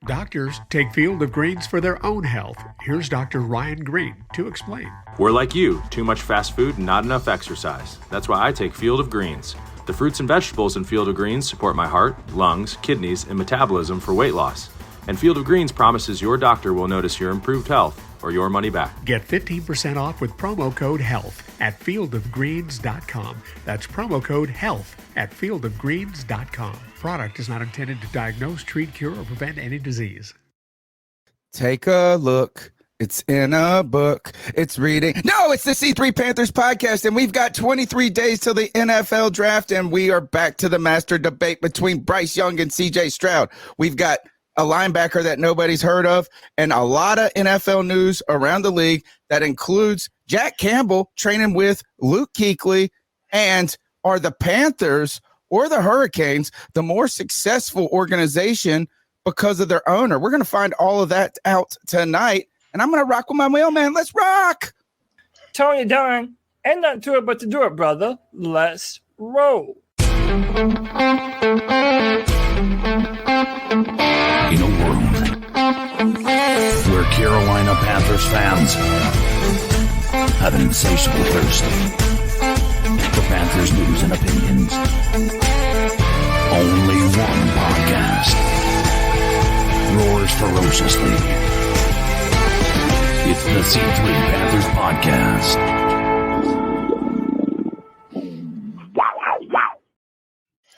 Doctors take Field of Greens for their own health. Here's Dr. Ryan Green to explain. We're like you, too much fast food and not enough exercise. That's why I take Field of Greens. The fruits and vegetables in Field of Greens support my heart, lungs, kidneys, and metabolism for weight loss. And Field of Greens promises your doctor will notice your improved health or your money back. Get 15% off with promo code HEALTH at fieldofgreens.com. That's promo code HEALTH at fieldofgreens.com. Product is not intended to diagnose, treat, cure, or prevent any disease. Take a look. It's in a book. It's reading. No, it's the C3 Panthers podcast, and we've got 23 days till the NFL draft, and we are back to the master debate between Bryce Young and CJ Stroud. We've got a linebacker that nobody's heard of, and a lot of NFL news around the league that includes Jack Campbell training with Luke Kuechly. And are the Panthers or the Hurricanes the more successful organization because of their owner? We're going to find all of that out tonight, and I'm going to rock with my wheelman. Let's rock! Tony Dunn, ain't nothing to it but to do it, brother. Let's roll. In a world where Carolina Panthers fans have an insatiable thirst for Panthers news and opinions, only one podcast roars ferociously. It's the C3 Panthers Podcast.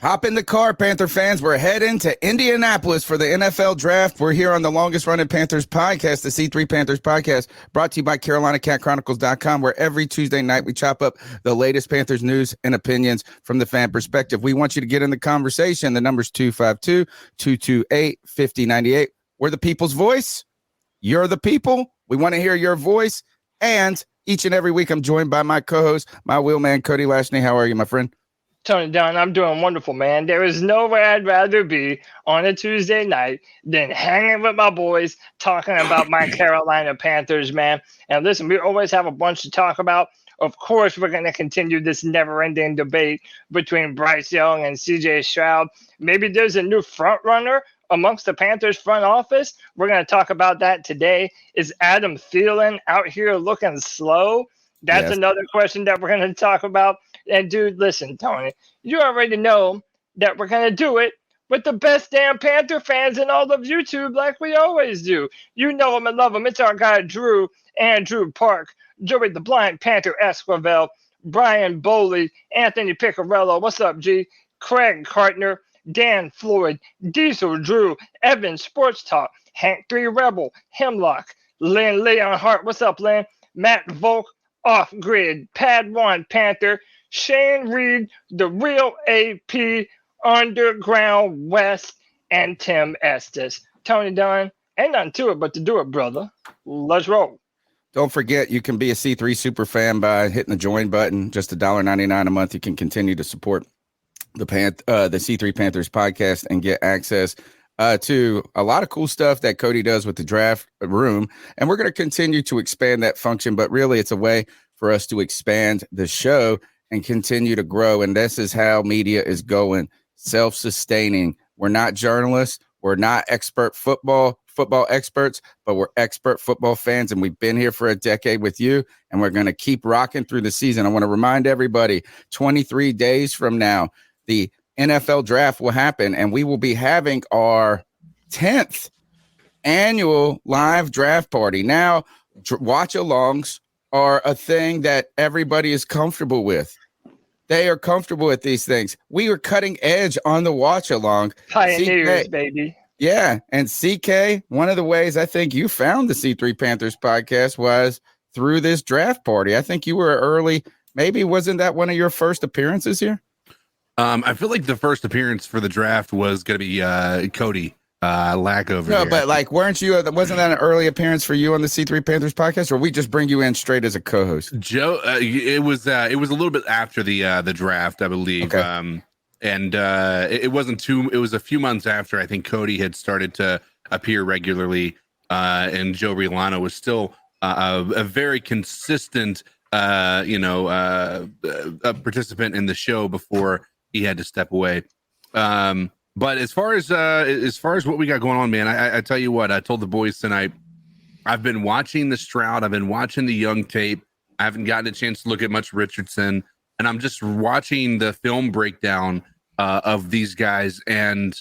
Hop in the car, Panther fans. We're heading to Indianapolis for the NFL draft. We're here on the longest running Panthers podcast, the C3 Panthers podcast, brought to you by CarolinaCatChronicles.com, where every Tuesday night we chop up the latest Panthers news and opinions from the fan perspective. We want you to get in the conversation. The number's 252-228-5098. We're the people's voice. You're the people. We want to hear your voice. And each and every week I'm joined by my co-host, my wheelman, Cody Lashney. How are you, my friend? Tony Dunn, I'm doing wonderful, man. There is nowhere I'd rather be on a Tuesday night than hanging with my boys, talking about my Carolina Panthers, man. And listen, we always have a bunch to talk about. Of course, we're going to continue this never-ending debate between Bryce Young and CJ Stroud. Maybe there's a new front runner amongst the Panthers front office. We're going to talk about that today. Is Adam Thielen out here looking slow? That's another question that we're going to talk about. And, dude, listen, Tony, you already know that we're going to do it with the best damn Panther fans in all of YouTube like we always do. You know them and love them. It's our guy, Andrew Park, Joey the Blind Panther Esquivel, Brian Bowley, Anthony Piccarello. What's up, G? Craig Cartner, Dan Floyd, Diesel Drew, Evan Sports Talk, Hank 3 Rebel, Hemlock, Lynn Leon Hart. What's up, Lynn? Matt Volk, Off Grid, Pad 1 Panther, Shane Reed, The Real AP, Underground West, and Tim Estes. Tony Dunn, ain't nothing to it but to do it, brother. Let's roll. Don't forget, you can be a C3 super fan by hitting the join button. Just $1.99 a month. You can continue to support the C3 Panthers podcast and get access to a lot of cool stuff that Cody does with the draft room. And we're going to continue to expand that function, but really it's a way for us to expand the show and continue to grow. And this is how media is going, self-sustaining. We're not journalists. We're not expert football experts, but we're expert football fans. And we've been here for a decade with you, and we're going to keep rocking through the season. I want to remind everybody, 23 days from now, the NFL draft will happen, and we will be having our 10th annual live draft party. Now, watch-alongs are a thing that everybody is comfortable with. They are comfortable with these things. We were cutting edge on the watch-along. Pioneers, CK, baby. Yeah, and CK, one of the ways I think you found the C3 Panthers podcast was through this draft party. I think you were early. Maybe wasn't that one of your first appearances here? I feel like the first appearance for the draft was going to be Cody Lack over No, here. but like, wasn't that an early appearance for you on the C3 Panthers podcast, or we just bring you in straight as a co-host? Joe, it was a little bit after the draft, I believe. Okay. It wasn't too. It was a few months after I think Cody had started to appear regularly, and Joe Riolano was still a very consistent, a participant in the show before he had to step away. But as far as what we got going on, man, I tell you what, I told the boys tonight, I've been watching the Stroud, I've been watching the Young tape. I haven't gotten a chance to look at much Richardson, and I'm just watching the film breakdown of these guys, and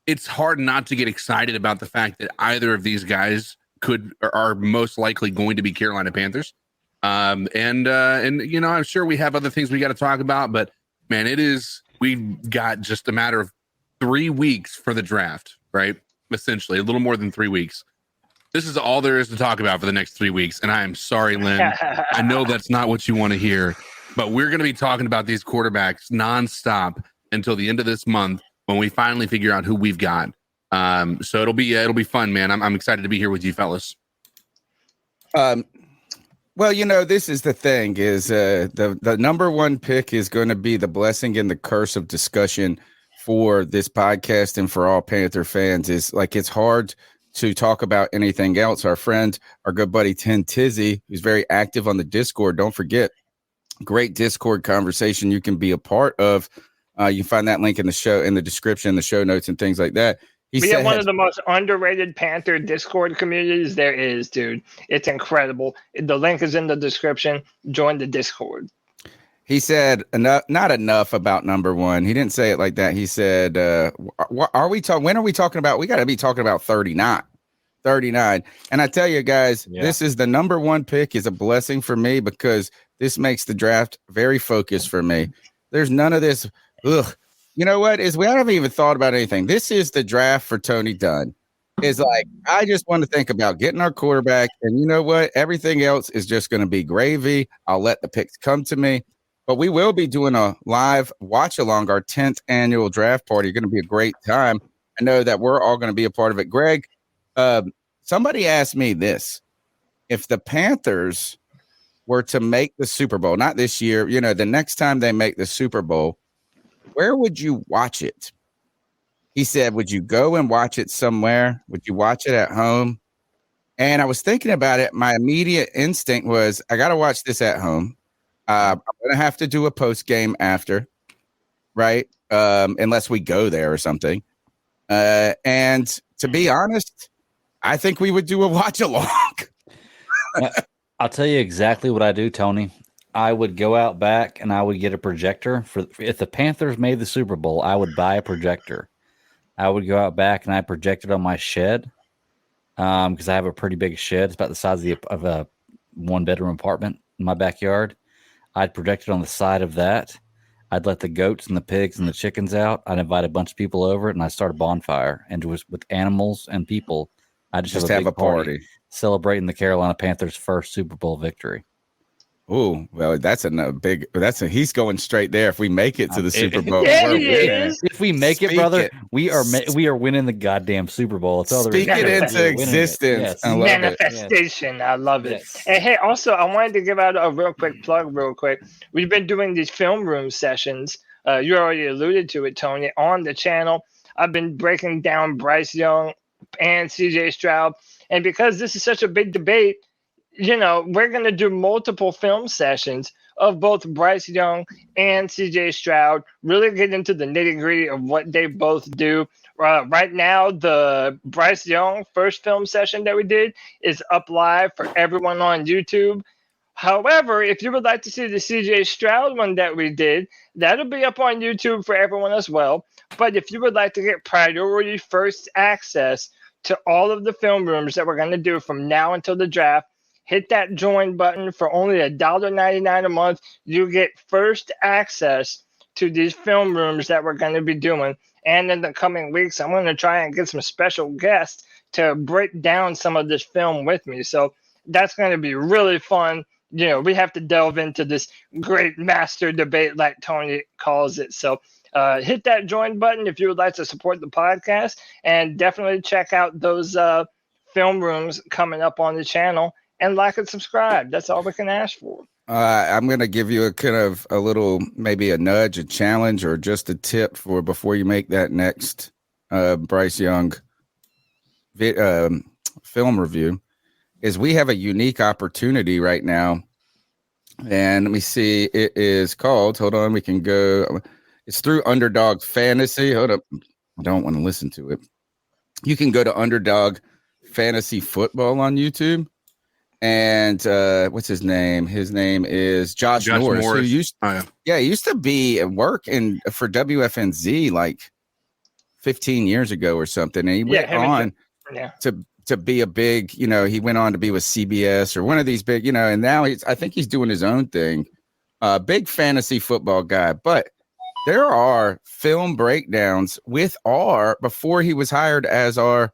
it's hard not to get excited about the fact that either of these guys are most likely going to be Carolina Panthers. And you know, I'm sure we have other things we got to talk about, but man, we've got just a matter of 3 weeks for the draft, right? Essentially, a little more than 3 weeks. This is all there is to talk about for the next 3 weeks. And I am sorry, Lynn. I know that's not what you want to hear, but we're going to be talking about these quarterbacks nonstop until the end of this month when we finally figure out who we've got. So it'll be fun, man. I'm excited to be here with you fellas. Well, you know, this is the thing is the number one pick is going to be the blessing and the curse of discussion for this podcast and for all Panther fans. Is like, it's hard to talk about anything else. Our friend, our good buddy, Tin Tizzy, who's very active on the Discord. Don't forget, great Discord conversation you can be a part of. You can find that link in the description, the show notes and things like that. We have one of the most underrated Panther Discord communities there is, dude. It's incredible. The link is in the description. Join the Discord. He said not enough about number one. He didn't say it like that. He said, when are we talking about? We got to be talking about 39. And I tell you guys, This is the number one pick is a blessing for me because this makes the draft very focused for me. There's none of this. Ugh. You know what is we haven't even thought about anything. This is the draft for Tony Dunn. Is like, I just want to think about getting our quarterback. And you know what? Everything else is just going to be gravy. I'll let the picks come to me. But we will be doing a live watch along our 10th annual draft party. Going to be a great time. I know that we're all going to be a part of it. Greg, somebody asked me this. If the Panthers were to make the Super Bowl, not this year, you know, the next time they make the Super Bowl, where would you watch it? He said, would you go and watch it somewhere? Would you watch it at home? And I was thinking about it. My immediate instinct was, I got to watch this at home. I'm going to have to do a post game after, right? Unless we go there or something. And to be honest, I think we would do a watch along. I'll tell you exactly what I do, Tony. I would go out back and I would get a projector. If the Panthers made the Super Bowl, I would buy a projector. I would go out back and I project it on my shed because I have a pretty big shed. It's about the size of a one-bedroom apartment in my backyard. I'd project it on the side of that. I'd let the goats and the pigs and the chickens out. I'd invite a bunch of people over and I'd start a bonfire. And with animals and people, I just have a party celebrating the Carolina Panthers' first Super Bowl victory. Oh, well, he's going straight there. If we make it to the Super Bowl, if we make it, brother, we are winning the goddamn Super Bowl. It's all Speak it into existence. Yes. I love Manifestation. I love it. Yes. And hey, also, I wanted to give out a real quick plug, We've been doing these film room sessions. You already alluded to it, Tony, on the channel. I've been breaking down Bryce Young and CJ Stroud, and because this is such a big debate, you know, we're going to do multiple film sessions of both Bryce Young and CJ Stroud, really get into the nitty-gritty of what they both do. Right now, the Bryce Young first film session that we did is up live for everyone on YouTube. However, if you would like to see the CJ Stroud one that we did, that'll be up on YouTube for everyone as well. But if you would like to get priority first access to all of the film rooms that we're going to do from now until the draft, hit that join button for only $1.99 a month. You get first access to these film rooms that we're going to be doing. And in the coming weeks, I'm going to try and get some special guests to break down some of this film with me. So that's going to be really fun. You know, we have to delve into this great master debate like Tony calls it. So hit that join button if you would like to support the podcast, and definitely check out those film rooms coming up on the channel. And like and subscribe. That's all we can ask for. I'm going to give you a little, maybe a nudge, a challenge, or just a tip for before you make that next Bryce Young film review. Is we have a unique opportunity right now, and let me see. It is called. Hold on, we can go. It's through Underdog Fantasy. Hold up. I don't want to listen to it. You can go to Underdog Fantasy Football on YouTube. And what's his name? His name is Josh Norris. Who used to be at work for WFNZ like 15 years ago or something. And he went on to be a big, he went on to be with CBS or one of these big, and now I think he's doing his own thing. Big fantasy football guy. But there are film breakdowns with before he was hired as our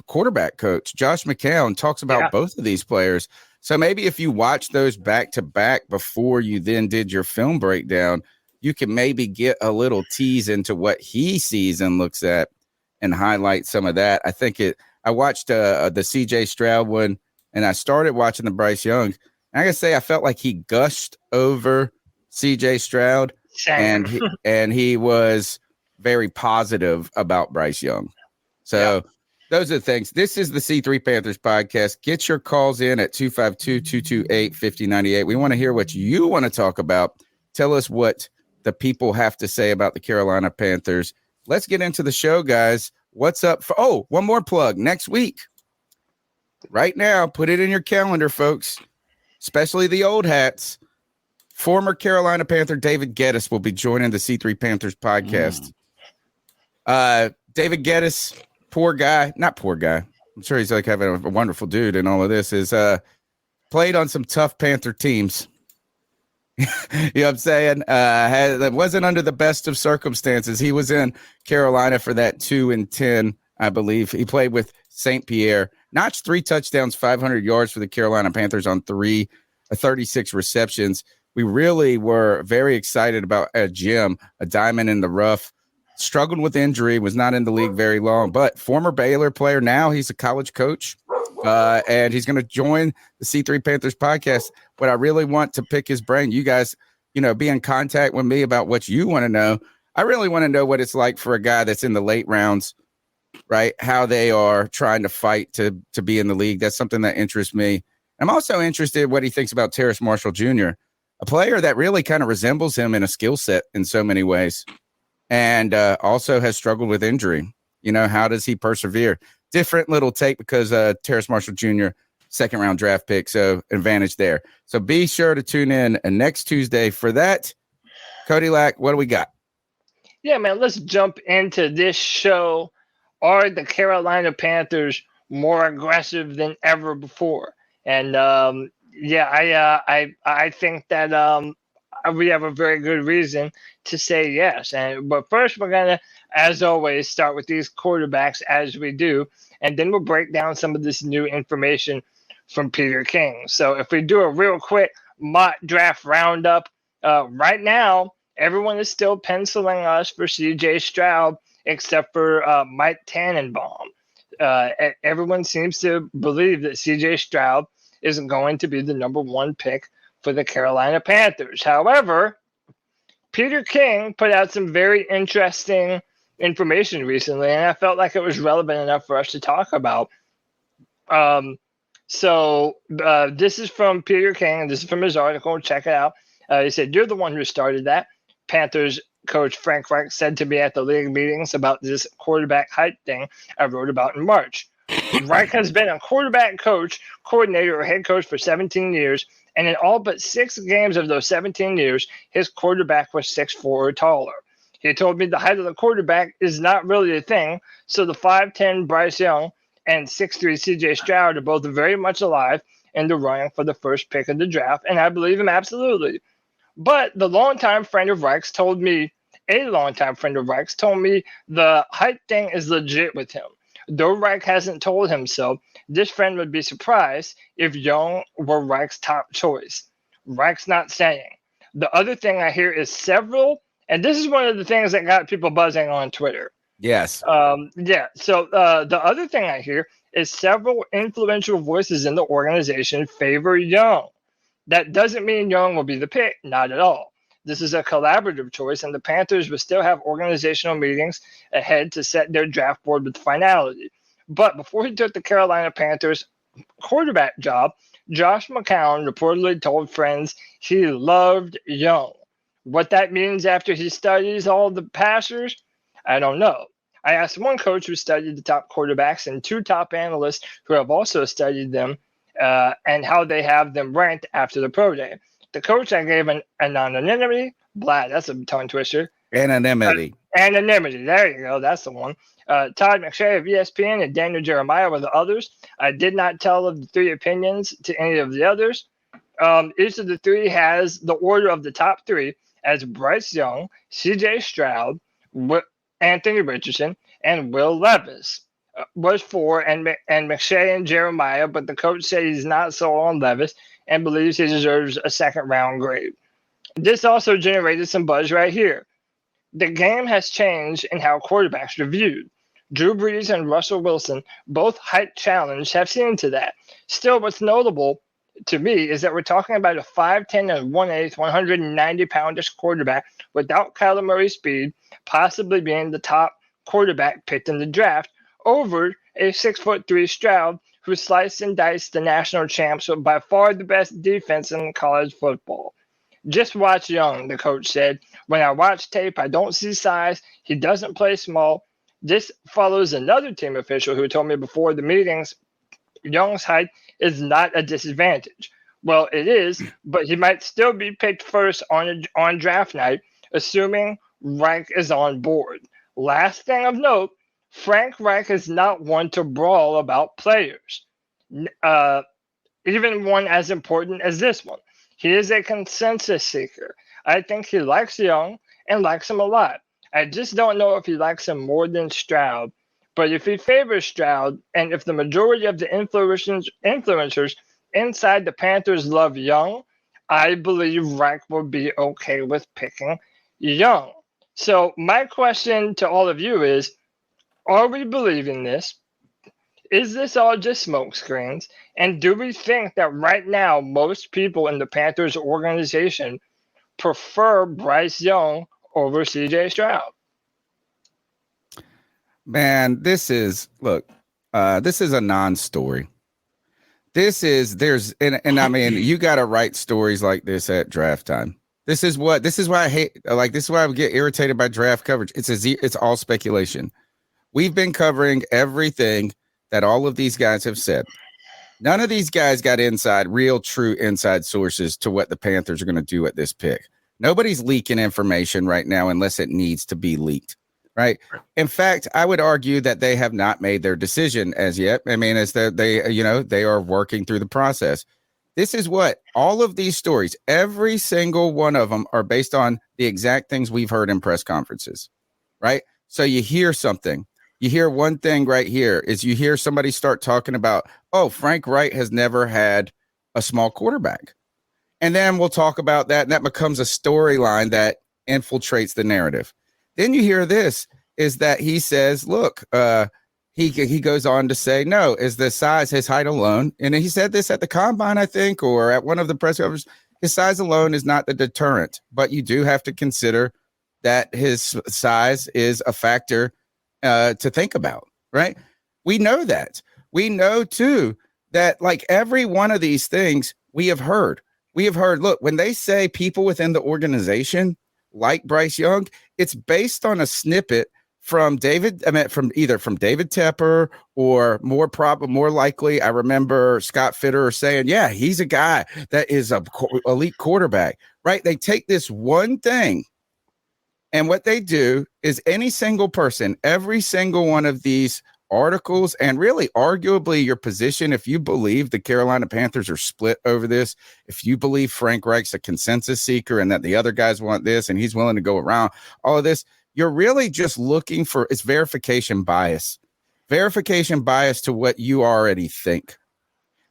quarterback coach. Josh McCown talks about both of these players. So maybe if you watch those back to back before you then did your film breakdown, you can maybe get a little tease into what he sees and looks at and highlight some of that. I watched the CJ Stroud one, and I started watching the Bryce Young. And I gotta say, I felt like he gushed over CJ Stroud, and he was very positive about Bryce Young. So those are the things. This is the C3 Panthers podcast. Get your calls in at 252-228-5098. We want to hear what you want to talk about. Tell us what the people have to say about the Carolina Panthers. Let's get into the show, guys. What's up? One more plug. Next week, right now, put it in your calendar, folks, especially the old hats. Former Carolina Panther David Gettis will be joining the C3 Panthers podcast. David Gettis, not poor guy. I'm sure he's like having a wonderful dude and all of this is played on some tough Panther teams. You know what I'm saying? That wasn't under the best of circumstances. He was in Carolina for that 2-10, I believe. He played with St. Pierre, notched 3 touchdowns, 500 yards for the Carolina Panthers on 36 receptions. We really were very excited about Jim, a diamond in the rough. Struggled with injury, was not in the league very long, but former Baylor player. Now he's a college coach, and he's going to join the C3 Panthers podcast. But I really want to pick his brain. You guys, be in contact with me about what you want to know. I really want to know what it's like for a guy that's in the late rounds, right? How they are trying to fight to be in the league. That's something that interests me. I'm also interested in what he thinks about Terrace Marshall Jr., a player that really kind of resembles him in a skill set in so many ways. And also has struggled with injury. How does he persevere? Different little take because Terrace Marshall Jr., second-round draft pick, so advantage there. So be sure to tune in next Tuesday for that. Cody Lack, what do we got? Yeah, man, let's jump into this show. Are the Carolina Panthers more aggressive than ever before? And, I think that we have a very good reason to say yes. But first, we're going to, as always, start with these quarterbacks as we do, and then we'll break down some of this new information from Peter King. So if we do a real quick mock draft roundup, right now, everyone is still penciling us for CJ Stroud, except for Mike Tannenbaum. Everyone seems to believe that CJ Stroud is going to be the number 1 pick for the Carolina Panthers. However, Peter King put out some very interesting information recently, and I felt like it was relevant enough for us to talk about. This is from Peter King, and this is from his article. Check it out. He said, "You're the one who started that." Panthers coach Frank Reich said to me at the league meetings about this quarterback hype thing I wrote about in March. Reich has been a quarterback coach, coordinator, or head coach for 17 years, and in all but 6 games of those 17 years, his quarterback was 6'4" or taller. He told me the height of the quarterback is not really a thing, so the 5'10" Bryce Young and 6'3" CJ Stroud are both very much alive in the running for the first pick of the draft, and I believe him absolutely. But the longtime friend of Reich's told me the height thing is legit with him. Though Reich hasn't told him so, this friend would be surprised if Young were Reich's top choice. Reich's not saying. The other thing I hear is several, and this is one of the things that got people buzzing on Twitter. Yes. So the other thing I hear is several influential voices in the organization favor Young. That doesn't mean Young will be the pick, not at all. This is a collaborative choice, and the Panthers will still have organizational meetings ahead to set their draft board with finality. But before he took the Carolina Panthers quarterback job, Josh McCown reportedly told friends he loved Young. What that means after he studies all the passers, I don't know. I asked one coach who studied the top quarterbacks and 2 top analysts who have also studied them and how they have them ranked after the pro day. The coach I gave an anonymity. Blah, that's a tongue twister. Anonymity. Anonymity. There you go. That's the one. Todd McShay of ESPN and Daniel Jeremiah were the others. I did not tell of the 3 opinions to any of the others. Each of the 3 has the order of the top 3 as Bryce Young, C.J. Stroud, Anthony Richardson, and Will Levis was 4, and McShay and Jeremiah, but the coach said he's not sold on Levis and believes he deserves a second-round grade. This also generated some buzz right here. The game has changed in how quarterbacks are viewed. Drew Brees and Russell Wilson, both height challenged, have seen to that. Still, what's notable to me is that we're talking about a 5'10 and 1/8, 190-poundish quarterback without Kyler Murray's speed, possibly being the top quarterback picked in the draft, over a 6'3" Stroud who sliced and diced the national champs with by far the best defense in college football. Just watch Young, the coach said. When I watch tape, I don't see size. He doesn't play small. This follows another team official who told me before the meetings Young's height is not a disadvantage. Well, it is, but he might still be picked first on draft night, assuming Reich is on board. Last thing of note, Frank Reich is not one to brawl about players, even one as important as this one. He is a consensus seeker. I think he likes Young and likes him a lot. I just don't know if he likes him more than Stroud. But if he favors Stroud, and if the majority of the influencers inside the Panthers love Young, I believe Reich will be okay with picking Young. So my question to all of you is, are we believing this? Is this all just smoke screens? And do we think that right now most people in the Panthers organization prefer Bryce Young over CJ Stroud? Man, this is a non-story. And I mean, you got to write stories like this at draft time. This is why I hate, this is why I get irritated by draft coverage. It's all speculation. We've been covering everything that all of these guys have said. None of these guys got real true inside sources to what the Panthers are going to do at this pick. Nobody's leaking information right now unless it needs to be leaked, right? In fact, I would argue that they have not made their decision as yet. I mean, they are working through the process. This is what all of these stories, every single one of them are based on the exact things we've heard in press conferences, right? So you hear something. You hear one thing right here is you hear somebody start talking about, oh, Frank Reich has never had a small quarterback. And then we'll talk about that. And that becomes a storyline that infiltrates the narrative. Then you hear this is that he says, look, he goes on to say, no, is the size, his height alone. And he said this at the combine, I think, or at one of the press conferences. His size alone is not the deterrent, but you do have to consider that his size is a factor to think about, right? We know that. We know too that like every one of these things we have heard, look, when they say people within the organization like Bryce Young, it's based on a snippet from David Tepper, or more likely, I remember Scott Fitterer saying, yeah, he's a guy that is a elite quarterback, right? They take this one thing, and what they do is any single person, every single one of these articles, and really arguably your position, if you believe the Carolina Panthers are split over this, if you believe Frank Reich's a consensus seeker and that the other guys want this and he's willing to go around all of this, you're really just looking for it's verification bias to what you already think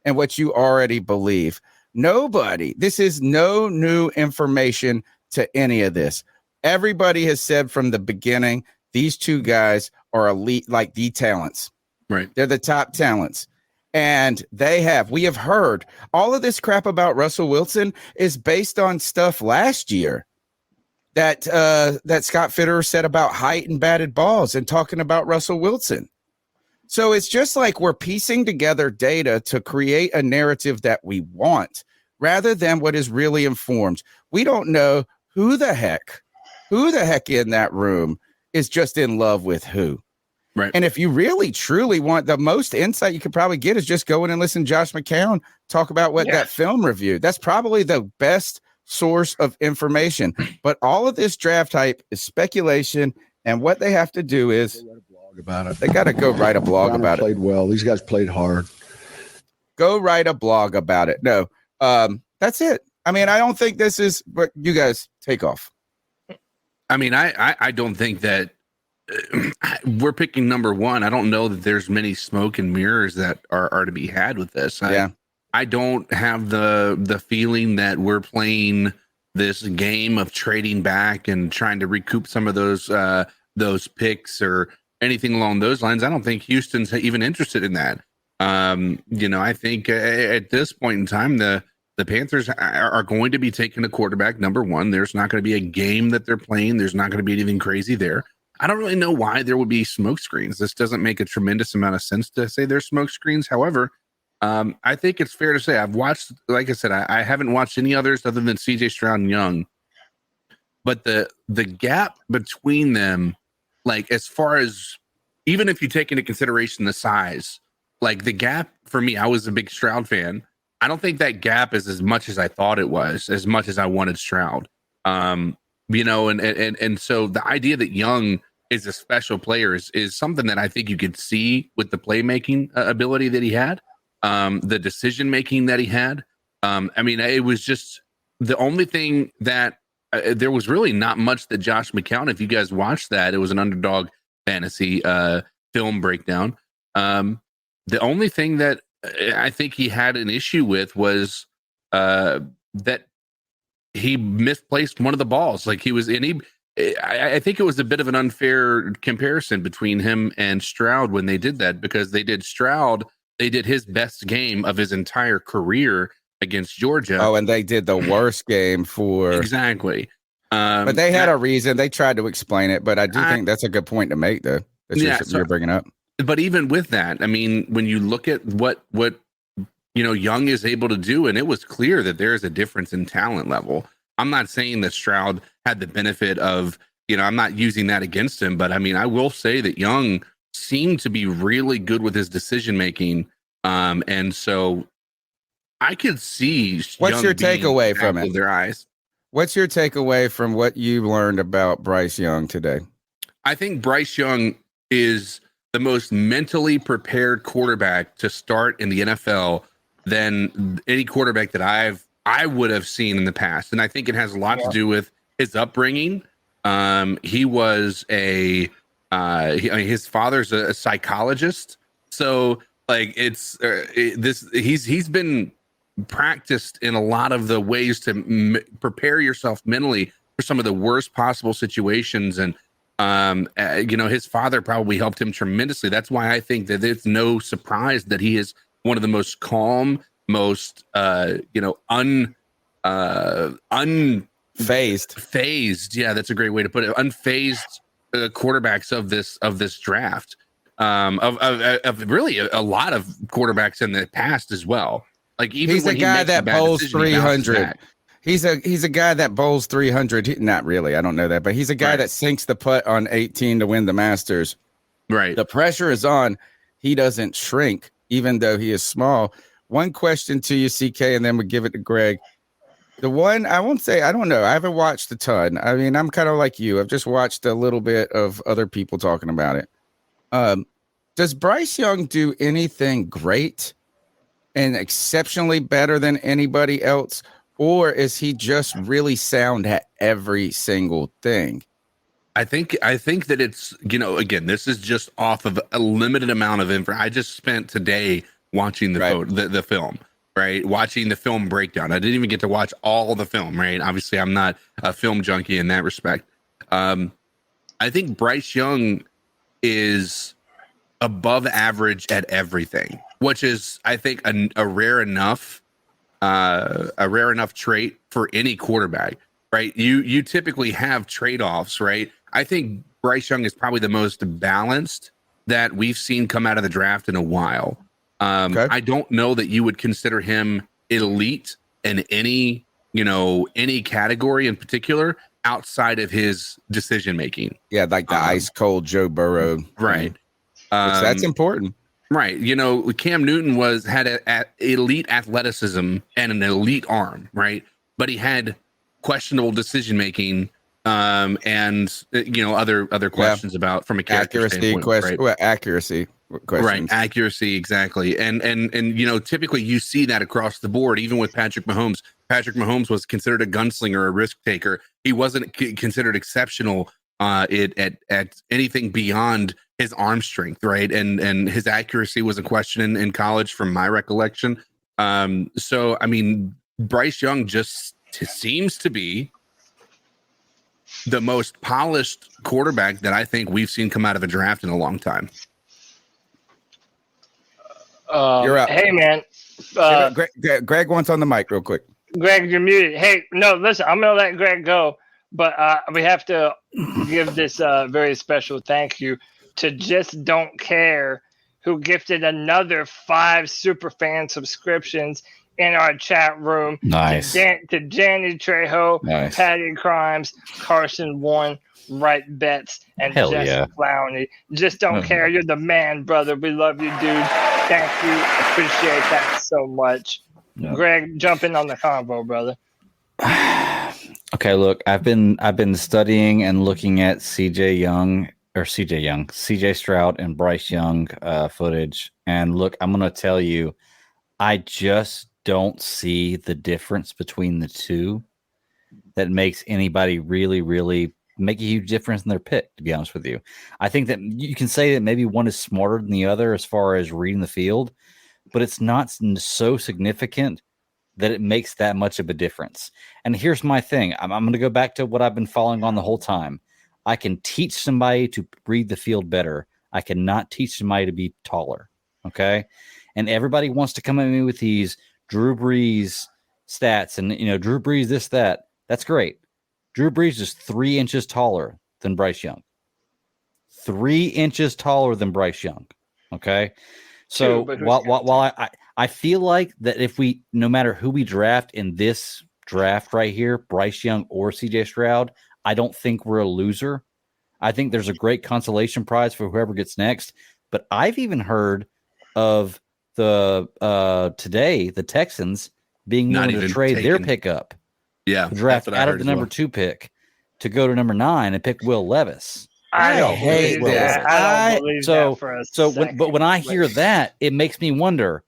and what you already believe. This is no new information to any of this. Everybody has said from the beginning, these two guys are elite, like the talents. Right. They're the top talents. And we have heard all of this crap about Russell Wilson is based on stuff last year that Scott Fitterer said about height and batted balls and talking about Russell Wilson. So it's just like we're piecing together data to create a narrative that we want rather than what is really informed. We don't know who the heck in that room is just in love with who? Right. And if you really truly want the most insight you could probably get is just go in and listen to Josh McCown talk about what that film review. That's probably the best source of information. But all of this draft hype is speculation, and what they have to do is about it. They got to go write a blog about it. Played well. These guys played hard. Go write a blog about it. No, that's it. I mean, I don't think this is what you guys take off. I mean, I don't think that we're picking number one. I don't know that there's many smoke and mirrors that are to be had with this. I don't have the feeling that we're playing this game of trading back and trying to recoup some of those picks or anything along those lines. I don't think Houston's even interested in that. I think at this point in time, the Panthers are going to be taking a quarterback number one. There's not going to be a game that they're playing. There's not going to be anything crazy there. I don't really know why there would be smoke screens. This doesn't make a tremendous amount of sense to say there's smoke screens. However, I think it's fair to say I've watched, like I said, I haven't watched any others other than CJ Stroud and Young, but the gap between them, like as far as, even if you take into consideration the size, like the gap for me, I was a big Stroud fan. I don't think that gap is as much as I thought it was, as much as I wanted Stroud. And so the idea that Young is a special player is something that I think you could see with the playmaking ability that he had, the decision making that he had. I mean, it was just the only thing that there was really not much that Josh McCown, if you guys watched that, it was an Underdog Fantasy film breakdown. The only thing that I think he had an issue with was that he misplaced one of the balls. Like I think it was a bit of an unfair comparison between him and Stroud when they did that, because they did his best game of his entire career against Georgia. Oh, and they did the worst game for exactly. But they had a reason. They tried to explain it, but I do think that's a good point to make, though. You're bringing up. But even with that, I mean, when you look at what Young is able to do, and it was clear that there is a difference in talent level. I'm not saying that Stroud had the benefit of, I'm not using that against him, but I mean, I will say that Young seemed to be really good with his decision making, and so I could see. What's your takeaway from it? Their eyes. What's your takeaway from what you learned about Bryce Young today? I think Bryce Young is the most mentally prepared quarterback to start in the NFL than any quarterback that I would have seen in the past. And I think it has a lot to do with his upbringing. He was his father's a psychologist. So like he's been practiced in a lot of the ways to prepare yourself mentally for some of the worst possible situations. And, his father probably helped him tremendously. That's why I think that it's no surprise that he is one of the most calm, most, unfazed. Yeah, that's a great way to put it. Unfazed quarterbacks of this draft, of really a lot of quarterbacks in the past as well. Like even he's a guy that bowls 300. He's a guy that bowls 300. Not really. I don't know that, but he's a guy that sinks the putt on 18 to win the Masters. Right. The pressure is on. He doesn't shrink, even though he is small. One question to you, CK, and then we give it to Greg. The one I won't say, I don't know. I haven't watched a ton. I mean, I'm kind of like you. I've just watched a little bit of other people talking about it. Does Bryce Young do anything great and exceptionally better than anybody else? Or is he just really sound at every single thing? I think that it's, again, this is just off of a limited amount of info. I just spent today watching the film, right? Watching the film breakdown. I didn't even get to watch all the film, right? Obviously, I'm not a film junkie in that respect. I think Bryce Young is above average at everything, which is, I think, a rare enough trait for any quarterback, right? You typically have trade-offs, right? I think Bryce Young is probably the most balanced that we've seen come out of the draft in a while. I don't know that you would consider him elite in any category in particular. outside of his decision making. Yeah, like the ice cold Joe Burrow. Right. That's important. Right. Cam Newton had a elite athleticism and an elite arm, right? But he had questionable decision making and other questions about from a character standpoint, accuracy questions. Right, accuracy, exactly. And typically you see that across the board, even with Patrick Mahomes. Patrick Mahomes was considered a gunslinger, a risk taker. He wasn't considered exceptional at anything beyond his arm strength, right? And his accuracy was a question in college, from my recollection. So I mean, Bryce Young just seems to be the most polished quarterback that I think we've seen come out of a draft in a long time. You're up. Hey, man. Greg wants on the mic real quick. Greg, you're muted. Hey, no, listen, I'm going to let Greg go, but we have to give this very special thank you to Just Don't Care, who gifted another 5 superfan subscriptions in our chat room. Nice. To Danny Trejo, Nice. Patty Crimes, Carson One, Right Bets, and Hell Jesse yeah. Flowney. Just don't care. You're the man, brother. We love you, dude. Thank you. Appreciate that so much. Yeah. Greg, jump in on the convo, brother. Okay, look, I've been studying and looking at CJ Stroud and Bryce Young footage. And look, I'm going to tell you, I just don't see the difference between the two that makes anybody really, really make a huge difference in their pick, to be honest with you. I think that you can say that maybe one is smarter than the other as far as reading the field, but it's not so significant that it makes that much of a difference. And here's my thing. I'm going to go back to what I've been following on the whole time. I can teach somebody to read the field better. I cannot teach somebody to be taller. Okay. And everybody wants to come at me with these Drew Brees stats and, Drew Brees, this, that. That's great. Drew Brees is 3 inches taller than Bryce Young. 3 inches taller than Bryce Young. Okay. So while I feel like that if we, no matter who we draft in this draft right here, Bryce Young or CJ Stroud, I don't think we're a loser. I think there's a great consolation prize for whoever gets next. But I've even heard of the Texans being Not willing to even trade their taken. pickup. Yeah, Draft out of the number 2 pick to go to number 9 and pick Will Levis. I don't hate believe this. that. I don't believe that for a second. When I hear that, it makes me wonder,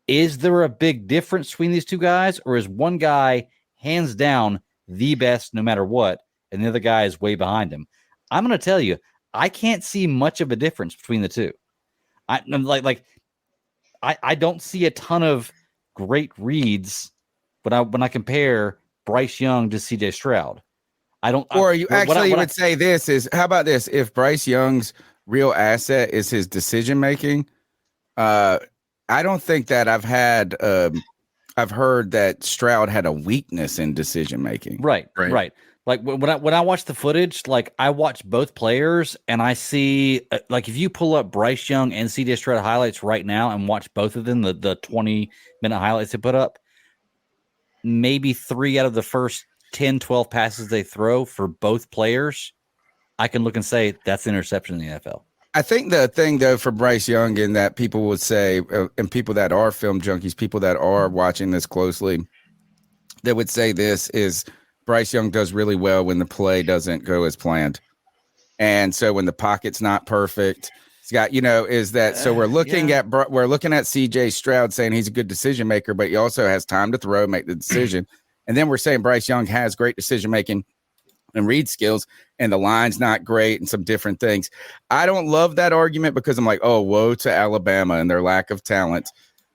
is there a big difference between these two guys, or is one guy hands down the best no matter what, and the other guy is way behind him? I'm going to tell you, I can't see much of a difference between the two. I don't see a ton of great reads when I compare Bryce Young to CJ Stroud. I don't. Or you actually would say this is, how about this? If Bryce Young's real asset is his decision making, I don't think that I've heard that Stroud had a weakness in decision making. Right. Like when I watch the footage, like I watch both players and I see like if you pull up Bryce Young and CJ Stroud highlights right now and watch both of them, the 20-minute highlights they put up, maybe 3 out of the first 10, 12 passes they throw for both players, I can look and say that's an interception in the NFL. I think the thing, though, for Bryce Young, and that people would say, and people that are film junkies, people that are watching this closely, they would say this is Bryce Young does really well when the play doesn't go as planned. And so when the pocket's not perfect, it's got, is that, so we're looking at CJ Stroud saying he's a good decision maker, but he also has time to throw, make the decision. And then we're saying Bryce Young has great decision making and read skills, and the line's not great and some different things. I don't love that argument because I'm like, oh, woe to Alabama and their lack of talent.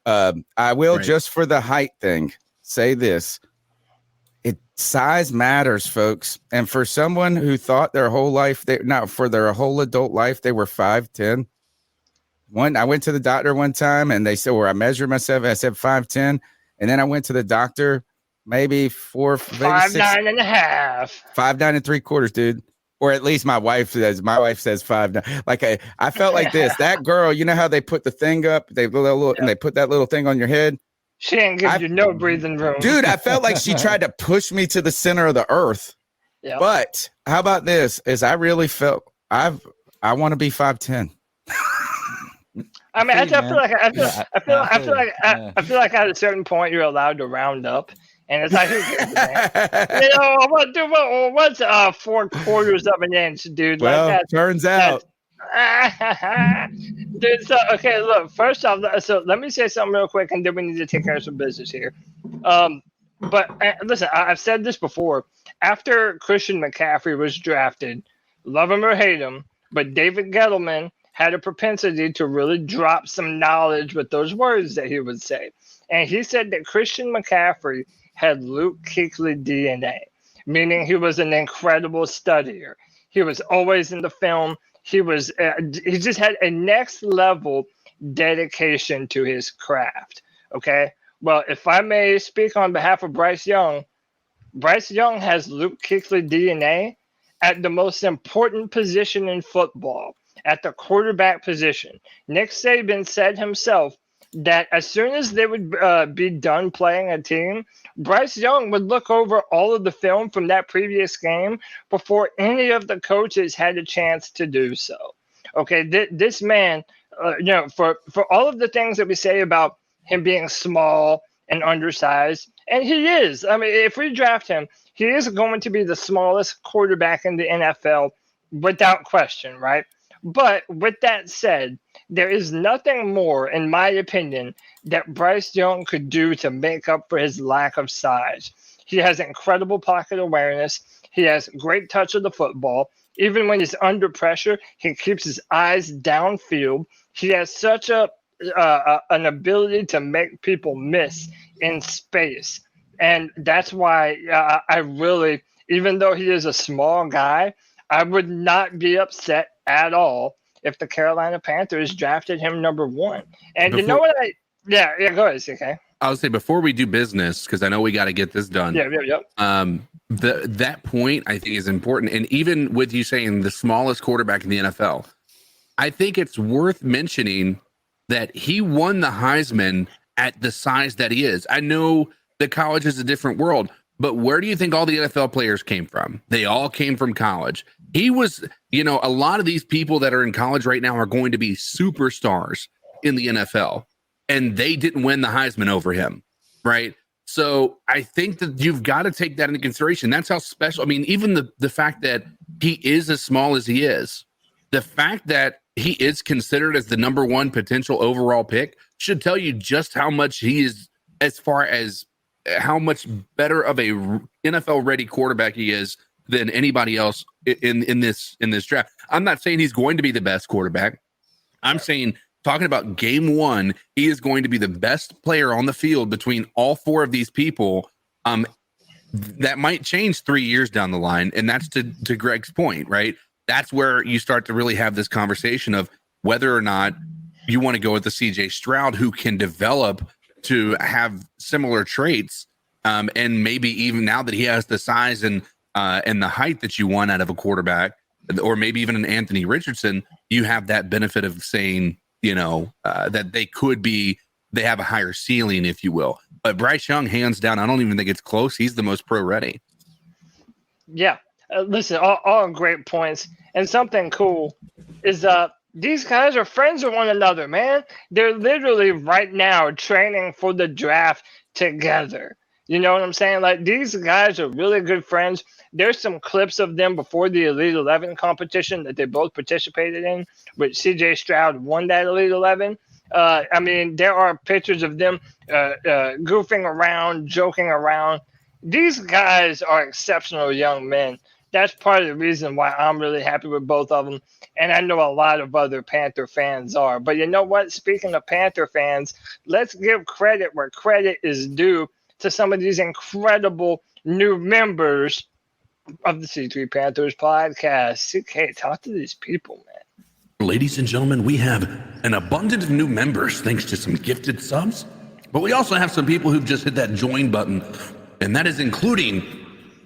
I will, just for the height thing, say this. Size matters, folks. And for someone who thought their whole life, for their whole adult life, they were 5'10". I went to the doctor one time and they said, where I measured myself, I said 5'10". And then I went to the doctor, maybe 5'9 and a half. 5'9 3/4, dude. Or at least my wife says 5'9". Like I felt like this. That girl, you know how they put the thing up, and they put that little thing on your head. She didn't give you no breathing room. Dude, I felt like she tried to push me to the center of the earth. Yeah. But how about this? Is I really felt I want to be 5'10". I mean, I See, feel like I feel like at a certain point you're allowed to round up, and it's like, who cares, man? You know, what's 4/4 of an inch, dude? Well, like that. turns out. Dude, so okay, look. First off, so let me say something real quick, and then we need to take care of some business here. But listen, I've said this before. After Christian McCaffrey was drafted, love him or hate him, but David Gettleman had a propensity to really drop some knowledge with those words that he would say. And he said that Christian McCaffrey had Luke Kuechly DNA, meaning he was an incredible studier. He was always in the film. He just had a next level dedication to his craft. Okay. Well, if I may speak on behalf of Bryce Young has Luke Kuechly DNA at the most important position in football, at the quarterback position. Nick Saban said himself that as soon as they would be done playing a team, Bryce Young would look over all of the film from that previous game before any of the coaches had a chance to do so. Okay, this man, for all of the things that we say about him being small and undersized, and he is. I mean, if we draft him, he is going to be the smallest quarterback in the NFL without question, right? But with that said, there is nothing more, in my opinion, that Bryce Young could do to make up for his lack of size. He has incredible pocket awareness. He has great touch of the football. Even when he's under pressure, he keeps his eyes downfield. He has such an ability to make people miss in space. And that's why I really, even though he is a small guy, I would not be upset at all if the Carolina Panthers drafted him number 1. And you know what? Go ahead, CK. I would say before we do business, because I know we got to get this done. That point I think is important. And even with you saying the smallest quarterback in the NFL, I think it's worth mentioning that he won the Heisman at the size that he is. I know the college is a different world, but where do you think all the NFL players came from? They all came from college. He was, a lot of these people that are in college right now are going to be superstars in the NFL, and they didn't win the Heisman over him, right? So I think that you've got to take that into consideration. That's how special. I mean, even the fact that he is as small as he is, the fact that he is considered as the number 1 potential overall pick should tell you just how much he is, as far as how much better of a NFL ready quarterback he is than anybody else in this draft. I'm not saying he's going to be the best quarterback. I'm saying, talking about game 1, he is going to be the best player on the field between all 4 of these people. That might change 3 years down the line. And that's to Greg's point, right? That's where you start to really have this conversation of whether or not you want to go with the CJ Stroud, who can develop to have similar traits. And maybe even now that he has the size and the height that you want out of a quarterback, or maybe even an Anthony Richardson, you have that benefit of saying, that they have a higher ceiling, if you will. But Bryce Young, hands down, I don't even think it's close. He's the most pro ready. Yeah. Listen, all great points. And something cool is these guys are friends with one another, man. They're literally right now training for the draft together. You know what I'm saying? Like, these guys are really good friends. There's some clips of them before the Elite 11 competition that they both participated in, which CJ Stroud won that Elite 11. I mean, there are pictures of them goofing around, joking around. These guys are exceptional young men. That's part of the reason why I'm really happy with both of them. And I know a lot of other Panther fans are. But you know what? Speaking of Panther fans, let's give credit where credit is due to some of these incredible new members of the C3 Panthers podcast. CK, talk to these people, man. Ladies and gentlemen, we have an abundance of new members thanks to some gifted subs. But we also have some people who've just hit that join button. And that is including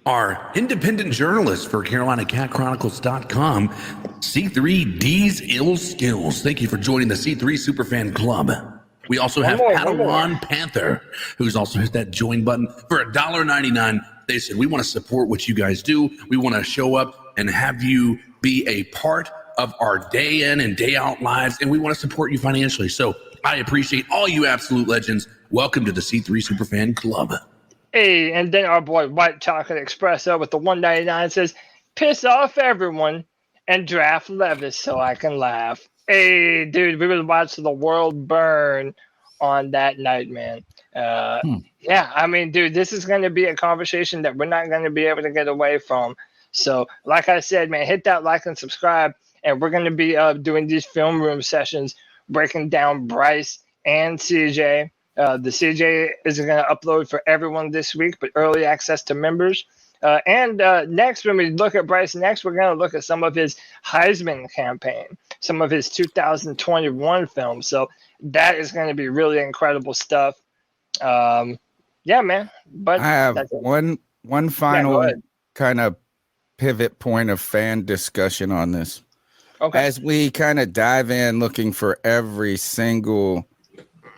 our independent journalist for CarolinaCatChronicles.com, C3D's Ill Skills. Thank you for joining the C3 Superfan Club. We also have Padawan Panther, who's also hit that join button for $1.99. They said, we want to support what you guys do. We want to show up and have you be a part of our day in and day out lives, and we want to support you financially. So I appreciate all you absolute legends. Welcome to the C3 Superfan Club. Hey, and then our boy White Chocolate Espresso with the $1.99 says, piss off everyone and draft Levis so I can laugh. Hey, dude, we were watching the world burn on that night, man. Yeah, I mean, dude, this is going to be a conversation that we're not going to be able to get away from. So, like I said, man, hit that like and subscribe, and we're going to be doing these film room sessions, breaking down Bryce and CJ. The CJ is going to upload for everyone this week, but early access to members. And next, when we look at Bryce next, we're going to look at some of his Heisman campaign, some of his 2021 films. So that is going to be really incredible stuff. Yeah, man. But I have one final kind of pivot point of fan discussion on this. Okay. As we kind of dive in looking for every single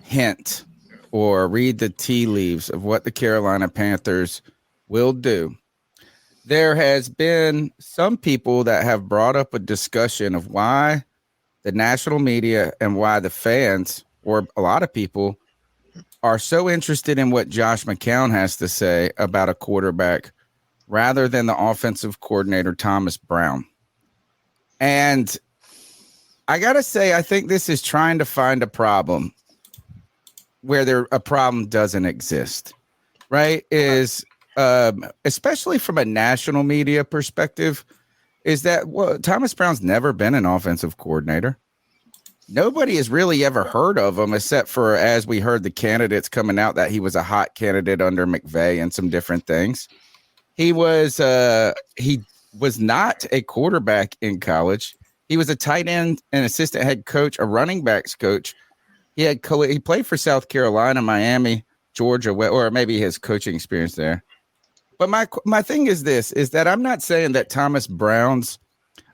hint or read the tea leaves of what the Carolina Panthers will do, there has been some people that have brought up a discussion of why the national media and why the fans, or a lot of people, are so interested in what Josh McCown has to say about a quarterback rather than the offensive coordinator, Thomas Brown. And I got to say, I think this is trying to find a problem where a problem doesn't exist, right? Especially from a national media perspective, is that Thomas Brown's never been an offensive coordinator. Nobody has really ever heard of him, except for, as we heard the candidates coming out, that he was a hot candidate under McVay and some different things. He was not a quarterback in college. He was a tight end, an assistant head coach, a running backs coach. He played for South Carolina, Miami, Georgia, or maybe his coaching experience there. But my thing is this, is that I'm not saying that Thomas Brown's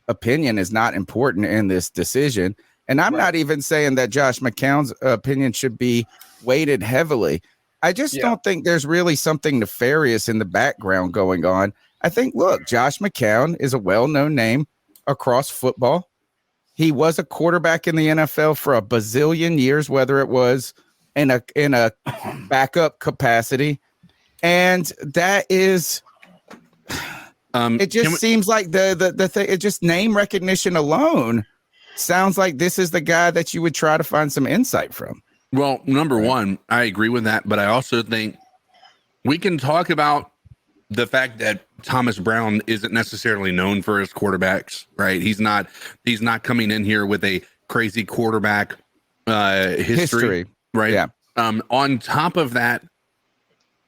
opinion is not important in this decision. And I'm not even saying that Josh McCown's opinion should be weighted heavily. I just don't think there's really something nefarious in the background going on. I think, look, Josh McCown is a well-known name across football. He was a quarterback in the NFL for a bazillion years, whether it was in a backup capacity. And that is, it just seems like the thing, it just name recognition alone sounds like this is the guy that you would try to find some insight from. Well, number one, I agree with that, but I also think we can talk about the fact that Thomas Brown isn't necessarily known for his quarterbacks, right? He's not coming in here with a crazy quarterback history, right? Yeah. On top of that,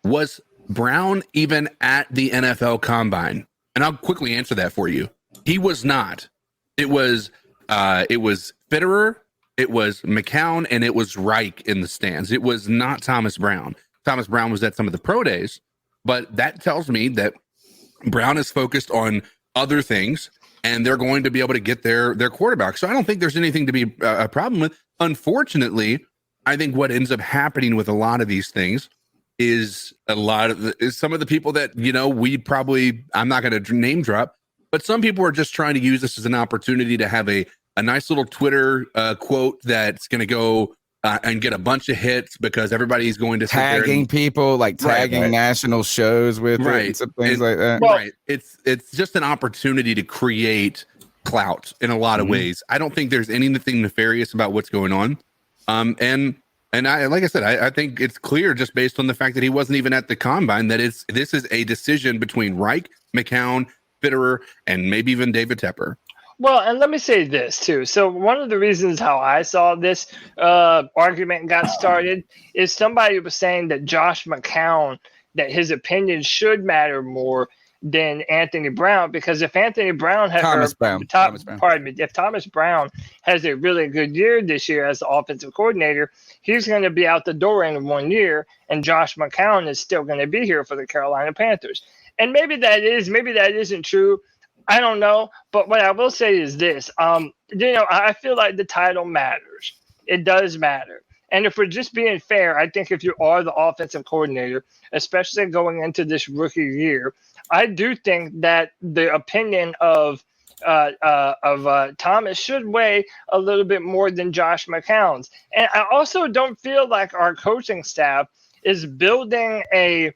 was Brown even at the NFL Combine? And I'll quickly answer that for you. He was not. It was Fitterer, it was McCown, and it was Reich in the stands. It was not Thomas Brown. Thomas Brown was at some of the pro days, but that tells me that Brown is focused on other things, and they're going to be able to get their quarterback. So I don't think there's anything to be a problem with. Unfortunately, I think what ends up happening with a lot of these things is some of the people that, I'm not going to name drop, but some people are just trying to use this as an opportunity to have a nice little Twitter quote that's going to go and get a bunch of hits because everybody's going to tagging people, like tagging national shows with it and some things like that. Right. It's just an opportunity to create clout in a lot of ways. I don't think there's anything nefarious about what's going on. And I, like I said, I think it's clear just based on the fact that he wasn't even at the combine that this is a decision between Reich, McCown, Fitterer, and maybe even David Tepper. Well, and let me say this too. So one of the reasons how I saw this argument got started is somebody was saying that Josh McCown, that his opinion should matter more than Anthony Brown, because if Anthony Brown had if Thomas Brown has a really good year this year as the offensive coordinator, he's going to be out the door in 1 year, and Josh McCown is still going to be here for the Carolina Panthers. And maybe that isn't true. I don't know. But what I will say is this, I feel like the title matters. It does matter. And if we're just being fair, I think if you are the offensive coordinator, especially going into this rookie year, I do think that the opinion of Thomas should weigh a little bit more than Josh McCown's. And I also don't feel like our coaching staff is building a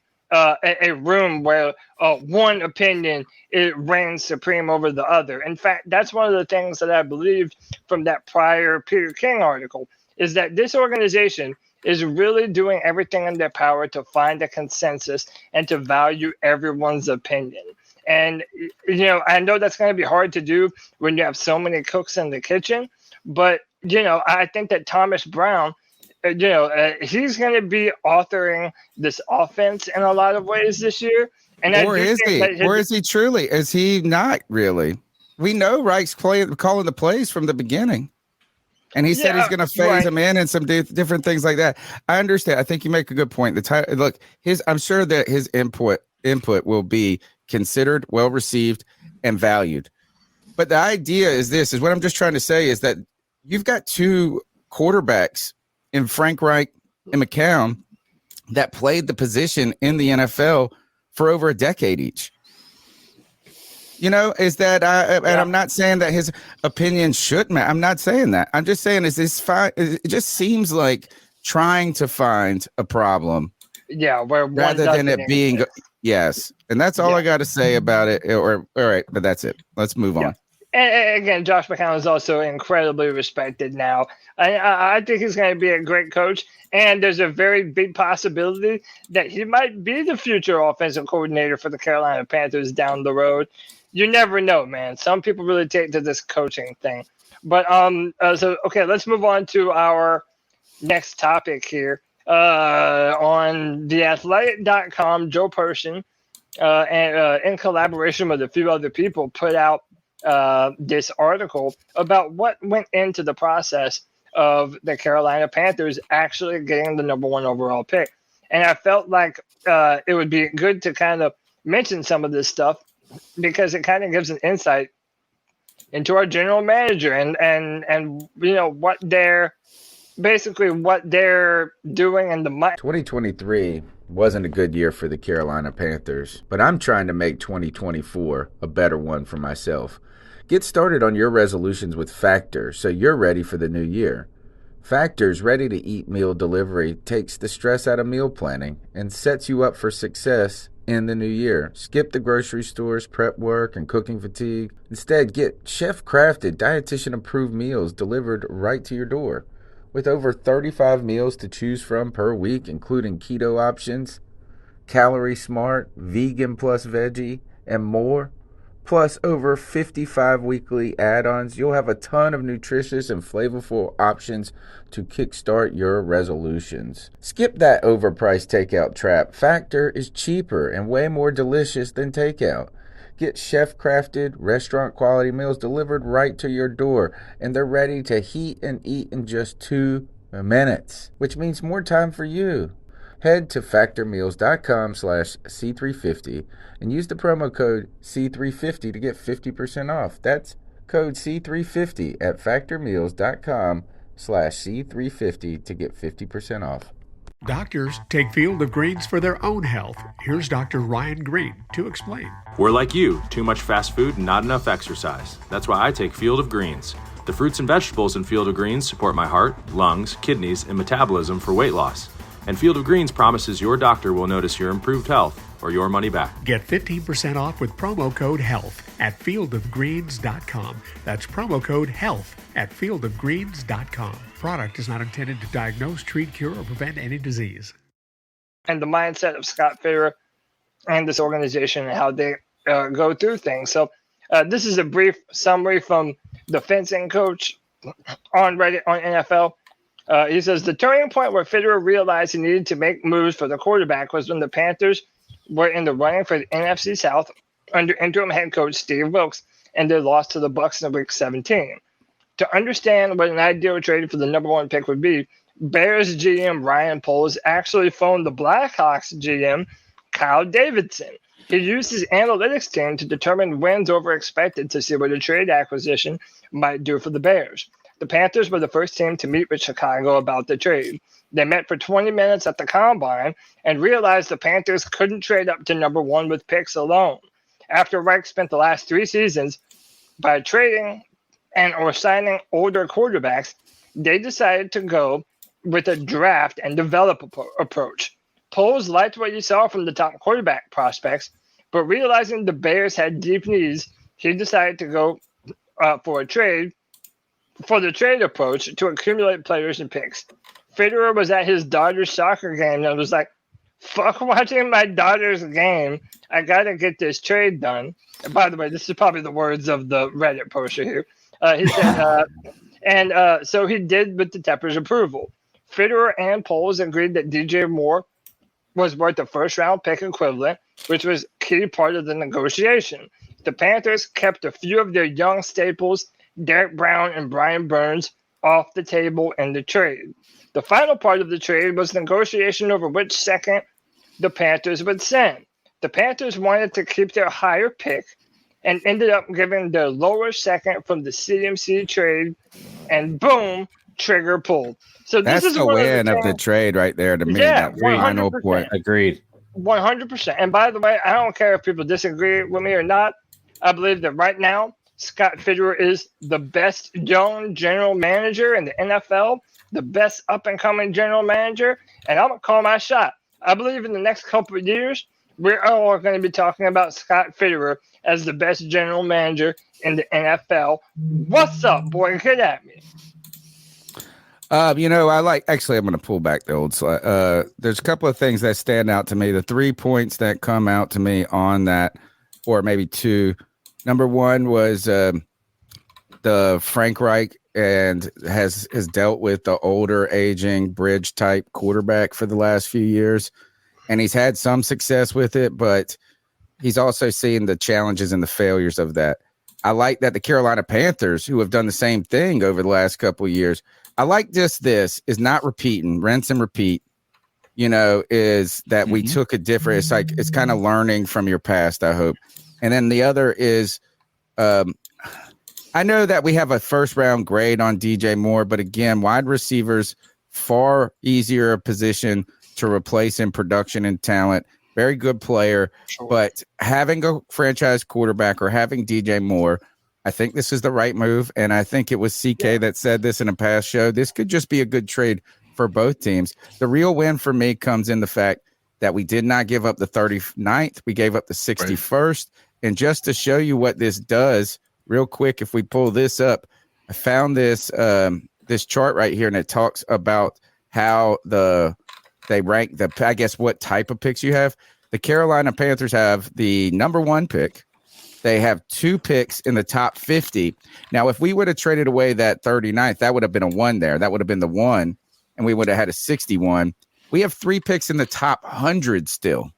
room where one opinion it reigns supreme over the other. In fact, that's one of the things that I believed from that prior Peter King article, is that this organization is really doing everything in their power to find a consensus and to value everyone's opinion. And, I know that's going to be hard to do when you have so many cooks in the kitchen, but, I think that Thomas Brown, he's going to be authoring this offense in a lot of ways this year. And is he truly? Is he not really? We know Reich's calling the plays from the beginning. And he said he's going to phase him in and some different things like that. I understand. I think you make a good point. I'm sure that his input will be considered, well received, and valued. But the idea is what I'm just trying to say is that you've got two quarterbacks in Frank Reich and McCown that played the position in the NFL for over a decade each. And I'm not saying that his opinion should matter. I'm not saying that. I'm just saying it just seems like trying to find a problem. Yeah, rather than it being yes. And that's all I got to say about it. All right, but that's it. Let's move on. And again, Josh McCown is also incredibly respected now. I think he's going to be a great coach, and there's a very big possibility that he might be the future offensive coordinator for the Carolina Panthers down the road. You never know, man. Some people really take to this coaching thing. But let's move on to our next topic here. On theathletic.com, Joe Person, and in collaboration with a few other people, put out this article about what went into the process of the Carolina Panthers actually getting the number 1 overall pick. And I felt like it would be good to kind of mention some of this stuff because it kind of gives an insight into our general manager and what they're doing in the 2023 wasn't a good year for the Carolina Panthers, but I'm trying to make 2024 a better one for myself. Get started on your resolutions with Factor so you're ready for the new year. Factor's ready-to-eat meal delivery takes the stress out of meal planning and sets you up for success in the new year. Skip the grocery stores, prep work, and cooking fatigue. Instead, get chef-crafted, dietitian-approved meals delivered right to your door. With over 35 meals to choose from per week, including keto options, calorie smart, vegan plus veggie, and more, plus over 55 weekly add-ons, you'll have a ton of nutritious and flavorful options to kickstart your resolutions. Skip that overpriced takeout trap. Factor is cheaper and way more delicious than takeout. Get chef-crafted, restaurant-quality meals delivered right to your door, and they're ready to heat and eat in just 2 minutes, which means more time for you. Head to factormeals.com/C350 and use the promo code C350 to get 50% off. That's code C350 at factormeals.com/C350 to get 50% off. Doctors take Field of Greens for their own health. Here's Dr. Ryan Green to explain. We're like you, too much fast food, not enough exercise. That's why I take Field of Greens. The fruits and vegetables in Field of Greens support my heart, lungs, kidneys, and metabolism for weight loss. And Field of Greens promises your doctor will notice your improved health or your money back. Get 15% off with promo code HEALTH at fieldofgreens.com. That's promo code HEALTH at fieldofgreens.com. Product is not intended to diagnose, treat, cure, or prevent any disease. And the mindset of Scott Fitterer and this organization and how they go through things. So this is a brief summary from the fencing coach on Reddit on NFL. He says the turning point where Fitterer realized he needed to make moves for the quarterback was when the Panthers were in the running for the NFC South under interim head coach Steve Wilks and they lost to the Bucs in Week 17. To understand what an ideal trade for the number 1 pick would be, Bears GM Ryan Poles actually phoned the Blackhawks GM Kyle Davidson. He used his analytics team to determine wins over expected to see what a trade acquisition might do for the Bears. the Panthers were the first team to meet with Chicago about the trade. They met for 20 minutes at the Combine and realized the Panthers couldn't trade up to number 1 with picks alone. After Reich spent the last 3 seasons by trading and or signing older quarterbacks, they decided to go with a draft and develop approach. Poles liked what he saw from the top quarterback prospects, but realizing the Bears had deep needs, he decided to go for the trade approach to accumulate players and picks. Fitterer was at his daughter's soccer game and was like, fuck watching my daughter's game. I got to get this trade done. And by the way, this is probably the words of the Reddit poster here. He said, so he did with the Tepper's approval. Fitterer and Poles agreed that DJ Moore was worth a first-round pick equivalent, which was a key part of the negotiation. The Panthers kept a few of their young staples, Derek Brown and Brian Burns, off the table in the trade. The final part of the trade was negotiation over which second the Panthers would send. The Panthers wanted to keep their higher pick and ended up giving their lower second from the CMC trade, and boom, trigger pulled. So that's this is the win of the trade right there to me. Yeah, that final point. Agreed. 100%. And by the way, I don't care if people disagree with me or not. I believe that right now, Scott Fitterer is the best young general manager in the NFL, the best up-and-coming general manager, and I'm going to call my shot. I believe in the next couple of years, we're all going to be talking about Scott Fitterer as the best general manager in the NFL. What's up, boy? Get at me. I'm going to pull back the old slide. There's a couple of things that stand out to me. The 3 points that come out to me on that, or maybe 2. Number 1 was the Frank Reich and has dealt with the older, aging, bridge type quarterback for the last few years. And he's had some success with it, but he's also seen the challenges and the failures of that. I like that the Carolina Panthers, who have done the same thing over the last couple of years, I like this is not repeating, rinse and repeat, is that we took a different, it's kind of learning from your past, I hope. And then the other is, I know that we have a first round grade on DJ Moore, but again, wide receivers, far easier position to replace in production and talent. Very good player, but having a franchise quarterback or having DJ Moore, I think this is the right move. And I think it was CK that said this in a past show. This could just be a good trade for both teams. The real win for me comes in the fact that we did not give up the 39th. We gave up the 61st. Right. And just to show you what this does real quick, if we pull this up, I found this this chart right here, and it talks about how they rank what type of picks you have. The Carolina Panthers have the number 1 pick. They have 2 picks in the top 50. Now, if we would have traded away that 39th, that would have been a 1 there. That would have been the 1, and we would have had a 61. We have 3 picks in the top 100 still,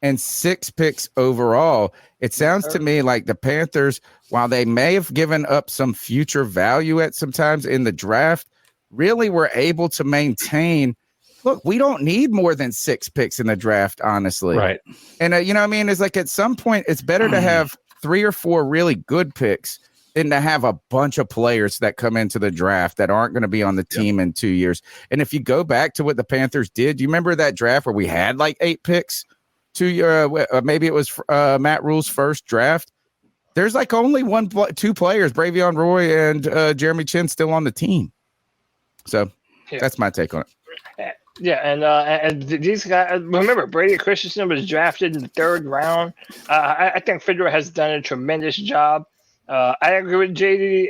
and 6 picks overall. It sounds to me like the Panthers, while they may have given up some future value at sometimes in the draft, really were able to maintain. Look, we don't need more than 6 picks in the draft, honestly. Right. And, it's like at some point, it's better to have 3 or 4 really good picks than to have a bunch of players that come into the draft that aren't going to be on the team in 2 years. And if you go back to what the Panthers did, do you remember that draft where we had like 8 picks? Maybe it was Matt Rule's first draft. There's like only 2 players, Bravion Roy and Jeremy Chin, still on the team. So that's my take on it. Yeah, and these guys, remember, Brady Christensen was drafted in the 3rd round. I think Fitterer has done a tremendous job. I agree with JD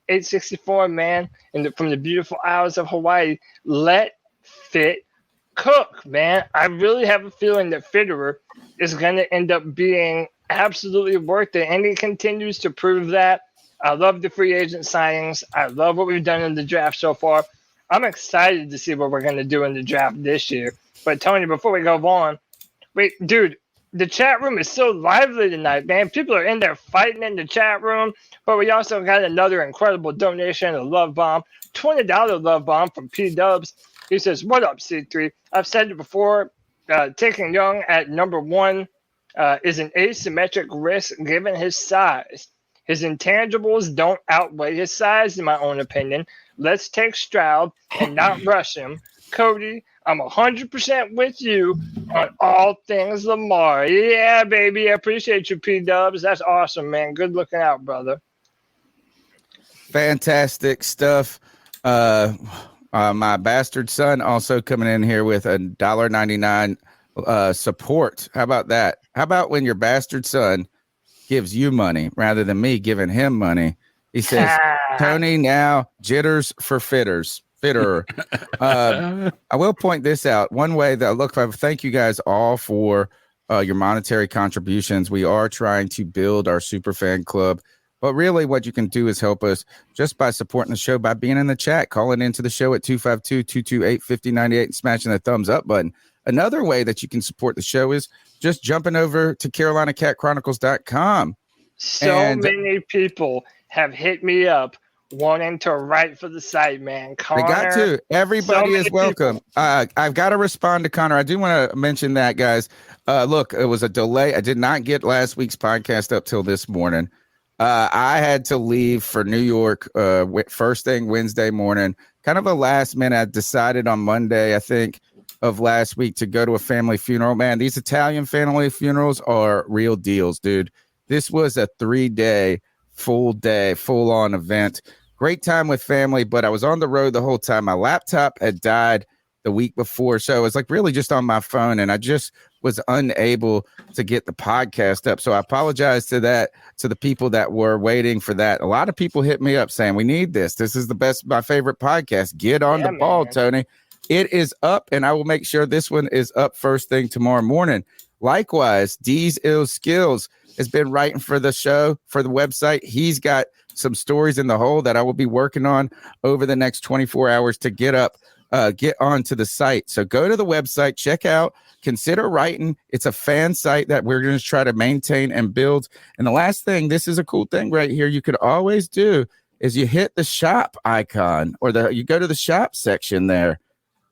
864, man, from the beautiful Isles of Hawaii. Let Fit cook, man. I really have a feeling that Fitterer is going to end up being absolutely worth it, and he continues to prove that. I love the free agent signings. I love what we've done in the draft so far. I'm excited to see what we're going to do in the draft this year. But, Tony, before we go on, wait, dude, the chat room is so lively tonight, man. People are in there fighting in the chat room. But we also got another incredible donation, a love bomb, $20 love bomb from P-Dubs. He says, what up, C3? I've said it before, taking Young at number 1 is an asymmetric risk given his size. His intangibles don't outweigh his size, in my own opinion. Let's take Stroud and not rush him. Cody, I'm 100% with you on all things Lamar. Yeah, baby. I appreciate you, P-Dubs. That's awesome, man. Good looking out, brother. Fantastic stuff. My bastard son also coming in here with $1.99 support. How about that? How about when your bastard son gives you money rather than me giving him money? He says, Tony, now jitters for Fitterer. I will point this out. One way that thank you guys all for your monetary contributions. We are trying to build our super fan club, but really what you can do is help us just by supporting the show, by being in the chat, calling into the show at 252-228-5098 and smashing the thumbs up button. Another way that you can support the show is just jumping over to CarolinaCatChronicles.com. So many people have hit me up wanting to write for the site, man. Connor, they got to. Everybody is welcome. I've got to respond to Connor. I do want to mention that, guys. Look, it was a delay. I did not get last week's podcast up till this morning. I had to leave for New York first thing Wednesday morning. Kind of a last minute. I decided on Monday, I think, of last week to go to a family funeral. Man, these Italian family funerals are real deals, dude. This was a 3-day, full-on event. Great time with family, but I was on the road the whole time. My laptop had died the week before, so I was like really just on my phone, and I just was unable to get the podcast up. So I apologize to the people that were waiting for that. A lot of people hit me up saying, we need this. This is my favorite podcast. Get on the ball, man. Tony. It is up, and I will make sure this one is up first thing tomorrow morning. Likewise, D's Ill Skills has been writing for the show, for the website. He's got some stories in the hole that I will be working on over the next 24 hours to get onto the site. So go to the website, check out, consider writing. It's a fan site that we're going to try to maintain and build. And the last thing, this is a cool thing right here, you could always do is you hit the shop icon or you go to the shop section there.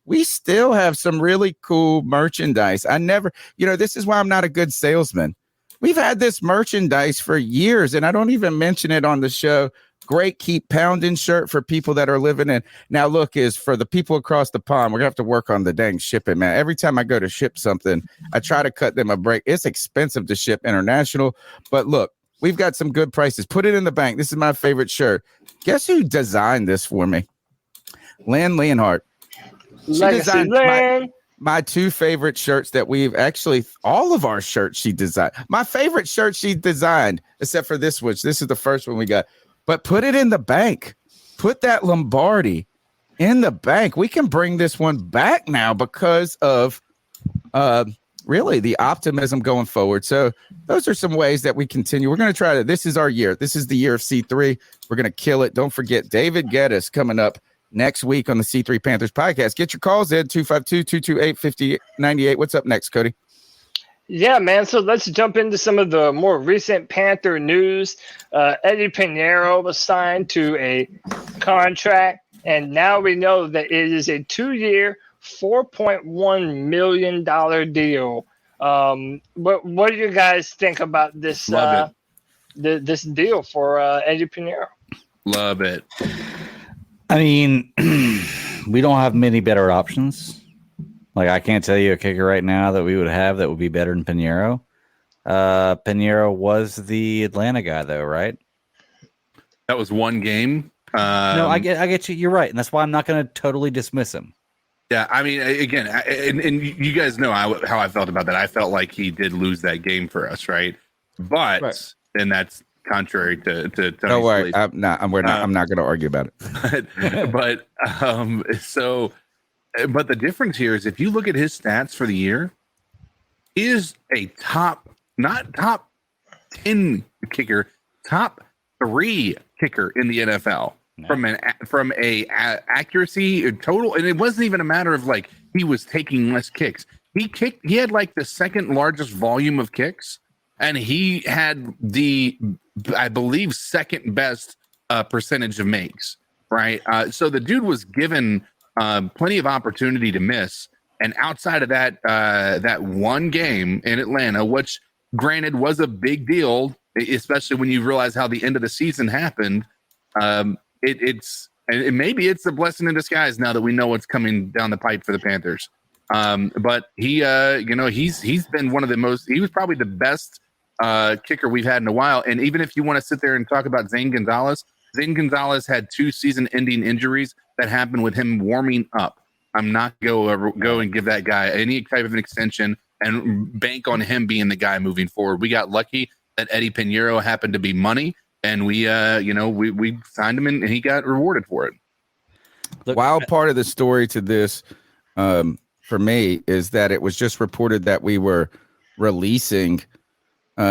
We still have some really cool merchandise. This is why I'm not a good salesman. We've had this merchandise for years, and I don't even mention it on the show. Great Keep Pounding shirt for people that are living in. Now, look, is for the people across the pond, we're going to have to work on the dang shipping, man. Every time I go to ship something, I try to cut them a break. It's expensive to ship international, but look, we've got some good prices. Put it in the bank. This is my favorite shirt. Guess who designed this for me? Lynn Leonhardt. She designed my two favorite shirts that all of our shirts she designed. My favorite shirt she designed, except for this, which this is the first one we got. But put it in the bank. Put that Lombardi in the bank. We can bring this one back now because of really the optimism going forward. So those are some ways that we continue. We're going to try to. This is our year. This is the year of C3. We're going to kill it. Don't forget David Gettis coming up next week on the C3 Panthers podcast. Get your calls in 252-228-5098. What's up next, Cody? Yeah, man. So let's jump into some of the more recent Panther news. Eddie Pinheiro was signed to a contract, and now we know that it is a 2-year, $4.1 million deal. What do you guys think about this this deal for Eddie Pinheiro? Love it. I mean, we don't have many better options. Like, I can't tell you a kicker right now that we would have that would be better than Pinheiro. Pinheiro was the Atlanta guy, though, right? That was one game. No, I get you. You're right, and that's why I'm not going to totally dismiss him. Yeah, I mean, again, and you guys know how I felt about that. I felt like he did lose that game for us, right? But and that's contrary to Tony's don't worry, belief. I'm not going to argue about it. But the difference here is if you look at his stats for the year, he is a not top 10 kicker, top 3 kicker in the NFL from a accuracy total, and it wasn't even a matter of like he was taking less kicks. He had like the second largest volume of kicks, and he had the, I believe, second best percentage of makes. Right, so the dude was given plenty of opportunity to miss, and outside of that one game in Atlanta, which granted was a big deal, especially when you realize how the end of the season happened. Maybe it's a blessing in disguise now that we know what's coming down the pipe for the Panthers. But he's been one of the most. He was probably the best kicker we've had in a while. And even if you want to sit there and talk about Zane Gonzalez had 2 season-ending injuries that happened with him warming up. I'm not go and give that guy any type of an extension and bank on him being the guy moving forward. We got lucky that Eddie Pinheiro happened to be money, and we signed him and he got rewarded for it. Wild part of the story to this, for me, is that it was just reported that we were releasing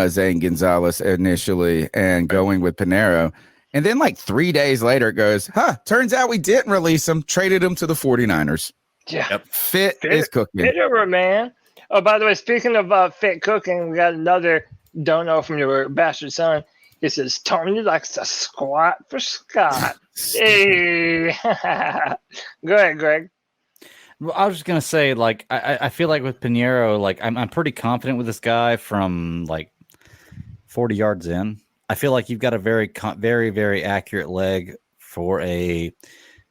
Zane Gonzalez initially and going with Pinheiro. And then like 3 days later, it goes, turns out we didn't release him, traded him to the 49ers. Yeah. Yep. Fit is cooking. Fitterer, man. Oh, by the way, speaking of fit cooking, we got another dono from your bastard son. He says, Tony likes to squat for Scott. Hey. Go ahead, Greg. Well, I was just going to say, like, I feel like with Pinheiro, like, I'm pretty confident with this guy from, like, 40 yards in. I feel like you've got a very, very, very accurate leg for a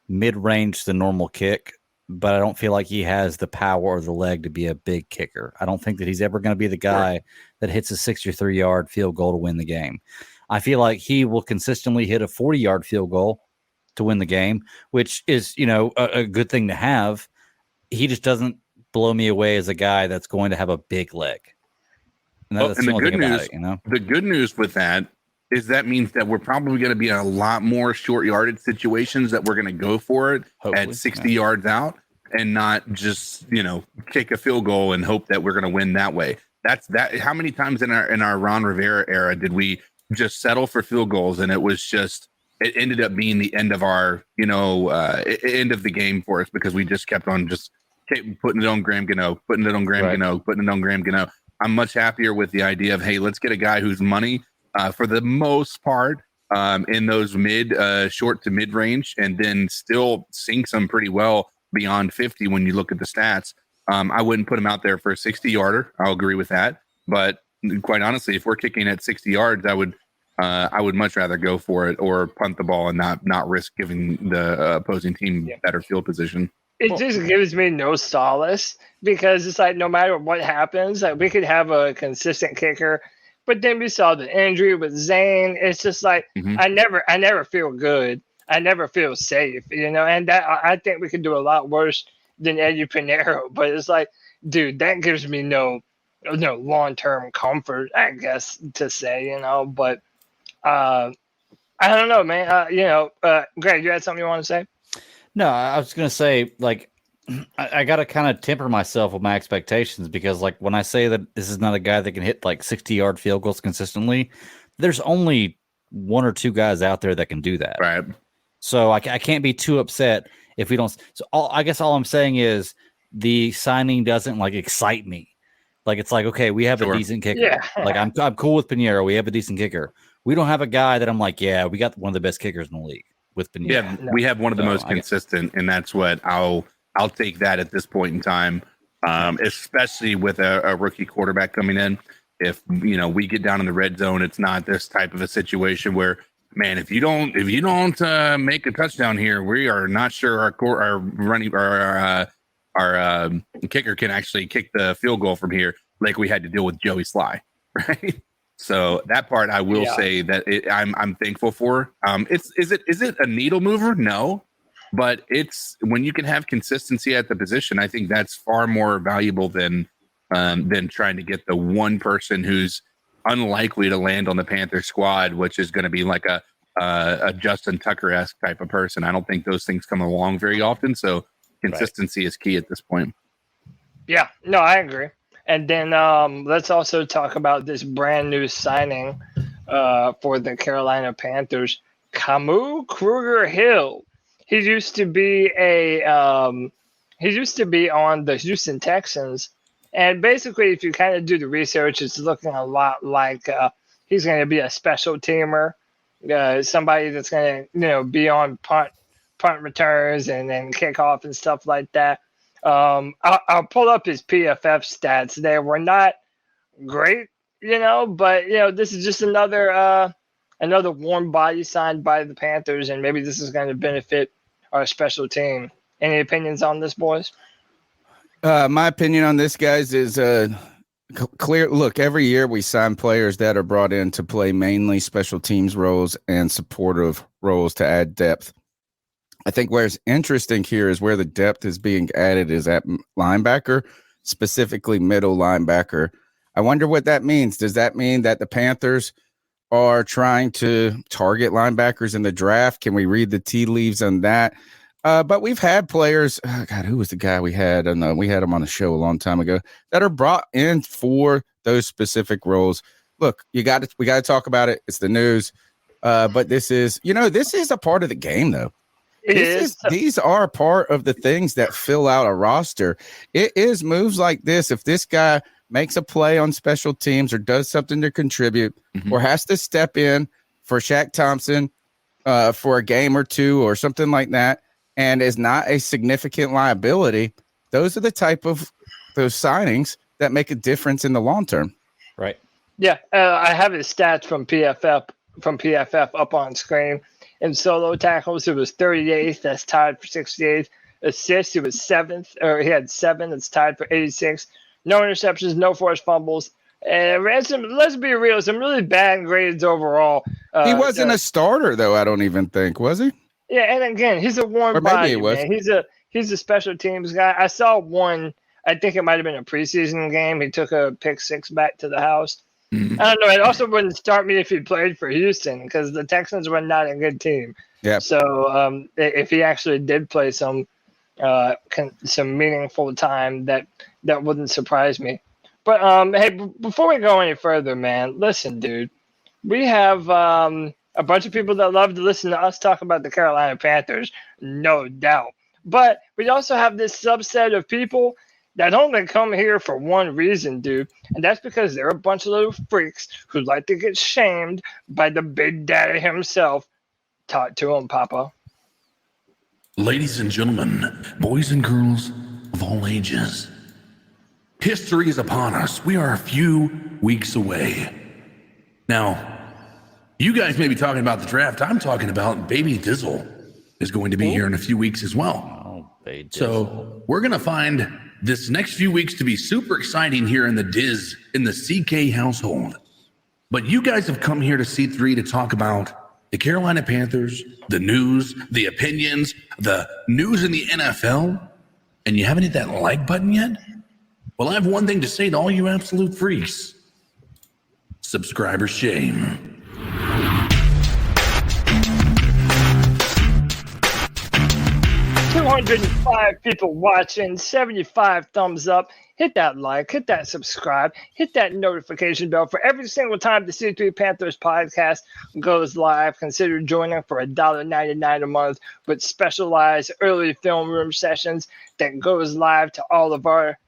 mid-range to normal kick, but I don't feel like he has the power or the leg to be a big kicker. I don't think that he's ever going to be the guy that hits a 63-yard field goal to win the game. I feel like he will consistently hit a 40-yard field goal to win the game, which is, a good thing to have. He just doesn't blow me away as a guy that's going to have a big leg. And that's the only thing about it, The good news with that is that means that we're probably going to be in a lot more short yardage situations that we're going to go for it hopefully, at 60 yards out and not just, kick a field goal and hope that we're going to win that way. That's that. How many times in our Ron Rivera era did we just settle for field goals and it ended up being the end of our, end of the game for us because we just kept on putting it on Graham Gano, putting it on Graham Gano, putting it on Graham Gano. I'm much happier with the idea of, hey, let's get a guy who's money for the most part in those short to mid range, and then still sinks them pretty well beyond 50 when you look at the stats. I wouldn't put him out there for a 60-yarder. I'll agree with that. But quite honestly, if we're kicking at 60 yards, I would much rather go for it or punt the ball and not risk giving the opposing team better field position. It just gives me no solace because it's like no matter what happens, like we could have a consistent kicker, but then we saw the injury with Zane. It's just like I never feel good. I never feel safe, and that I think we could do a lot worse than Eddie Pinheiro. But it's like, dude, that gives me no long-term comfort, I guess to say, But I don't know, man. Greg, you had something you want to say? No, I was going to say, like, I got to kind of temper myself with my expectations because, like, when I say that this is not a guy that can hit, like, 60-yard field goals consistently, there's only 1 or 2 guys out there that can do that. Right. So I can't be too upset if we don't. So I guess all I'm saying is the signing doesn't, like, excite me. Like, it's like, okay, we have a decent kicker. Yeah. Like, I'm cool with Pinheiro. We have a decent kicker. We don't have a guy that I'm like, yeah, we got one of the best kickers in the league. With Pinheiro. Yeah, we have one of the most consistent, and that's what I'll take that at this point in time, especially with a rookie quarterback coming in. If we get down in the red zone, it's not this type of a situation where, man, if you don't make a touchdown here, we are not sure our kicker can actually kick the field goal from here, like we had to deal with Joey Sly, right? So that part I will say that I'm thankful for. Is it a needle mover? No, but it's when you can have consistency at the position. I think that's far more valuable than trying to get the one person who's unlikely to land on the Panther squad, which is going to be like a Justin Tucker-esque type of person. I don't think those things come along very often. So consistency is key at this point. Yeah, no, I agree. And then let's also talk about this brand new signing for the Carolina Panthers, Kamu Kruger-Hill. He used to be on the Houston Texans, and basically, if you kind of do the research, it's looking a lot like he's going to be a special teamer, somebody that's going to be on punt returns and then kickoff and stuff like that. I'll pull up his PFF stats. They were not great but this is just another warm body signed by the Panthers, and maybe this is going to benefit our special team. Any opinions on this, boys? My opinion on this, guys, is clear. Look, every year we sign players that are brought in to play mainly special teams roles and supportive roles to add depth. I think where's interesting here is where the depth is being added is at linebacker, specifically middle linebacker. I wonder what that means. Does that mean that the Panthers are trying to target linebackers in the draft? Can we read the tea leaves on that? But we've had players, who was the guy we had? We had him on the show a long time ago that are brought in for those specific roles. Look, we got to talk about it. It's the news. But this is a part of the game, though. These are part of the things that fill out a roster. It is moves like this. If this guy makes a play on special teams or does something to contribute or has to step in for Shaq Thompson for a game or two or something like that, and is not a significant liability, those are the type of those signings that make a difference in the long term. Right. Yeah, I have his stats from PFF up on screen. In solo tackles, it was 38th. That's tied for 68th. Assists, it was 7th, or he had 7. That's tied for 86th. No interceptions, no forced fumbles. And let's be real, some really bad grades overall. He wasn't a starter, though. I don't even think, was he? Yeah, and again, he's a warm body, man. He's a special teams guy. I saw one, I think it might have been a preseason game. He took a pick 6 back to the house. I don't know. It also wouldn't start me if he played for Houston because the Texans were not a good team. Yeah. So if he actually did play some meaningful time, that wouldn't surprise me. But hey, before we go any further, man, listen, dude, we have a bunch of people that love to listen to us talk about the Carolina Panthers, no doubt. But we also have this subset of people that only come here for one reason, dude, and that's because they're a bunch of little freaks who like to get shamed by the big daddy himself. Talk to him, Papa. Ladies and gentlemen, boys and girls of all ages, history is upon us. We are a few weeks away. Now, you guys may be talking about the draft. I'm talking about Baby Dizzle is going to be here in a few weeks as well. So we're going to find this next few weeks to be super exciting here in the CK household. But you guys have come here to C3 to talk about the Carolina Panthers, the news, the opinions, the news in the NFL, and you haven't hit that like button yet? Well, I have one thing to say to all you absolute freaks. Subscriber shame. 205 people watching, 75 thumbs up. Hit that like, hit that subscribe, hit that notification bell for every single time the C3 Panthers podcast goes live. Consider joining for $1.99 a month with specialized early film room sessions that goes live to all of our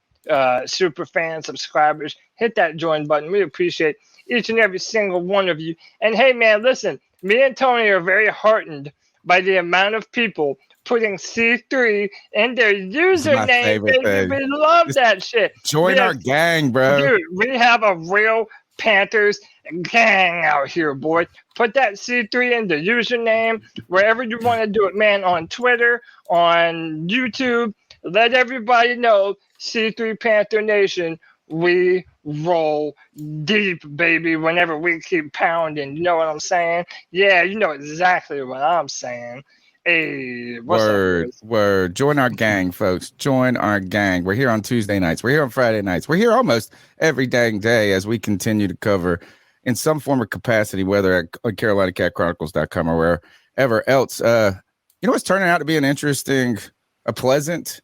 super fan subscribers. Hit that join button. We appreciate each and every single one of you. And hey, man, listen, me and Tony are very heartened by the amount of people putting C3 in their username. We love that shit. Join our gang, bro. Dude, we have a real Panthers gang out here, boy. Put that C3 in the username, wherever you want to do it, man, on Twitter, on YouTube. Let everybody know, C3 Panther Nation, we roll deep, baby, whenever we keep pounding. You know what I'm saying? Yeah, you know exactly what I'm saying. Hey, word. Join our gang, folks. Join our gang. We're here on Tuesday nights. We're here on Friday nights. We're here almost every dang day as we continue to cover in some form of capacity, whether at CarolinaCatChronicles.com or wherever else. What's turning out to be a pleasant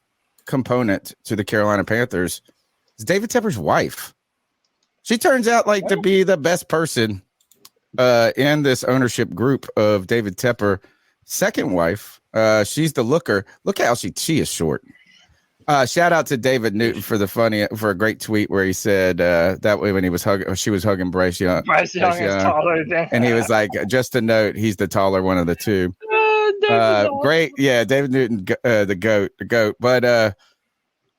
component to the Carolina Panthers is David Tepper's wife. She turns out to be the best person in this ownership group of David Tepper. Second wife, she's the looker. Look how she is short. Shout out to David Newton for a great tweet where he said that way when she was hugging Bryce Young. Bryce Young is taller than, and he was like, just a note, he's the taller one of the two. Great, yeah, David Newton, the goat. But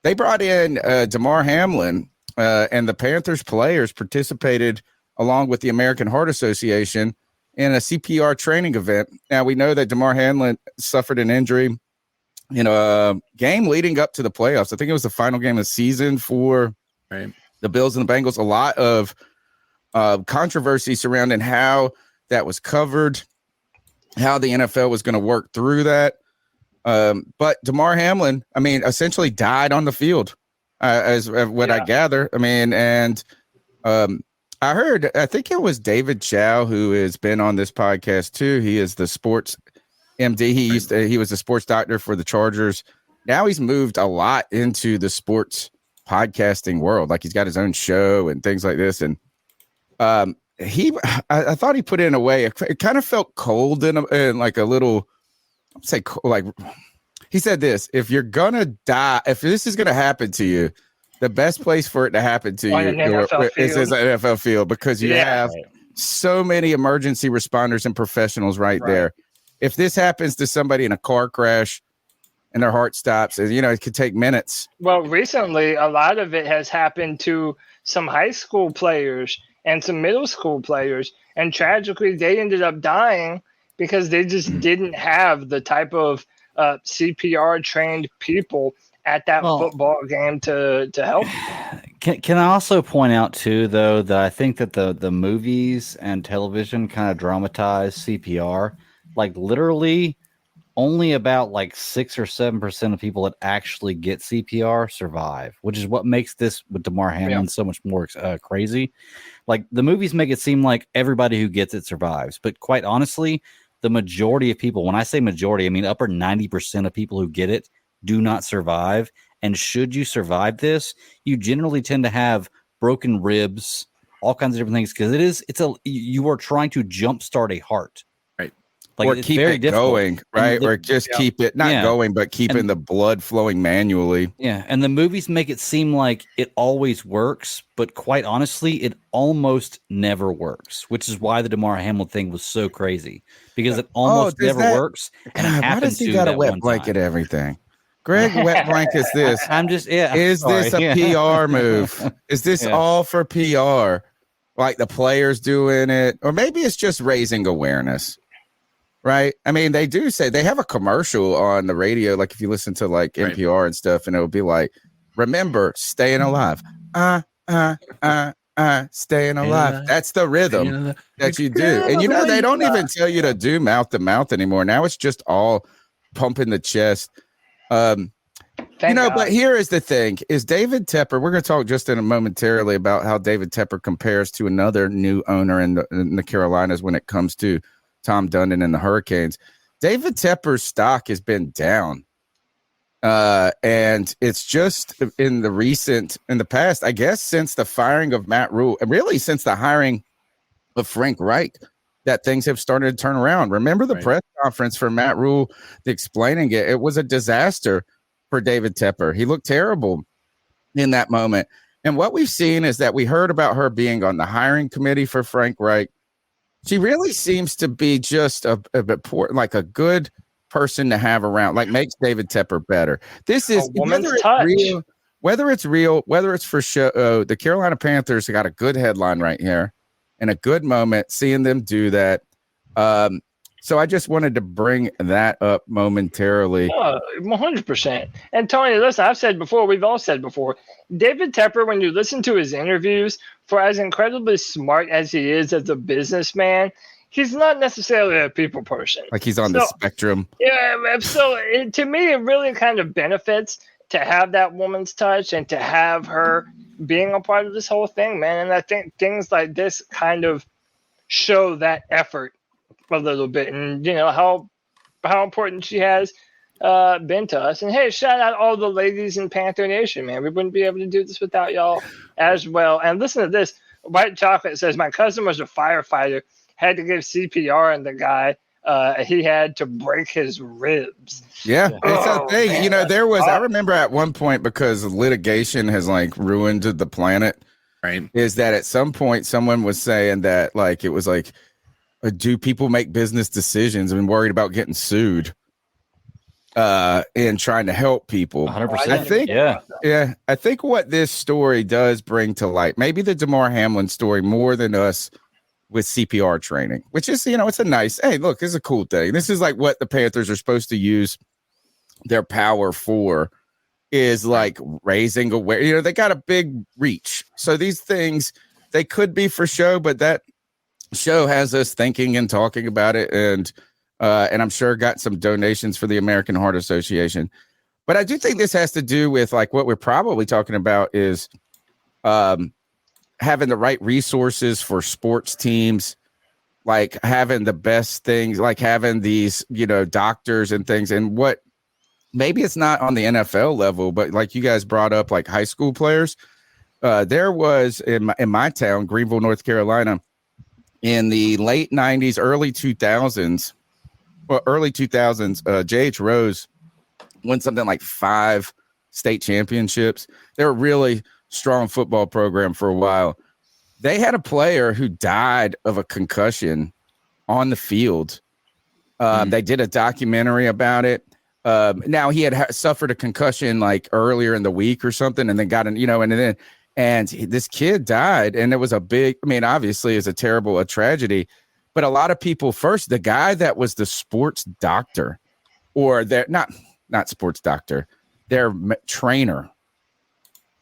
they brought in Damar Hamlin and the Panthers players participated along with the American Heart Association in a CPR training event. Now, we know that Damar Hamlin suffered an injury in a game leading up to the playoffs. I think it was the final game of the season for the Bills and the Bengals. A lot of controversy surrounding how that was covered, how the NFL was going to work through that. But Damar Hamlin, I mean, essentially died on the field, as what I gather. I mean, and I heard, I think it was David Chow who has been on this podcast too. He is the sports MD. He was a sports doctor for the Chargers. Now he's moved a lot into the sports podcasting world. Like he's got his own show and things like this. And I thought he put it in a way, it kind of felt cold and like a little, like he said this: if you're gonna die, if this is gonna happen to you, the best place for it to happen to you is an NFL field, because you have so many emergency responders and professionals right there. If this happens to somebody in a car crash and their heart stops, you know, it could take minutes. Well, recently, a lot of it has happened to some high school players and some middle school players. And tragically, they ended up dying because they just didn't have the type of CPR trained people at that football game to help. Can I also point out too, though, that I think that the movies and television kind of dramatize CPR. Like literally, only about like 6 or 7% of people that actually get CPR survive, which is what makes this with Damar Hamlin so much more crazy. Like the movies make it seem like everybody who gets it survives, but quite honestly, the majority of people, when I say majority, I mean upper 90% of people who get it do not survive. And should you survive this, you generally tend to have broken ribs, all kinds of different things, because you are trying to jumpstart a heart. Like or keep it going, right? Or just keep it not going, but keeping the blood flowing manually. Yeah. And the movies make it seem like it always works, but quite honestly, it almost never works, which is why the Damar Hamlin thing was so crazy, because it almost never works. And God, why does he got a wet blanket everything? Greg wet blankets this. I'm just Is this a PR move? Is this all for PR? Like the players doing it? Or maybe it's just raising awareness. Right. I mean, they do say they have a commercial on the radio. Like if you listen to like NPR and stuff, and it'll be like, remember, staying alive. Staying alive. That's the rhythm that you do. And you know, they don't even tell you to do mouth to mouth anymore. Now it's just all pumping the chest. But here is the thing is David Tepper. We're going to talk just in a momentarily about how David Tepper compares to another new owner in the Carolinas when it comes to Tom Dundon and the Hurricanes. David Tepper's stock has been down. And it's just in the past, I guess, since the firing of Matt Rule, and really since the hiring of Frank Reich, that things have started to turn around. Remember the press conference for Matt Rule explaining it? It was a disaster for David Tepper. He looked terrible in that moment. And what we've seen is that we heard about her being on the hiring committee for Frank Reich. She really seems to be just a poor, like a good person to have around, like makes David Tepper better. This is whether it's real, whether it's for show. The Carolina Panthers got a good headline right here and a good moment seeing them do that. So I just wanted to bring that up momentarily. 100%. And Tony, listen, we've all said before, David Tepper, when you listen to his interviews, for as incredibly smart as he is as a businessman, he's not necessarily a people person. Like he's on the spectrum. Yeah. So to me, it really kind of benefits to have that woman's touch and to have her being a part of this whole thing, man. And I think things like this kind of show that effort a little bit, and you know how important she has been to us. And hey, shout out all the ladies in Panther Nation, man. We wouldn't be able to do this without y'all as well. And listen to this. White Chocolate says, my cousin was a firefighter, had to give CPR, and the guy he had to break his ribs. Yeah, it's a thing. Man. You know, there was, I remember at one point, because litigation has like ruined the planet, right? Is that at some point someone was saying that like it was like, do people make business decisions and worried about getting sued? in trying to help people. 100%. I think, I think what this story does bring to light, maybe the DeMar Hamlin story more than us with CPR training, which is, it's a nice, hey, look, this is a cool thing. This is like what the Panthers are supposed to use their power for, is like raising aware. They got a big reach. So these things, they could be for show, but that show has us thinking and talking about it. And I'm sure got some donations for the American Heart Association. But I do think this has to do with like what we're probably talking about is having the right resources for sports teams, like having the best things, like having these, doctors and things. And what maybe it's not on the NFL level, but like you guys brought up, like high school players. There was in my town, Greenville, North Carolina, in the late 90s, early 2000s, J.H. Rose won something like 5 state championships. They were a really strong football program for a while. They had a player who died of a concussion on the field. They did a documentary about it. Now he had suffered a concussion like earlier in the week or something, and then got and this kid died, and it was obviously it's a tragedy, but a lot of people first, the guy that was the sports doctor, or their not sports doctor, their trainer.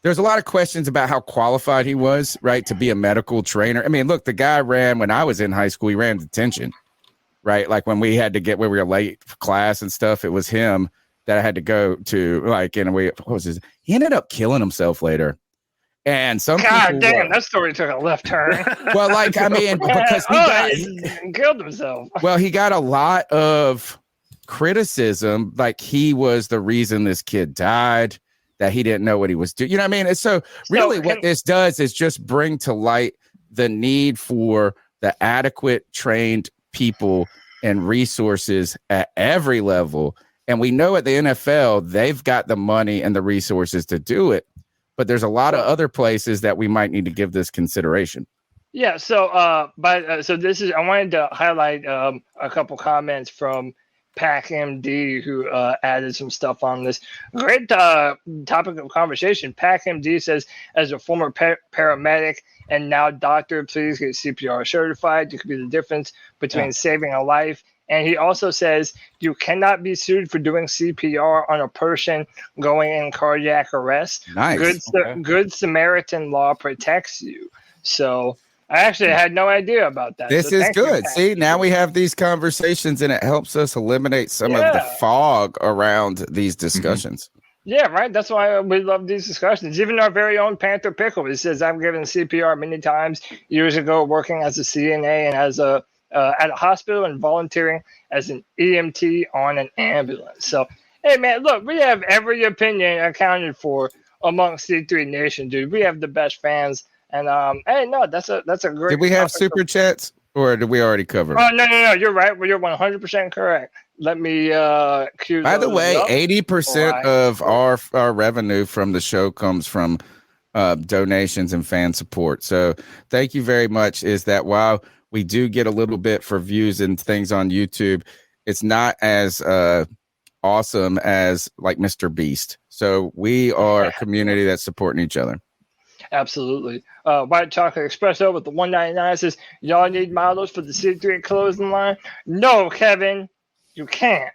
There's a lot of questions about how qualified he was, right, to be a medical trainer. I mean, look, the guy ran when I was in high school. He ran detention. Right, like when we had to get where we were late for class and stuff, it was him that I had to go to. Like in a way, he ended up killing himself later. And some God damn, that story took a left turn. Well, because he killed himself. Well, he got a lot of criticism, like he was the reason this kid died, that he didn't know what he was doing. You know what I mean? And so really, what this does is just bring to light the need for the adequate trained people and resources at every level. And we know at the NFL, they've got the money and the resources to do it, but there's a lot of other places that we might need to give this consideration. Yeah. So, so this is, I wanted to highlight a couple comments from PackMD, who added some stuff on this. Great topic of conversation. PackMD says, as a former paramedic and now doctor, please get CPR certified. It could be the difference between saving a life. And he also says you cannot be sued for doing CPR on a person going in cardiac arrest. Nice. Good Samaritan law protects you. So I actually had no idea about that. This is good. See, now we have these conversations and it helps us eliminate some of the fog around these discussions. Yeah, right. That's why we love these discussions. Even our very own Panther Pickle, he says, I've given CPR many times years ago, working as a CNA and as at a hospital and volunteering as an EMT on an ambulance. So, hey, man, look, we have every opinion accounted for amongst C3 Nation, dude. We have the best fans. And hey, no, that's a great. Did we have super chats, or did we already cover? Oh no, you're right. Well, you're 100% correct. Let me cue. By the way, 80% of our revenue from the show comes from donations and fan support. So thank you very much. Is that while we do get a little bit for views and things on YouTube, it's not as awesome as like Mr. Beast. So we are a community that's supporting each other. Absolutely. White Chocolate Espresso with the $1.99 says, y'all need models for the C3 clothing line? No, Kevin, you can't.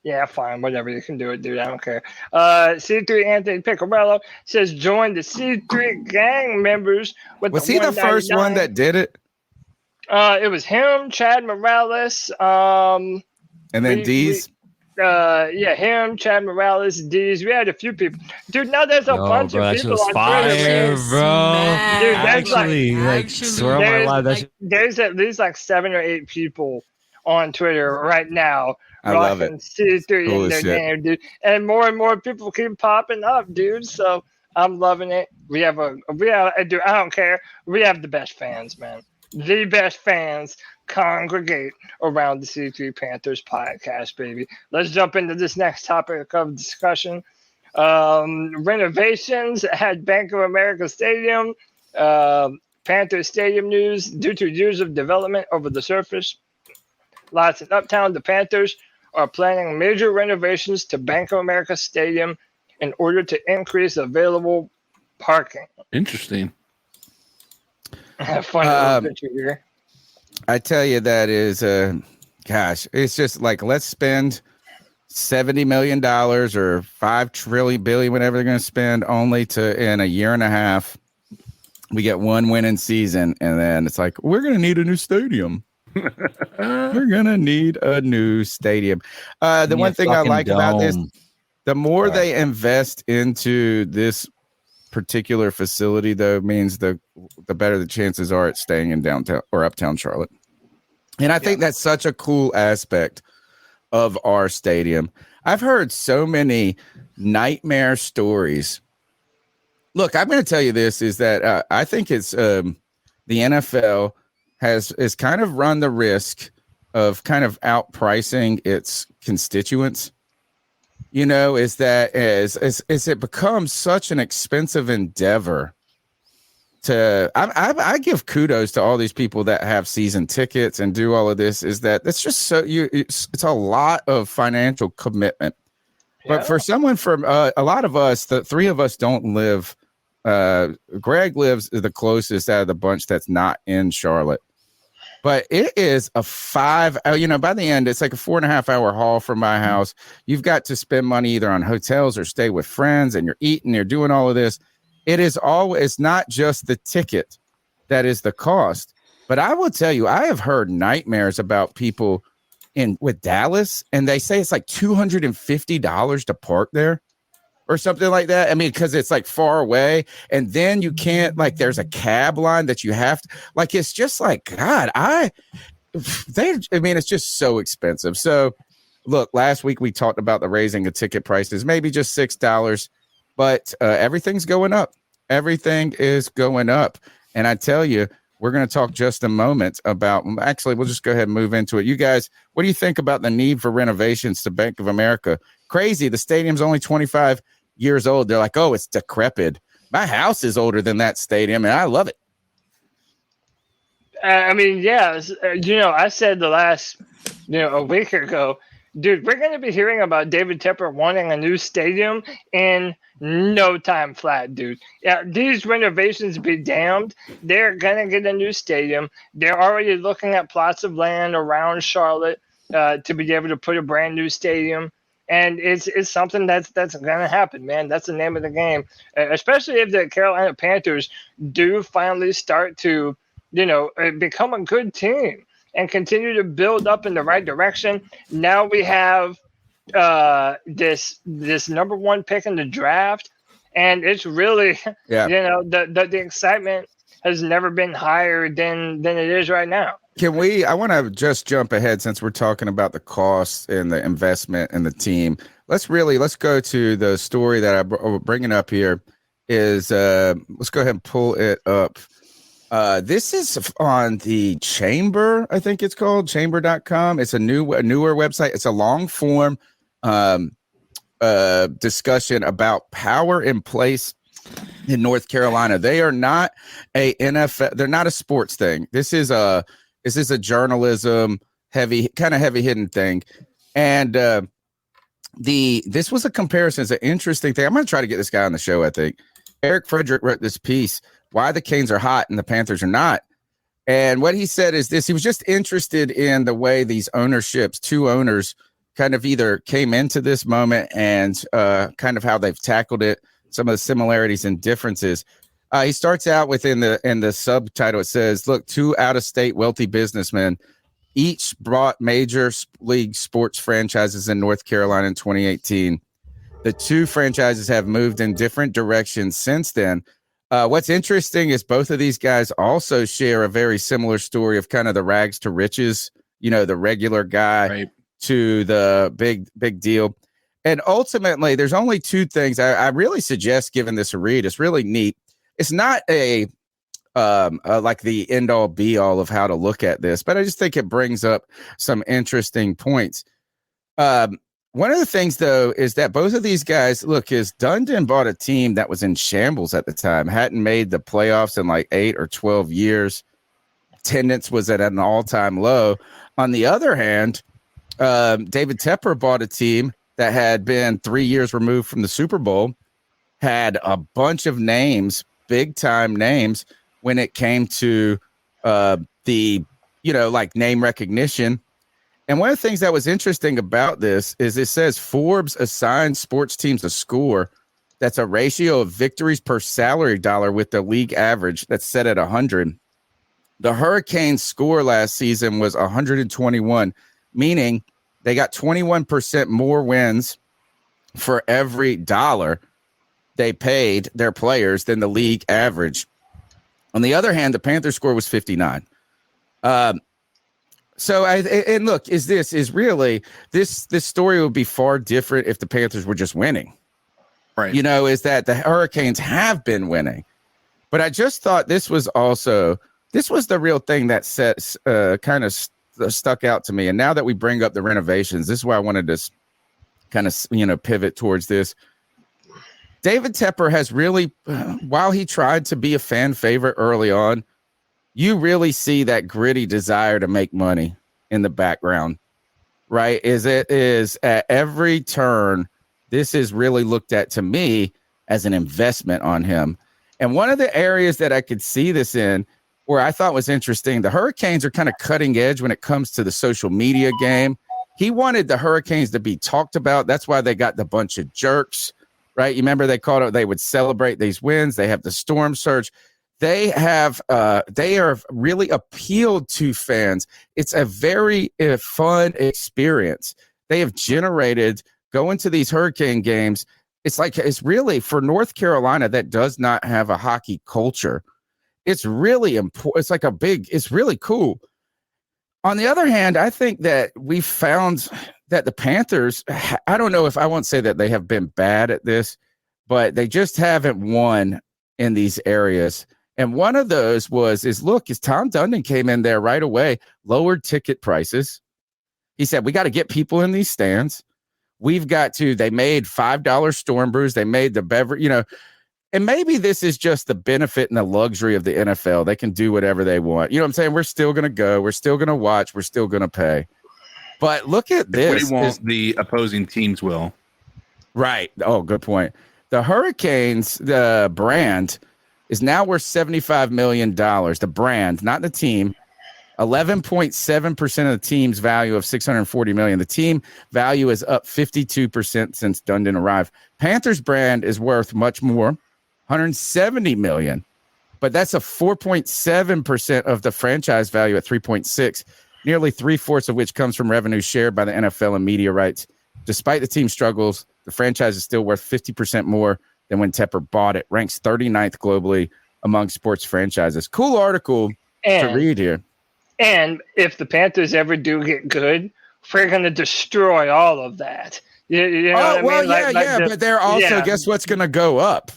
Yeah, fine, whatever. You can do it, dude. I don't care. C3 Anthony Piccarello says, join the C3 gang members with Was he the first one that did it? It was him, Chad Morales. And then D's? Him, Chad Morales, D's. We had a few people. Dude, now there's a bunch of people on Twitter. Bro. Dude, there's at least like 7 or 8 people on Twitter right now. I love it. C3 in their game, dude. And more people keep popping up, dude. So I'm loving it. I don't care. We have the best fans, man. The best fans congregate around the C3 Panthers podcast, baby. Let's jump into this next topic of discussion. Renovations at Bank of America Stadium. Panthers Stadium news. Due to years of development over the surface, lots in Uptown, the Panthers are planning major renovations to Bank of America Stadium in order to increase available parking. Interesting. Have fun little picture here. I tell you, that is, gosh, it's just like, let's spend $70 million or $5 billion, whatever they're going to spend, only to, in a year and a half, we get one winning season. And then it's like, we're going to need a new stadium. We're going to need a new stadium. The one thing I like about this, the more they invest into this particular facility, though, means the better the chances are at staying in downtown or uptown Charlotte. And I think that's such a cool aspect of our stadium. I've heard so many nightmare stories. Look, I'm going to tell you this, is that I think it's the NFL has kind of run the risk of kind of outpricing its constituents. You know, is that as it becomes such an expensive endeavor to, I give kudos to all these people that have season tickets and do all of this, is that it's just so it's a lot of financial commitment. But for someone from a lot of us, the three of us don't live, Greg lives the closest out of the bunch that's not in Charlotte. But it is a 5, by the end, it's like a 4.5 hour haul from my house. You've got to spend money either on hotels or stay with friends, and you're eating, you're doing all of this. It is always not just the ticket that is the cost. But I will tell you, I have heard nightmares about people with Dallas, and they say it's like $250 to park there or something like that. I mean, because it's like far away, and then you can't, like, there's a cab line that you have to, like, it's just like, God, it's just so expensive. So look, last week we talked about the raising of ticket prices, maybe just $6, but everything's going up. Everything is going up. And I tell you, we're going to talk just a moment about, actually, we'll just go ahead and move into it. You guys, what do you think about the need for renovations to Bank of America? Crazy. The stadium's only 25 years old. They're like, oh, it's decrepit. My house is older than that stadium, and I love it. I mean, yeah, I said the last, a week ago, dude, we're going to be hearing about David Tepper wanting a new stadium in no time flat, dude. Yeah, these renovations be damned. They're going to get a new stadium. They're already looking at plots of land around Charlotte to be able to put a brand new stadium. And it's something that's going to happen, man. That's the name of the game, especially if the Carolina Panthers do finally start to, become a good team and continue to build up in the right direction. Now we have this number one pick in the draft, and it's really, the excitement has never been higher than it is right now. I want to just jump ahead, since we're talking about the costs and the investment and the team. Let's go to the story that I'm bringing up here. Let's go ahead and pull it up. This is on the Chamber, I think it's called, chamber.com. It's a newer website. It's a long form discussion about power in place in North Carolina. They are not a NFL. They're not a sports thing. This is a journalism heavy hidden thing. And this was a comparison. It's an interesting thing. I'm going to try to get this guy on the show. I think Eric Frederick wrote this piece, Why the Canes Are Hot and the Panthers Are Not. And what he said is this: he was just interested in the way these two owners kind of either came into this moment and kind of how they've tackled it, some of the similarities and differences. He starts out in the subtitle. It says, look, 2 out-of-state wealthy businessmen each brought major league sports franchises in North Carolina in 2018. The 2 franchises have moved in different directions since then. What's interesting is both of these guys also share a very similar story of kind of the rags to riches, the regular guy to the big deal. And ultimately, there's only 2 things I really suggest giving this a read. It's really neat. It's not a like the end all be all of how to look at this, but I just think it brings up some interesting points. One of the things, though, is that both of these guys, is Dundon bought a team that was in shambles at the time, hadn't made the playoffs in like 8 or 12 years. Attendance was at an all-time low. On the other hand, David Tepper bought a team that had been 3 years removed from the Super Bowl, had a bunch of names, big time names, when it came to the, like name recognition. And one of the things that was interesting about this is it says Forbes assigns sports teams a score that's a ratio of victories per salary dollar with the league average that's set at 100. The Hurricanes' score last season was 121, meaning they got 21% more wins for every dollar they paid their players than the league average. On the other hand, the Panthers score was 59. Look, this story would be far different if the Panthers were just winning. Right. Is that the Hurricanes have been winning. But I just thought this was the real thing that kind of stuck out to me. And now that we bring up the renovations, this is why I wanted to kind of, pivot towards this. David Tepper has really, while he tried to be a fan favorite early on, you really see that gritty desire to make money in the background, right? Is at every turn, this is really looked at to me as an investment on him. And one of the areas that I could see this in, where I thought was interesting, the Hurricanes are kind of cutting edge when it comes to the social media game. He wanted the Hurricanes to be talked about. That's why they got the bunch of jerks, right? You remember they would celebrate these wins. They have the storm surge. They are really appealed to fans. It's a very fun experience. They have generated going to these Hurricane games. It's really for North Carolina that does not have a hockey culture. It's really important. It's really cool. On the other hand, I think that we found that the Panthers, I don't know if I won't say that they have been bad at this, but they just haven't won in these areas. And one of those is Tom Dundon came in there right away, lowered ticket prices. He said, we got to get people in these stands. They made $5 storm brews. They made the beverage, and maybe this is just the benefit and the luxury of the NFL. They can do whatever they want. You know what I'm saying? We're still going to go. We're still going to watch. We're still going to pay. But look at this. We won't, the opposing teams will. Right. Oh, good point. The Hurricanes, the brand, is now worth $75 million. The brand, not the team. 11.7% of the team's value of $640 million. The team value is up 52% since Dundon arrived. Panthers brand is worth much more, $170 million. But that's a 4.7% of the franchise value at 3.6, nearly 3/4 of which comes from revenue shared by the NFL and media rights. Despite the team's struggles, the franchise is still worth 50% more than when Tepper bought it. Ranks 39th globally among sports franchises. Cool article to read here. And if the Panthers ever do get good, we're going to destroy all of that. You know what I mean? But they're also, guess what's going to go up?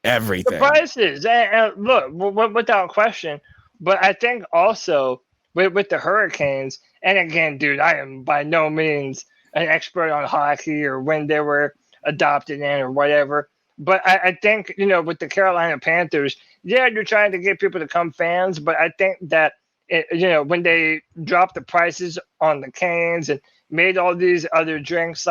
Everything. The prices. And look, without question. But I think also with the Hurricanes, and again, dude, I am by no means an expert on hockey or when they were adopted in or whatever. But I think, with the Carolina Panthers, you're trying to get people to become fans. But I think that, when they dropped the prices on the Canes and made all these other drinks,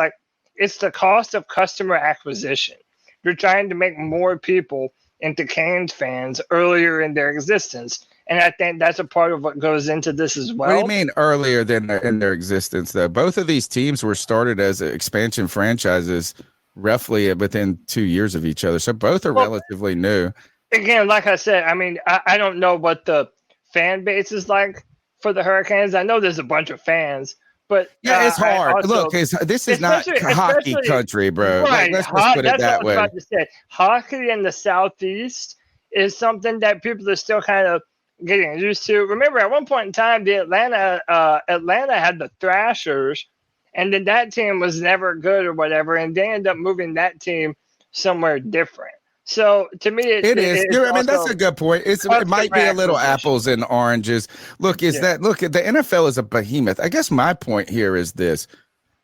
it's the cost of customer acquisition. You're trying to make more people into Canes fans earlier in their existence. And I think that's a part of what goes into this as well. What do you mean earlier than in their existence, though? Both of these teams were started as expansion franchises roughly within 2 years of each other. So both are relatively new. Again, like I said, I don't know what the fan base is like for the Hurricanes. I know there's a bunch of fans, but it's hard. Look, this is not hockey country, bro. Right, let's just put it that way. What I was about to say. Hockey in the Southeast is something that people are still kind of getting used to. Remember, at one point in time, the Atlanta had the Thrashers, and then that team was never good or whatever, and they ended up moving that team somewhere different. So to me, it is. That's a good point. It might be a little apples and oranges. Look, the NFL is a behemoth. I guess my point here is that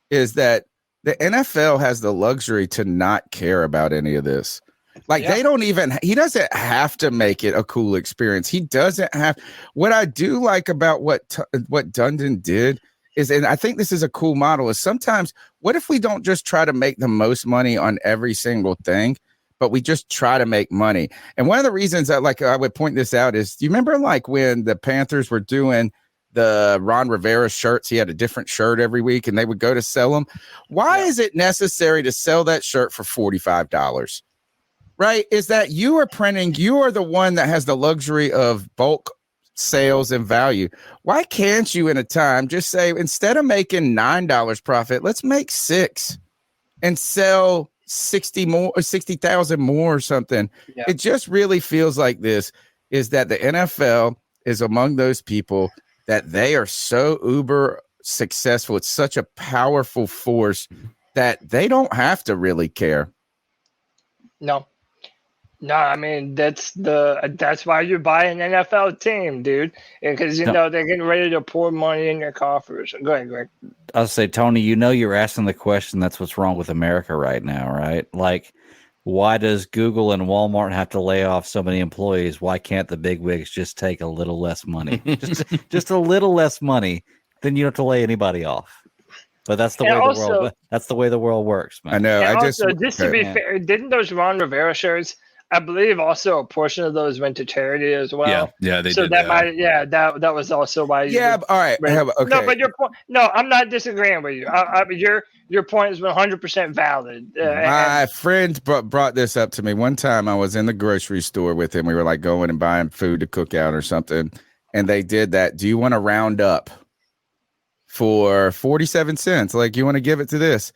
the NFL has the luxury to not care about any of this. They don't even, he doesn't have to make it a cool experience. He doesn't have. What I do like about what Dundon did and I think this is a cool model, is sometimes what if we don't just try to make the most money on every single thing, but we just try to make money? And one of the reasons that like I would point this out is, do you remember like when the Panthers were doing the Ron Rivera shirts? He had a different shirt every week and they would go to sell them. Why is it necessary to sell that shirt for $45? Right? Is that you are the one that has the luxury of bulk sales and value. Why can't you in a time just say, instead of making $9 profit, let's make $6 and sell 60,000 more or something? Yeah. It just really feels like this is that the NFL is among those people that they are so uber successful. It's such a powerful force that they don't have to really care. No, I mean that's why you buy an NFL team, dude, because you know they're getting ready to pour money in your coffers. Go ahead, Greg. I'll say, Tony, you're asking the question. That's what's wrong with America right now, right? Like, why does Google and Walmart have to lay off so many employees? Why can't the bigwigs just take a little less money, just a little less money? Then you don't have to lay anybody off. But that's the way That's the way the world works, man. I know. And just to be fair, didn't those Ron Rivera shirts? I believe also a portion of those went to charity as well. Yeah, they so did. That was also why. All right. Okay. No, but your point. No, I'm not disagreeing with you. Your point is 100% valid. My friend brought this up to me one time. I was in the grocery store with him. We were like going and buying food to cook out or something, and they did that. Do you want to round up for 47 cents? Like, you want to give it to this?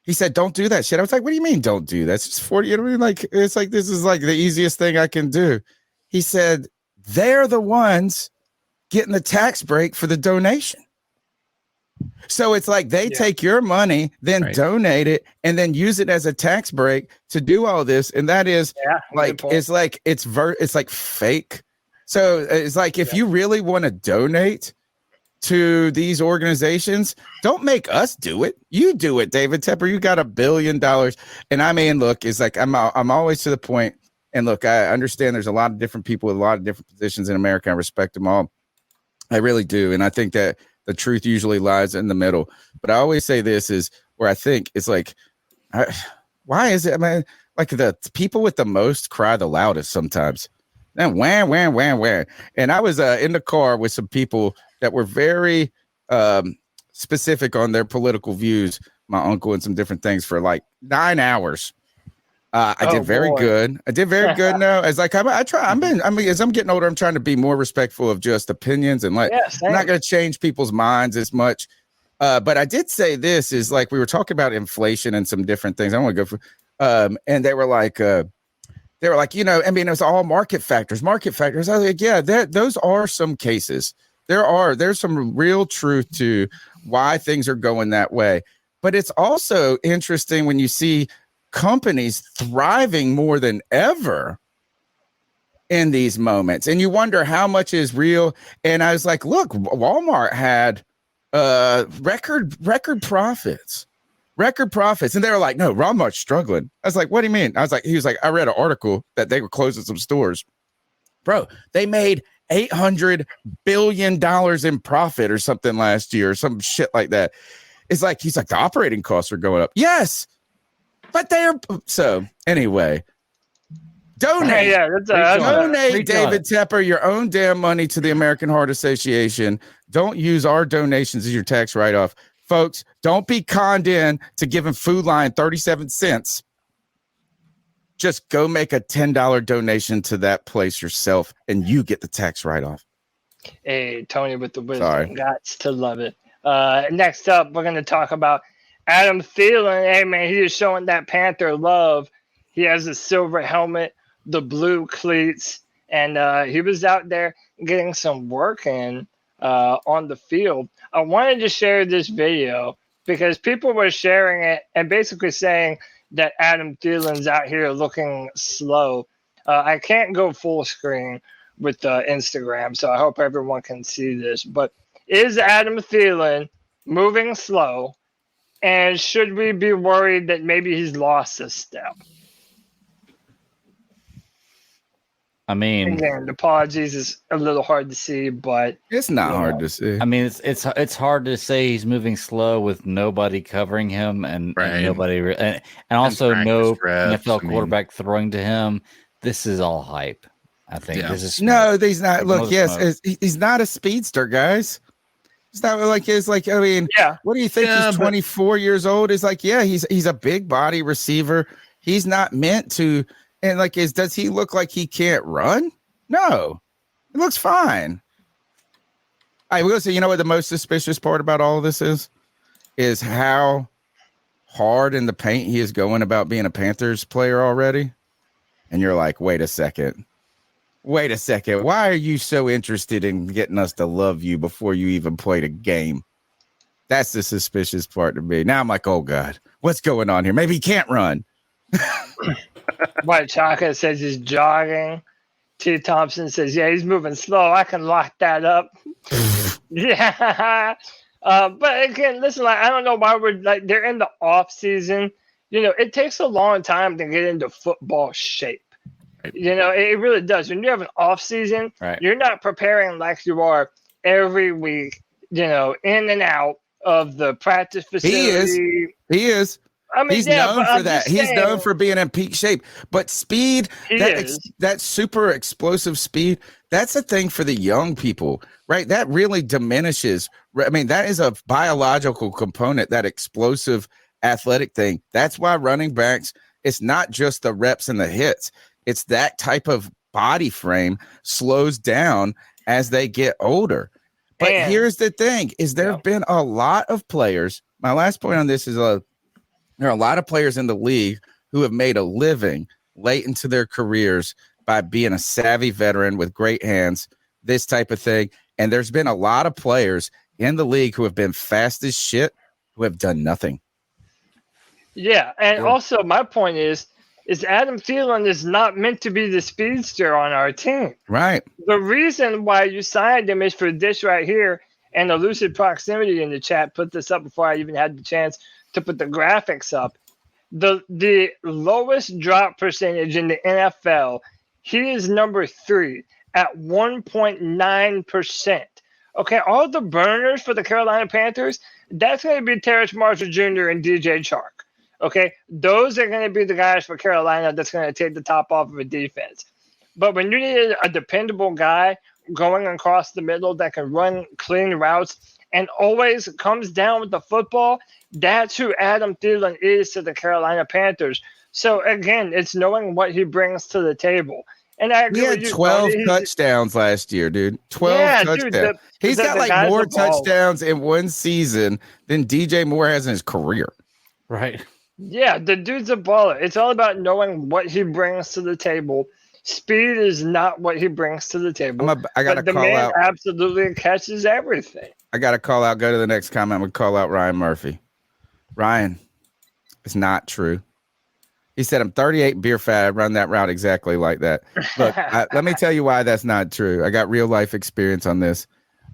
He said, don't do that shit. I was like, what do you mean don't do that? It's just 40. You know what I mean? Like, it's like, this is like the easiest thing I can do. He said, they're the ones getting the tax break for the donation. So it's like they take your money, then donate it, and then use it as a tax break to do all this. And that is it's like fake. So it's like, if you really want to donate to these organizations, don't make us do it. You do it, David Tepper. You got $1 billion. And I mean, look, it's like I'm always to the point. And look, I understand there's a lot of different people with a lot of different positions in America. I respect them all. I really do. And I think that the truth usually lies in the middle. But I always say this is where I think it's like, why is it? I mean, like the people with the most cry the loudest sometimes. And wham. And I was in the car with some people that were very specific on their political views, my uncle and some different things, for like 9 hours. I did very good. No, it's like as I'm getting older, I'm trying to be more respectful of just opinions and I'm not going to change people's minds as much. But I did say this is like, we were talking about inflation and some different things. I want to go for, and they were like, you know, I mean, it was all market factors. I was like, yeah, those are some cases. There's some real truth to why things are going that way. But it's also interesting when you see companies thriving more than ever in these moments. And you wonder how much is real. And I was like, look, Walmart had record profits. And they were like, no, Walmart's struggling. I was like, what do you mean? He was like, I read an article that they were closing some stores. Bro, they made $800 billion in profit or something last year, or some shit like that. It's like, he's like, the operating costs are going up. Yes, but so anyway, donate. Donate, David Tepper, your own damn money to the American Heart Association. Don't use our donations as your tax write-off. Folks, don't be conned in to giving Food Lion 37 cents. Just go make a $10 donation to that place yourself, and you get the tax write-off. Hey, Tony with the wisdom. Gots to love it. Next up, we're going to talk about Adam Thielen. Hey, man, he is showing that Panther love. He has a silver helmet, the blue cleats, and he was out there getting some work in on the field. I wanted to share this video because people were sharing it and basically saying that Adam Thielen's out here looking slow. I can't go full screen with Instagram, so I hope everyone can see this. But is Adam Thielen moving slow? And should we be worried that maybe he's lost a step? I mean, again, the apologies is a little hard to see, but It's not hard to see. I mean, it's hard to say he's moving slow with nobody covering him and nobody and also no NFL quarterback throwing to him. This is all hype. I think this is no. He's not. Look, yes, he's not a speedster, guys. It's not like it's like. I mean, what do you think? He's 24 years old. It's like, he's a big body receiver. He's not meant to. And like, does he look like he can't run? No, it looks fine. I will say, you know what the most suspicious part about all of this is how hard in the paint he is going about being a Panthers player already. And you're like, wait a second. Why are you so interested in getting us to love you before you even played a game? That's the suspicious part to me. Now I'm like, oh God, what's going on here? Maybe he can't run. White Chaka says he's jogging. T. Thompson says, he's moving slow. I can lock that up. But again, listen, like, I don't know why they're in the off season. It takes a long time to get into football shape. It really does. When you have an off season, you're not preparing like you are every week, in and out of the practice facility. He is. I mean, he's known for that. He's known for being in peak shape. But speed, that super explosive speed, that's a thing for the young people, right? That really diminishes. I mean, that is a biological component, that explosive athletic thing. That's why running backs, it's not just the reps and the hits. It's that type of body frame slows down as they get older. But here's the thing, is there have been a lot of players. My last point on this is there are a lot of players in the league who have made a living late into their careers by being a savvy veteran with great hands, this type of thing. And there's been a lot of players in the league who have been fast as shit who have done nothing. Yeah, and also my point is Adam Thielen is not meant to be the speedster on our team. Right. The reason why you signed him is for this right here, and Elusive Proximity in the chat put this up before I even had the chance to put the graphics up. The lowest drop percentage in the NFL, he is number 3 at 1.9%. Okay, all the burners for the Carolina Panthers, that's going to be Terrence Marshall Jr. and DJ Chark. Okay, those are going to be the guys for Carolina that's going to take the top off of a defense. But when you need a dependable guy going across the middle that can run clean routes and always comes down with the football, that's who Adam Thielen is to the Carolina Panthers. So, again, it's knowing what he brings to the table. And I agree with you. 12 touchdowns last year, dude. 12 touchdowns. Dude, he's got like more touchdowns in one season than DJ Moore has in his career. Right. Yeah, the dude's a baller. It's all about knowing what he brings to the table. Speed is not what he brings to the table. I got to call out. Absolutely catches everything. I got to call out. Go to the next comment. I'm going to call out Ryan Murphy. Ryan, it's not true. He said, I'm 38 beer fat. I run that route exactly like that. Look, let me tell you why that's not true. I got real life experience on this.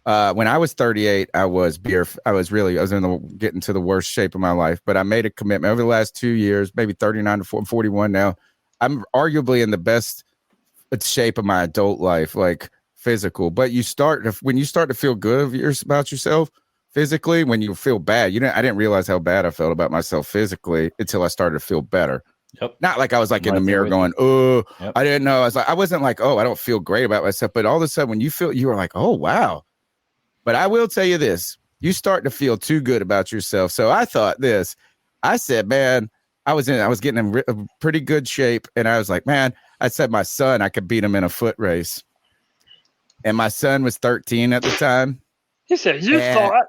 When I was 38, I was getting to the worst shape of my life, but I made a commitment over the last 2 years, maybe 39 to 41 now. I'm arguably in the best shape of my adult life, like physical. But when you start to feel good about yourself physically, when you feel bad, I didn't realize how bad I felt about myself physically until I started to feel better. Yep. Not like I was like in the mirror going, yep. I didn't know. I wasn't like, oh, I don't feel great about myself. But all of a sudden when you were like, oh, wow. But I will tell you this, you start to feel too good about yourself. So I thought this, I said, man, I was getting in a pretty good shape. And I was like, man, I said, my son, I could beat him in a foot race. And my son was 13 at the time. He said, you thought.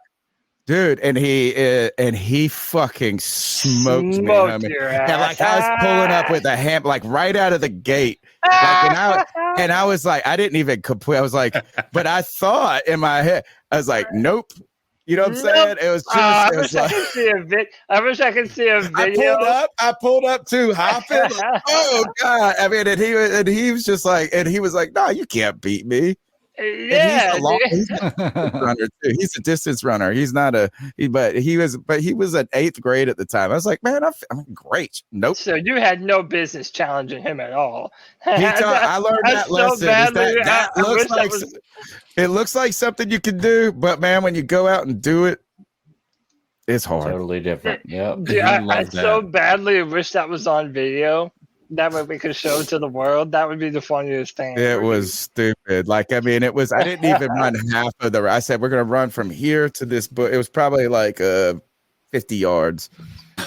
Dude, and he fucking smoked me. Your ass. And like I was pulling up with a hand, like right out of the gate. Like, and I was like, I didn't even complete. I was like, but I thought in my head, I was like, nope. You know what I'm saying? It was just. I wish I could see a video. I pulled up too, hopping. Like, oh God! I mean, and he was just like, and he was like, no, you can't beat me. Yeah, he's a runner too. He's a distance runner. He's not but he was at 8th grade at the time. I was like, man, I'm great. Nope. So you had no business challenging him at all. I learned that lesson. It looks like something you can do, but man, when you go out and do it, it's hard. Totally different. Yeah. I so badly wish that was on video. That way we could show to the world. That would be the funniest thing. It was stupid. Like, I mean, I didn't even run half of I said, we're going to run from here to this book. It was probably like 50 yards.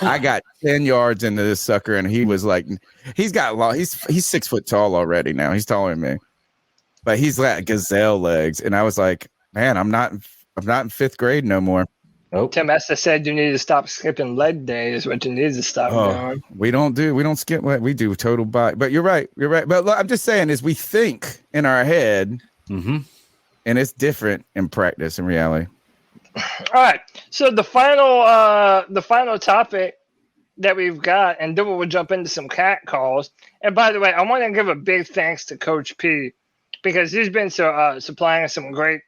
I got 10 yards into this sucker, and he was like, he's 6 foot tall already now. He's taller than me, but he's got gazelle legs. And I was like, man, I'm not in 5th grade no more. Nope. Tim Esther said you need to stop skipping leg day is what you need to stop doing. We don't skip what we do total body. But you're right. But look, I'm just saying is we think in our head, and it's different in practice in reality. All right. So the final topic that we've got, and then we'll jump into some cat calls. And by the way, I want to give a big thanks to Coach P because he's been supplying us some great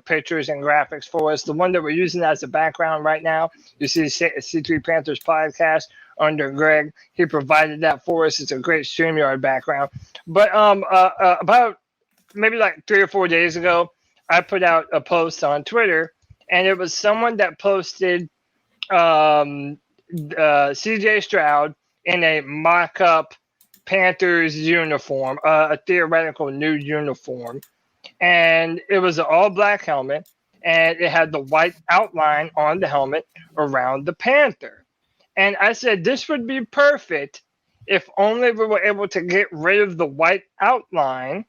pictures and graphics for us. The one that we're using as a background right now, you see C3 Panthers podcast under Greg. He provided that for us. It's a great StreamYard background. But about maybe like 3 or 4 days ago, I put out a post on Twitter, and it was someone that posted CJ Stroud in a mock-up Panthers uniform, a theoretical new uniform. And it was an all-black helmet, and it had the white outline on the helmet around the Panther. And I said, this would be perfect if only we were able to get rid of the white outline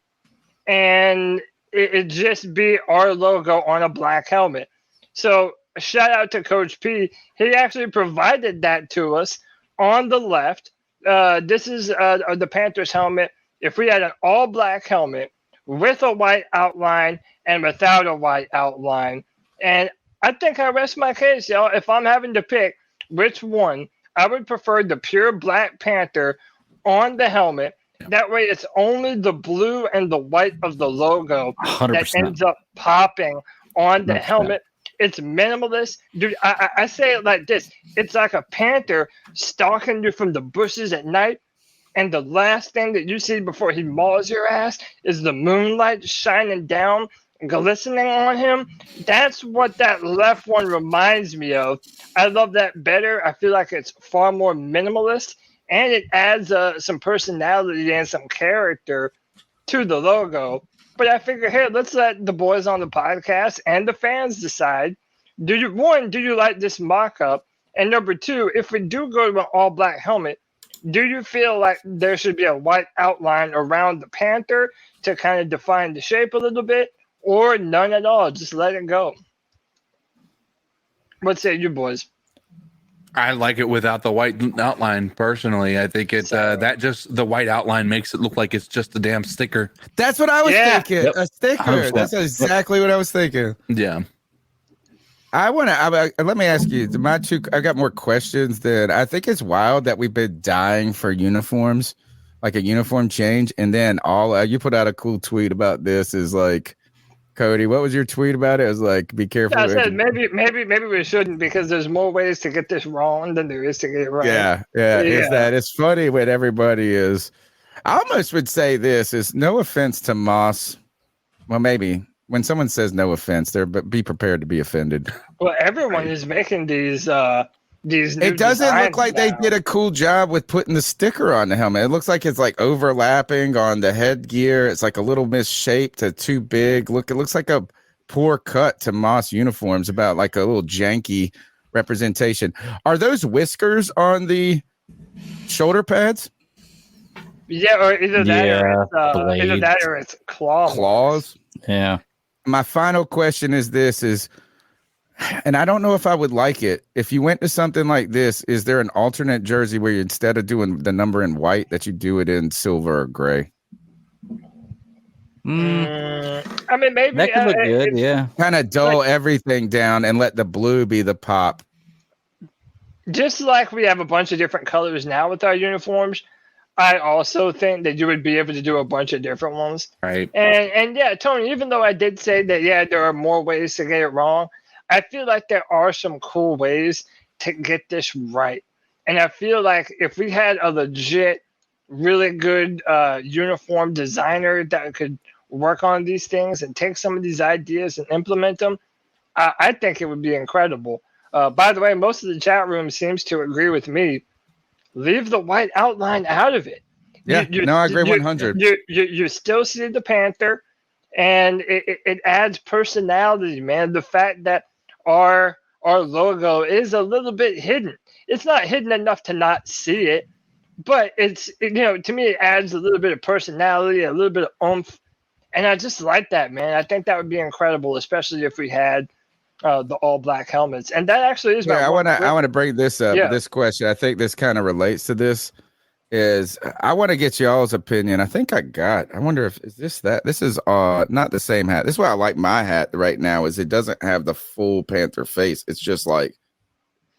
and it just be our logo on a black helmet. So shout out to Coach P. He actually provided that to us on the left. This is the Panthers helmet. If we had an all-black helmet, with a white outline and without a white outline. And I think I rest my case, y'all. If I'm having to pick which one, I would prefer the pure Black Panther on the helmet. That way it's only the blue and the white of the logo 100%. that ends up popping on the helmet. It's minimalist. Dude, I say it like this. It's like a panther stalking you from the bushes at night. And the last thing that you see before he maws your ass is the moonlight shining down, glistening on him. That's what that left one reminds me of. I love that better. I feel like it's far more minimalist, and it adds some personality and some character to the logo. But I figure, hey, let's let the boys on the podcast and the fans decide. Do you like this mock-up? And number 2, if we do go to an all-black helmet, do you feel like there should be a white outline around the Panther to kind of define the shape a little bit, or none at all? Just let it go. What say you boys? I like it without the white outline. Personally, I think it's that just the white outline makes it look like it's just a damn sticker. That's what I was thinking. Yep. A sticker. 100%. That's exactly what I was thinking. Yeah. Let me ask you, I got more questions than I think. It's wild that we've been dying for uniforms, like a uniform change. And then you put out a cool tweet about this is like, Cody, what was your tweet about it? It was like, be careful. I said maybe we shouldn't because there's more ways to get this wrong than there is to get it right. Yeah. It's funny when everybody is. I almost would say this is no offense to Moss. Well, maybe. When someone says no offense, but be prepared to be offended. Well, everyone is making these new it doesn't look like now. they did a cool job with putting the sticker on the helmet. It looks like it's like overlapping on the headgear. It's like a little misshaped, too big. It looks like a poor cut to Moss uniforms, about like a little janky representation. Are those whiskers on the shoulder pads? Yeah, or either that or it's claws. Claws? Yeah. My final question is this, and I don't know if I would like it. If you went to something like this, is there an alternate jersey where you, instead of doing the number in white, that you do it in silver or gray? I mean, maybe that could look good. Yeah. Kind of dull everything down and let the blue be the pop. Just like we have a bunch of different colors now with our uniforms, I also think that you would be able to do a bunch of different ones. Right. And yeah, Tony, even though I did say that, yeah, there are more ways to get it wrong, I feel like there are some cool ways to get this right. And I feel like if we had a legit, really good uniform designer that could work on these things and take some of these ideas and implement them, I think it would be incredible. By the way, most of the chat room seems to agree with me. Leave the white outline out of it. Yeah, no, I agree 100. You still see the Panther, and it adds personality, man. The fact that our logo is a little bit hidden. It's not hidden enough to not see it, but it's, to me, it adds a little bit of personality, a little bit of oomph, and I just like that, man. I think that would be incredible, especially if we had the all black helmets. And that actually is I want to bring this up. Yeah. This question, I think this kind of relates to this. Is I want to get y'all's opinion. I think I wonder if this is not the same hat. This is why I like my hat right now, is it doesn't have the full Panther face. It's just like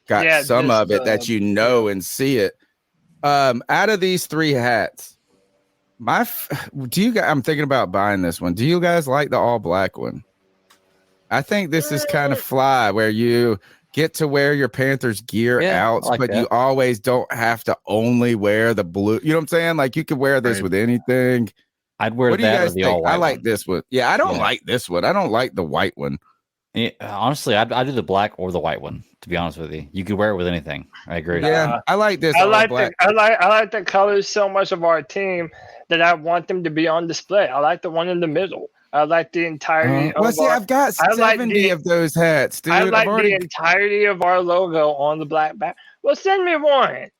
got some of it that and see it. Out of these three hats, I'm thinking about buying this one. Do you guys like the all black one? I think this is kind of fly, where you get to wear your Panthers gear out, but you always don't have to only wear the blue. You know what I'm saying? Like, you could wear this with anything. I'd wear what do you that guys or the think? all white. I like this one. Yeah, I don't like this one. I don't like the white one. Yeah, honestly, I'd do the black or the white one. To be honest with you, you could wear it with anything. I agree. Yeah, I like this. I like the colors so much of our team that I want them to be on display. I like the one in the middle. I like the entirety. I've got 70 of those hats, dude. I like the entirety of our logo on the black back. Well, send me one.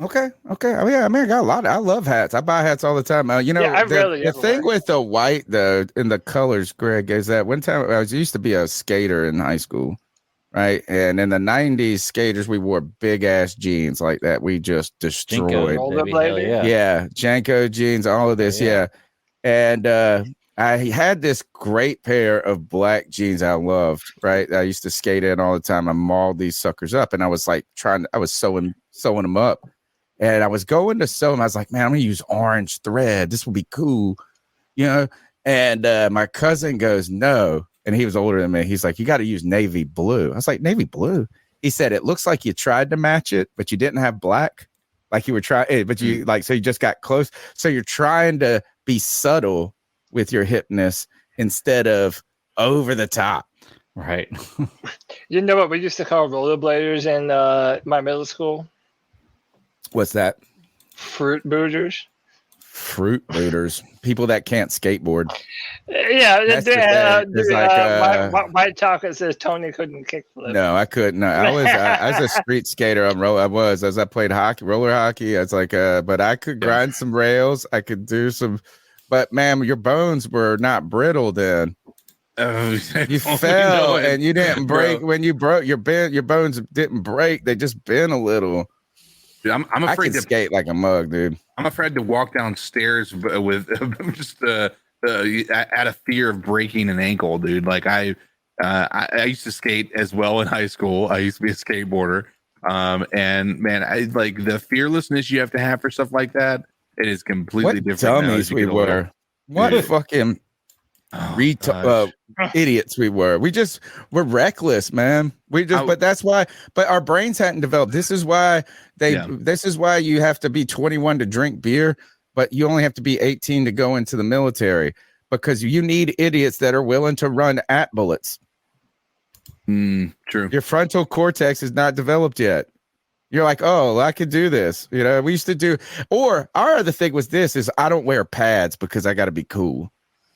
Okay. Oh yeah, I mean, I got a lot. I love hats. I buy hats all the time. The thing with the white, though, in the colors, Greg, is that one time I used to be a skater in high school, right? And in the 90s, skaters, we wore big ass jeans like that. We just destroyed. Yeah, Janko jeans, all of this, yeah. And I had this great pair of black jeans I loved, right? I used to skate in all the time. I mauled these suckers up, and I was like I was sewing them up. And I was going to sew them. I was like, man, I'm going to use orange thread. This will be cool, And my cousin goes, no. And he was older than me. He's like, you got to use navy blue. I was like, navy blue? He said, it looks like you tried to match it, but you didn't have black. Like you were trying, but you so you just got close. So you're trying to be subtle with your hipness instead of over the top. Right. You know what we used to call rollerbladers in my middle school? What's that? Fruit booters. Fruit booters. People that can't skateboard. Yeah. White Chocolate says Tony couldn't kickflip. No, I couldn't. No, I was a street skater. As I played roller hockey. I was like, but I could grind some rails. I could do some, but man, your bones were not brittle then. You fell and you didn't break. When you broke your bones didn't break. They just bent a little. Dude, I'm afraid to skate like a mug, dude. I'm afraid to walk downstairs with just out of fear of breaking an ankle, dude. Like I used to skate as well in high school. I used to be a skateboarder. And man, I like the fearlessness you have to have for stuff like that. It is completely different. Dummies we were. What fucking idiots we were. We're reckless, man. But that's why. But our brains hadn't developed. This is why you have to be 21 to drink beer, but you only have to be 18 to go into the military, because you need idiots that are willing to run at bullets. True. Your frontal cortex is not developed yet. You're like, oh, I could do this. We used to do. Or our other thing was this: is I don't wear pads because I got to be cool.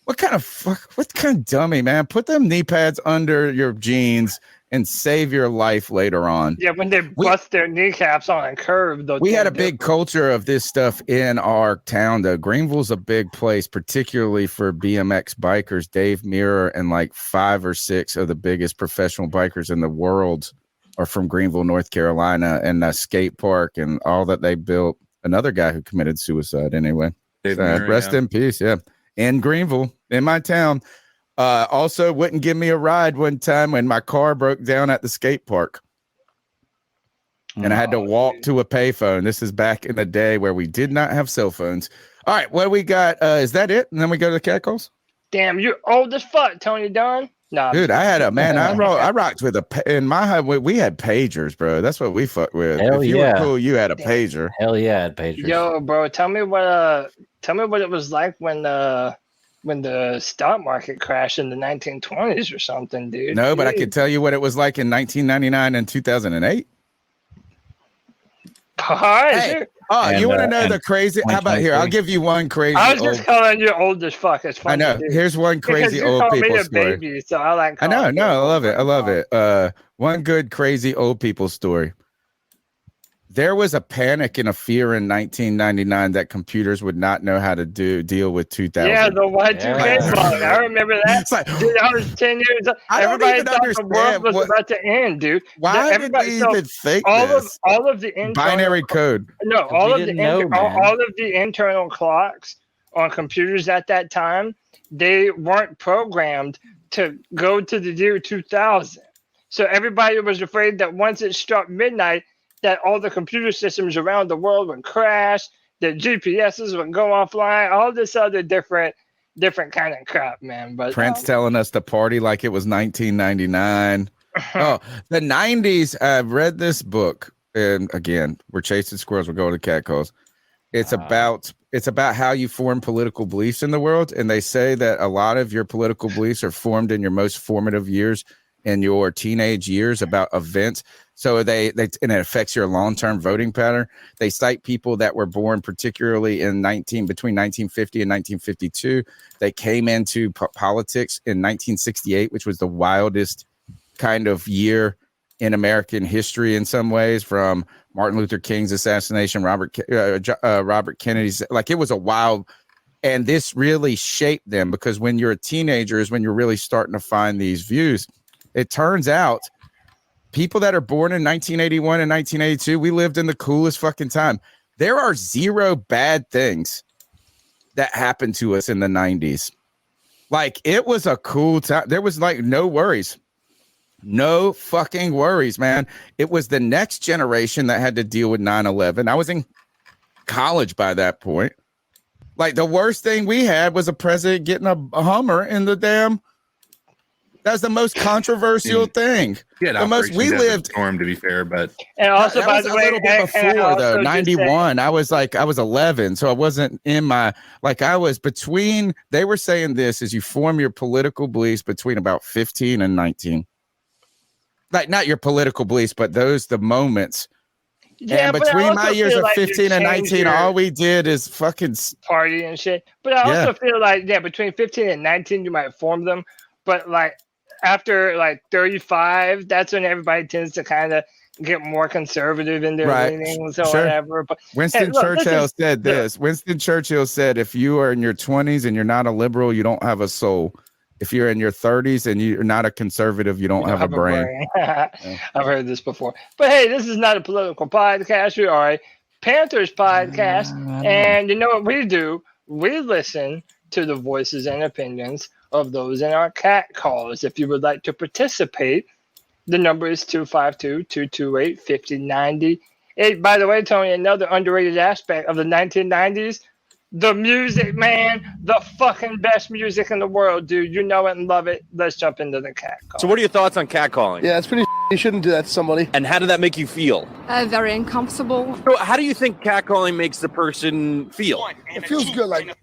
What kind of dummy, man? Put them knee pads under your jeans and save your life later on. Yeah, when they bust their kneecaps on a curve. We had a big culture of this stuff in our town, though. Greenville's a big place, particularly for BMX bikers. Dave Mirror and like 5 or 6 of the biggest professional bikers in the world are from Greenville, North Carolina, and a skate park and all that they built. Another guy who committed suicide anyway. Rest in peace, yeah. In Greenville, in my town. Also wouldn't give me a ride one time when my car broke down at the skate park. and I had to walk to a payphone. This is back in the day where we did not have cell phones. All right, what do we got? Is that it? And then we go to the catcalls? Damn, you're old as fuck, Tony Dunn. Nah, dude, I rocked with in my high. We had pagers, bro. That's what we fucked with. Hell if you yeah. were cool, you had a pager. Hell yeah, I had pagers. Yo, bro, tell me what it was like when the stock market crashed in the 1920s or something, dude. No, but I could tell you what it was like in 1999 and 2008. All right, hey, sure. You want to know the crazy? How about here? I'll give you one crazy. I was just calling you old as fuck. It's funny. I know. Dude. Here's one crazy old people story. Baby, so I like. I know. No, I love it. I love it. One good crazy old people story. There was a panic and a fear in 1999 that computers would not know how to deal with 2000. Yeah, the Y2K bug. I remember that. Like, dude, I was 10 years old. Everybody thought the world was about to end, dude. Why did we even think this? All of the internal binary code. No, all of the internal clocks on computers at that time, they weren't programmed to go to the year 2000. So everybody was afraid that once it struck midnight, that all the computer systems around the world would crash, that GPSs would go offline, all this other different kind of crap, man. But Prince telling us to party like it was 1999. Oh, the 90s. I've read this book, and again, we're chasing squirrels. We're going to catcalls. It's about how you form political beliefs in the world, and they say that a lot of your political beliefs are formed in your most formative years, in your teenage years, about events. So and it affects your long-term voting pattern. They cite people that were born particularly between 1950 and 1952. They came into politics in 1968, which was the wildest kind of year in American history in some ways, from Martin Luther King's assassination, Robert Kennedy's. Like, it was a wild, and this really shaped them, because when you're a teenager is when you're really starting to find these views. It turns out people that are born in 1981 and 1982, we lived in the coolest fucking time. There are zero bad things that happened to us in the 90s. Like, it was a cool time. There was like no worries. No fucking worries, man. It was the next generation that had to deal with 9/11. I was in college by that point. Like, the worst thing we had was a president getting a Hummer in the damn. That's the most controversial thing. Yeah, the most we lived storm, to be fair, but and also, by the way, a little bit before though. 91. I was 11, so I wasn't in my I was between. They were saying this is you form your political beliefs between about 15 and 19. Like, not your political beliefs, but the moments. Yeah, and between my years of 15 and 19, all we did is fucking party and shit. But I also feel like, between 15 and 19, you might form them. But after 35, that's when everybody tends to kind of get more conservative in their leanings or whatever. But Winston Churchill said this. Winston Churchill said, if you are in your 20s and you're not a liberal, you don't have a soul. If you're in your 30s and you're not a conservative, you don't have a brain. I've heard this before. But hey, this is not a political podcast. We are a Panthers podcast. And you know what we do? We listen to the voices and opinions of those in our cat calls. If you would like to participate, the number is 252-228-5090. By the way, Tony, another underrated aspect of the 1990s, the music, man, the fucking best music in the world, dude. You know it and love it. Let's jump into the cat call. So what are your thoughts on catcalling? Yeah, it's pretty. You shouldn't do that to somebody. And how did that make you feel? Very uncomfortable. So how do you think catcalling makes the person feel? It feels good, like.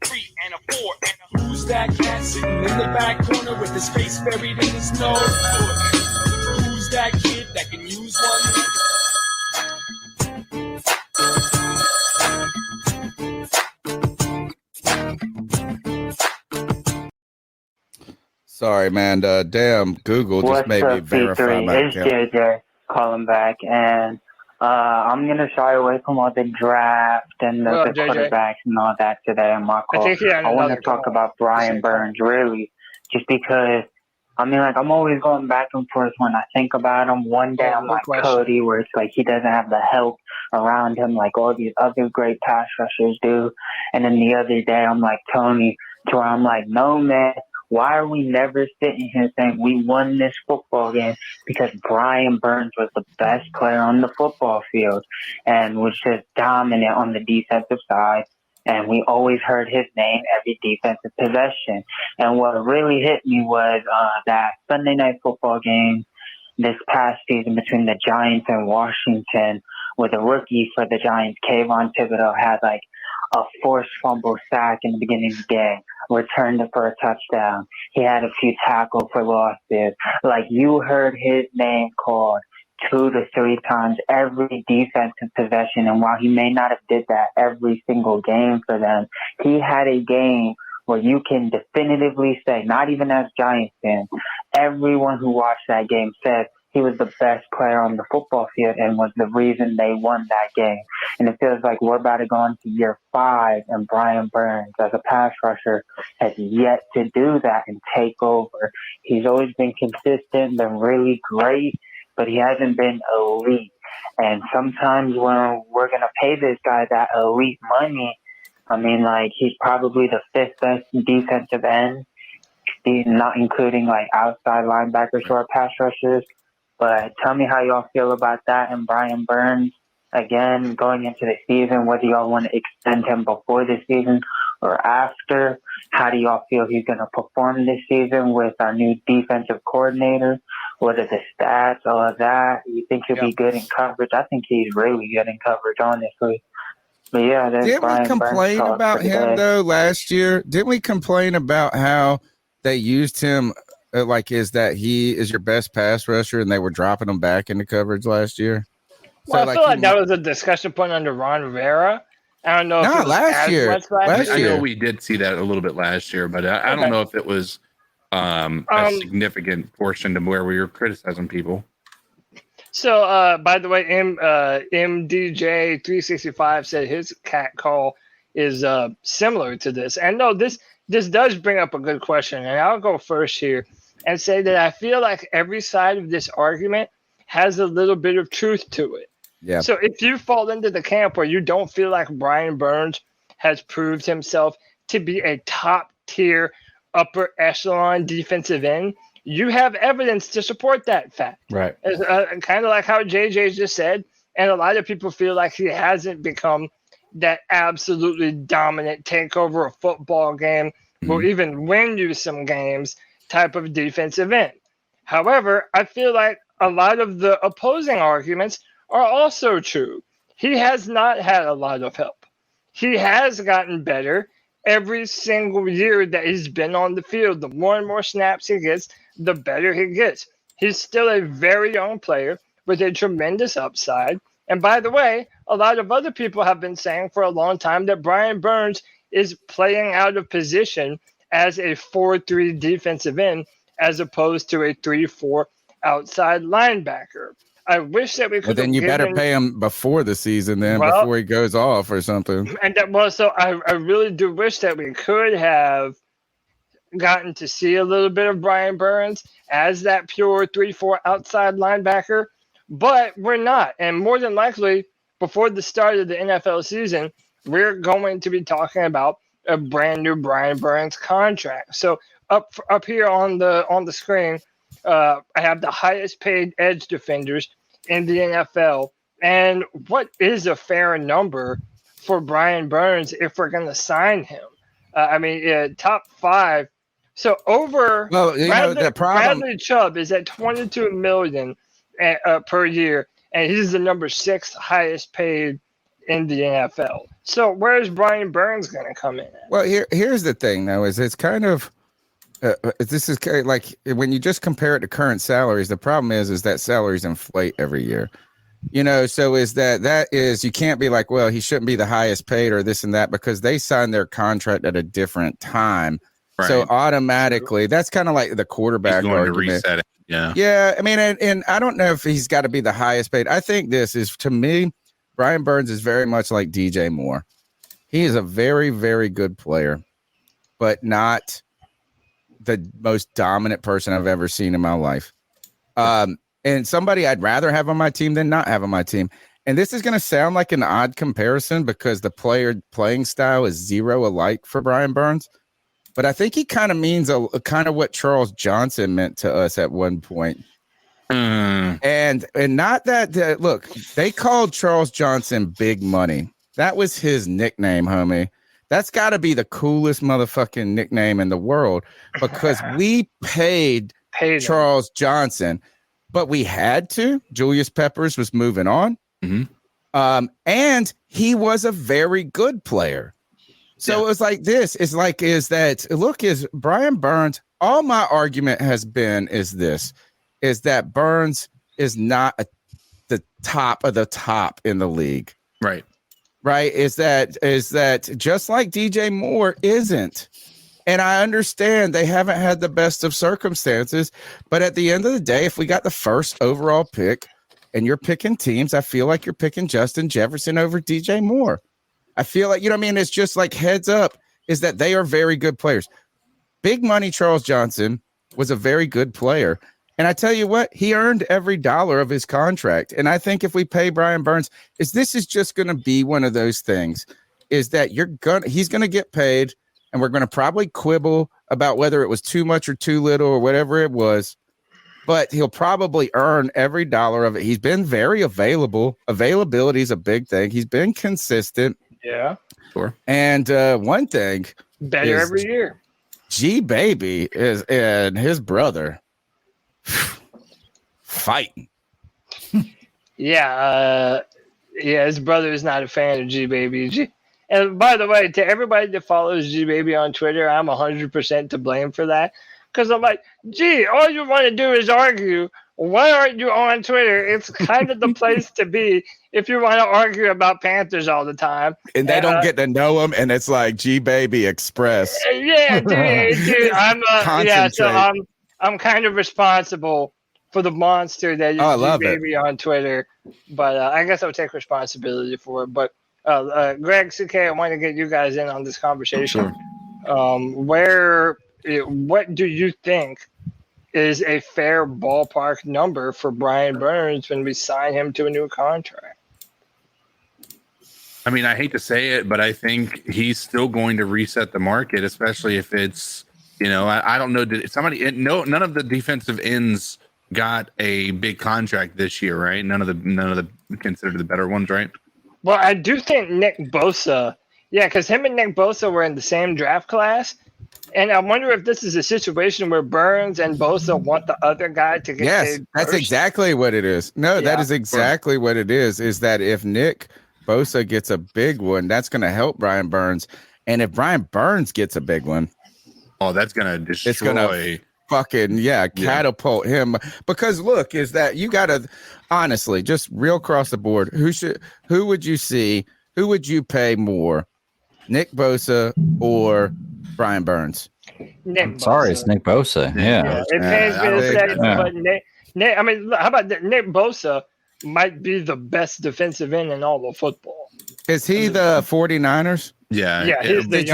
Who's that cat sitting in the back corner with his face buried in his nose? Who's that kid that can use one? Sorry, man. Damn, Google just made me verify my account. It's JJ calling back, and I'm going to shy away from all the draft and the quarterbacks and all that today on my call. I want to talk about Brian Burns, really, just because, I'm always going back and forth when I think about him. One day I'm like Cody, where it's like he doesn't have the help around him like all these other great pass rushers do. And then the other day I'm like Tony, to where I'm like, no, man. Why are we never sitting here saying we won this football game because Brian Burns was the best player on the football field and was just dominant on the defensive side? And we always heard his name every defensive possession. And what really hit me was that Sunday night football game this past season between the Giants and Washington, where the rookie for the Giants, Kayvon Thibodeau, had like a forced fumble sack in the beginning of the game, returned it for a touchdown. He had a few tackles for losses. Like, you heard his name called 2 to 3 times every defensive possession. And while he may not have did that every single game for them, he had a game where you can definitively say, not even as Giants fans, everyone who watched that game said he was the best player on the football field and was the reason they won that game. And it feels like we're about to go into year 5, and Brian Burns, as a pass rusher, has yet to do that and take over. He's always been consistent, been really great, but he hasn't been elite. And sometimes when we're going to pay this guy that elite money, I mean, like, he's probably the 5th best defensive end, not including, like, outside linebackers or pass rushers. But tell me how y'all feel about that and Brian Burns, again, going into the season, whether y'all want to extend him before the season or after. How do y'all feel he's going to perform this season with our new defensive coordinator? What are the stats, all of that? You think he'll be good in coverage? I think he's really good in coverage, honestly. But yeah, didn't we complain about him though last year? Didn't we complain about how they used him is that he is your best pass rusher and they were dropping him back into coverage last year? Well, I feel like that was a discussion point under Ron Rivera. I don't know if it was last year. I know we did see that a little bit last year, but I don't know if it was a significant portion to where we were criticizing people. So, by the way, MDJ365 said his cat call is similar to this. And no, this does bring up a good question. And I'll go first here and say that I feel like every side of this argument has a little bit of truth to it. Yeah. So if you fall into the camp where you don't feel like Brian Burns has proved himself to be a top-tier, upper echelon defensive end, you have evidence to support that fact. Right. Kind of like how JJ just said, and a lot of people feel like he hasn't become that absolutely dominant takeover a football game, will even win you some games type of defensive end. However, I feel like a lot of the opposing arguments are also true. He has not had a lot of help. He has gotten better every single year that he's been on the field. The more and more snaps he gets, the better he gets. He's still a very young player with a tremendous upside. And by the way, a lot of other people have been saying for a long time that Brian Burns is playing out of position as a 4-3 defensive end as opposed to a 3-4 outside linebacker. I wish that we could. But then you better pay him before the season, before he goes off or something. And so I really do wish that we could have gotten to see a little bit of Brian Burns as that pure 3-4 outside linebacker, but we're not. And more than likely, before the start of the NFL season, we're going to be talking about a brand new Brian Burns contract. So up here on the screen, I have the highest paid edge defenders in the NFL. And what is a fair number for Brian Burns if we're going to sign him? Top 5. So Bradley Chubb is at $22 million per year, and he's the number 6 highest paid in the NFL. So where's Brian Burns going to come in at? Well, here's the thing, though, is it's kind of this is kind of like when you just compare it to current salaries. The problem is that salaries inflate every year. So is that is you can't be like, well, he shouldn't be the highest paid or this and that because they signed their contract at a different time. Right. So automatically, that's kind of like the quarterback argument. To reset it. Yeah. Yeah. I mean, and I don't know if he's got to be the highest paid. I think this is, to me, Brian Burns is very much like DJ Moore. He is a very, very good player, but not the most dominant person I've ever seen in my life. And somebody I'd rather have on my team than not have on my team. And this is going to sound like an odd comparison because the playing style is zero alike for Brian Burns. but I think he kind of means a kind of what Charles Johnson meant to us at one point. And not that look, they called Charles Johnson Big Money. That was his nickname, homie. That's got to be the coolest motherfucking nickname in the world because we paid Charles Johnson, but we had to. Julius Peppers was moving on. And he was a very good player. So it was like this. It's like, is Brian Burns, all my argument has been is that Burns is not the top of the top in the league. Right. Is that just like DJ Moore isn't. And I understand they haven't had the best of circumstances, but at the end of the day, if we got the first overall pick and you're picking teams, I feel like you're picking Justin Jefferson over DJ Moore. I feel like, it's just like heads up is that they are very good players. Big Money Charles Johnson was a very good player. And I tell you what, he earned every dollar of his contract. And I think if we pay Brian Burns, this is just going to be one of those things is that he's going to get paid and we're going to probably quibble about whether it was too much or too little or whatever it was, but he'll probably earn every dollar of it. He's been very available. Availability is a big thing. He's been consistent. Yeah. Sure. And one thing better every year. G Baby and his brother fighting. His brother is not a fan of G Baby. And by the way, to everybody that follows G Baby on Twitter, I'm 100% to blame for that. Because I'm like, gee, all you want to do is argue. Why aren't you on Twitter? It's kind of the place to be if you want to argue about Panthers all the time. And they don't get to know him, and it's like G Baby Express. Yeah, dude, I'm kind of responsible for the monster that is G Baby on Twitter. But I guess I'll take responsibility for it. But Greg, CK, I want to get you guys in on this conversation. Sure. What do you think is a fair ballpark number for Brian Burns when we sign him to a new contract? I mean, I hate to say it, but I think he's still going to reset the market, especially if it's, I don't know. None of the defensive ends got a big contract this year, right? None of the considered the better ones, right? Well, I do think Nick Bosa, because him and Nick Bosa were in the same draft class. And I wonder if this is a situation where Burns and Bosa want the other guy to get paid first. That's exactly what it is. No, that is exactly what it is that if Nick Bosa gets a big one, that's going to help Brian Burns. And if Brian Burns gets a big one, that's going to destroy. It's going to fucking, catapult him. Because look, is that you got to, honestly, just real across the board, who would you pay more? Nick Bosa or Brian Burns? It's Nick Bosa. Yeah. It pains me to say, but Nick, I mean, how about Nick Bosa might be the best defensive end in all of football. Is he the 49ers? Yeah. Did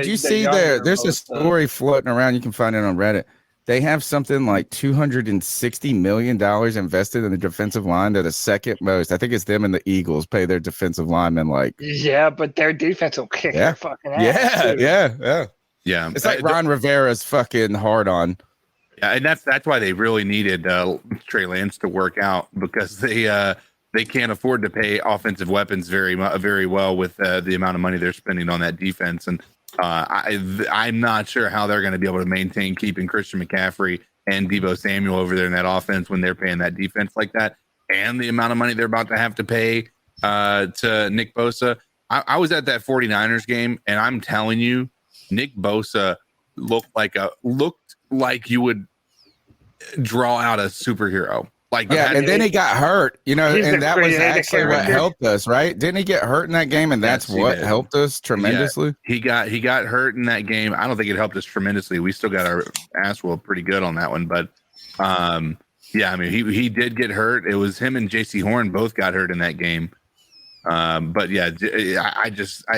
you see there's a story floating around, you can find it on Reddit. They have something like $260 million invested in the defensive line. They're the second most. I think it's them and the Eagles pay their defensive linemen like. Yeah, but their defense will kick their fucking ass. Yeah. It's like Ron Rivera's fucking hard on. Yeah, and that's why they really needed Trey Lance to work out because they can't afford to pay offensive weapons very well with the amount of money they're spending on that defense. And I'm not sure how they're going to be able to maintain keeping Christian McCaffrey and Deebo Samuel over there in that offense when they're paying that defense like that, and the amount of money they're about to have to pay to Nick Bosa. I was at that 49ers game, and I'm telling you, Nick Bosa looked like you would draw out a superhero. And then he got hurt, and that was actually what helped us, right? Didn't he get hurt in that game? And that's what helped us tremendously. Yeah, he got hurt in that game. I don't think it helped us tremendously. We still got our ass whooped pretty good on that one. But I mean, he did get hurt. It was him and Jaycee Horn both got hurt in that game. But yeah, I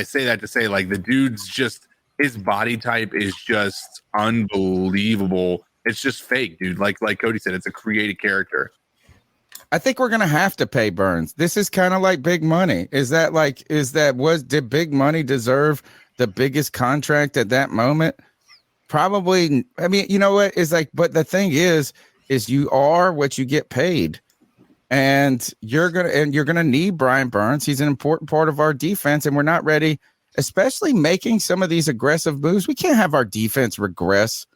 say that to say like the dude's just his body type is just unbelievable. It's just fake, dude. Like Cody said, it's a created character. I think we're gonna have to pay Burns. This is kind of like big money. Did big money deserve the biggest contract at that moment? probably. I mean, you know what is like, but the thing is you are what you get paid, and you're gonna need Brian Burns. He's an important part of our defense, and we're not ready, especially making some of these aggressive moves. We can't have our defense regress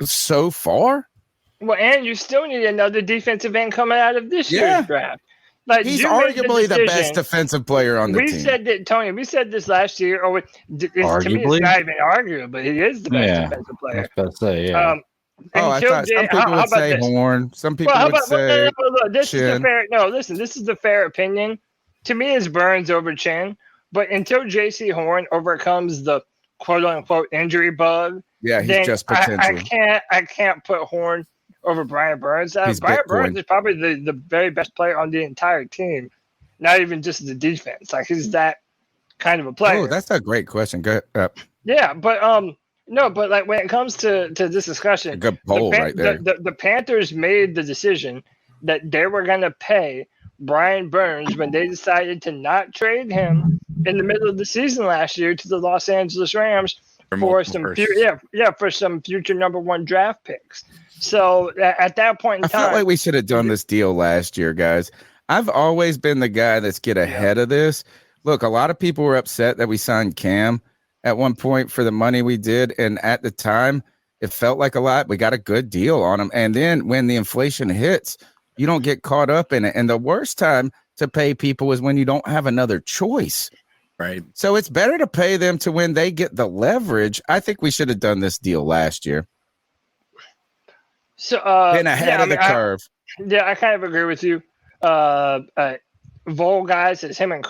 so far. Well, and you still need another defensive end coming out of this year's draft. Like, he's arguably the best defensive player on the team. We said that, Tony. We said this last year. To me, it's not even arguable, but he is the best defensive player. I was about to say, yeah. I thought some people would say Horn. Some people would say this is the fair. No, listen. This is the fair opinion. To me, it's Burns over Chin. But until Jaycee Horn overcomes the quote unquote injury bug, he's just potential. I can't put Horn over Brian Burns. Brian Burns is probably the very best player on the entire team, not even just the defense. Like, he's that kind of a player. Oh, that's a great question. Go ahead. Yeah, but no, but like when it comes to this discussion, a good poll right there. The Panthers made the decision that they were going to pay Brian Burns when they decided to not trade him in the middle of the season last year to the Los Angeles Rams for some future number 1 draft picks. So at that point in time, I felt like we should have done this deal last year, guys. I've always been the guy that's get ahead of this. Look, a lot of people were upset that we signed Cam at one point for the money we did, and at the time, it felt like a lot. We got a good deal on him, and then when the inflation hits, you don't get caught up in it. And the worst time to pay people is when you don't have another choice. Right. So it's better to pay them to when they get the leverage. I think we should have done this deal last year. So been ahead of the curve. I kind of agree with you. Vol guys says him and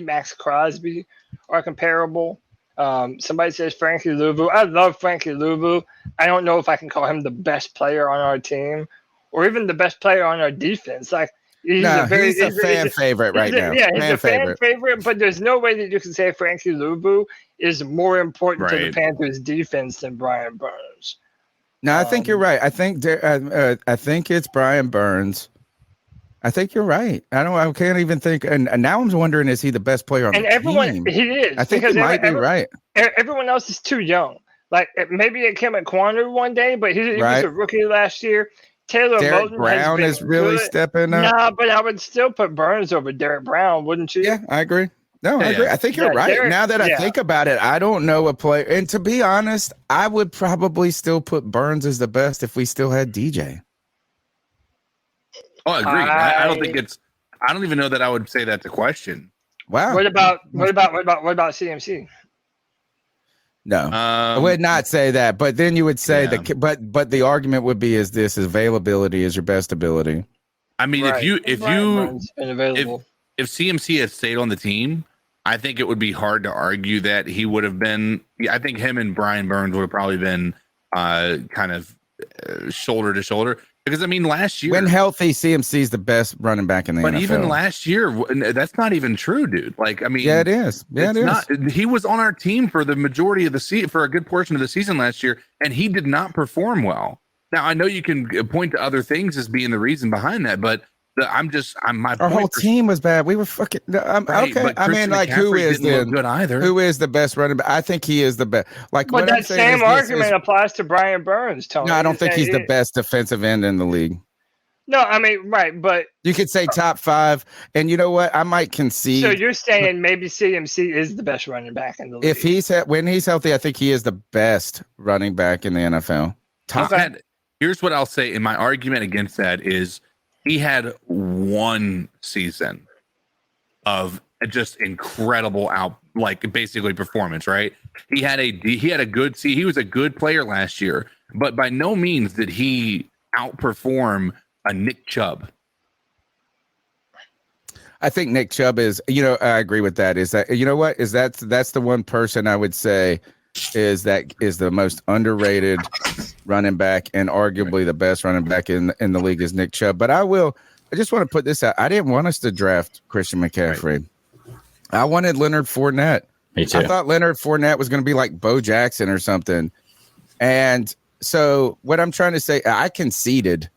Max Crosby are comparable. Somebody says Frankie Louvu. I love Frankie Louvu. I don't know if I can call him the best player on our team or even the best player on our defense. Like, he's a fan favorite right now. Yeah, he's a fan favorite, but there's no way that you can say Frankie Louvu is more important to the Panthers defense than Brian Burns. No, I think you're right. I think it's Brian Burns. I think you're right. I can't even think. And now I'm wondering, is he the best player on the team? He is. I think he might be right. Everyone else is too young. Like, maybe it came at corner one day, but he was a rookie last year. Taylor Derek Brown is really stepping up. Nah, but I would still put Burns over Derek Brown, wouldn't you? Yeah, I agree. No, I agree. I think you're right. Now that I think about it, I don't know a player. And to be honest, I would probably still put Burns as the best if we still had DJ. Oh, I agree. I don't think it's. I don't even know that I would say that's a question. Wow. What about CMC? No, I would not say that. But then you would say but the argument would be is availability is your best ability. I mean, if CMC had stayed on the team, I think it would be hard to argue that he would have been. I think him and Brian Burns would have probably been kind of shoulder to shoulder. Because, I mean, last year, when healthy, CMC is the best running back in the NFL. But even last year, that's not even true, dude. Like, I mean, yeah, it is. Yeah, it is. Not, he was on our team for the majority of the season, for a good portion of the season last year, and he did not perform well. Now, I know you can point to other things as being the reason behind that, but our whole team was bad. We were fucking okay. I mean, like, who is the best running back? I think he is the best. Like, but that same argument applies to Brian Burns, Tony. No, I don't think he's the best defensive end in the league. No, I mean, right, but you could say top 5, and you know what? I might concede. So you're saying maybe CMC is the best running back in the league? If when he's healthy, I think he is the best running back in the NFL. Here's what I'll say in my argument against that is, he had one season of just incredible basically performance, right? He was a good player last year, but by no means did he outperform a Nick Chubb. I think Nick Chubb is, I agree with that. Is that, that's the one person I would say is the most underrated running back and arguably the best running back in the league is Nick Chubb. But I just want to put this out. I didn't want us to draft Christian McCaffrey. Right. I wanted Leonard Fournette. Me too. I thought Leonard Fournette was going to be like Bo Jackson or something. And so what I'm trying to say, I conceded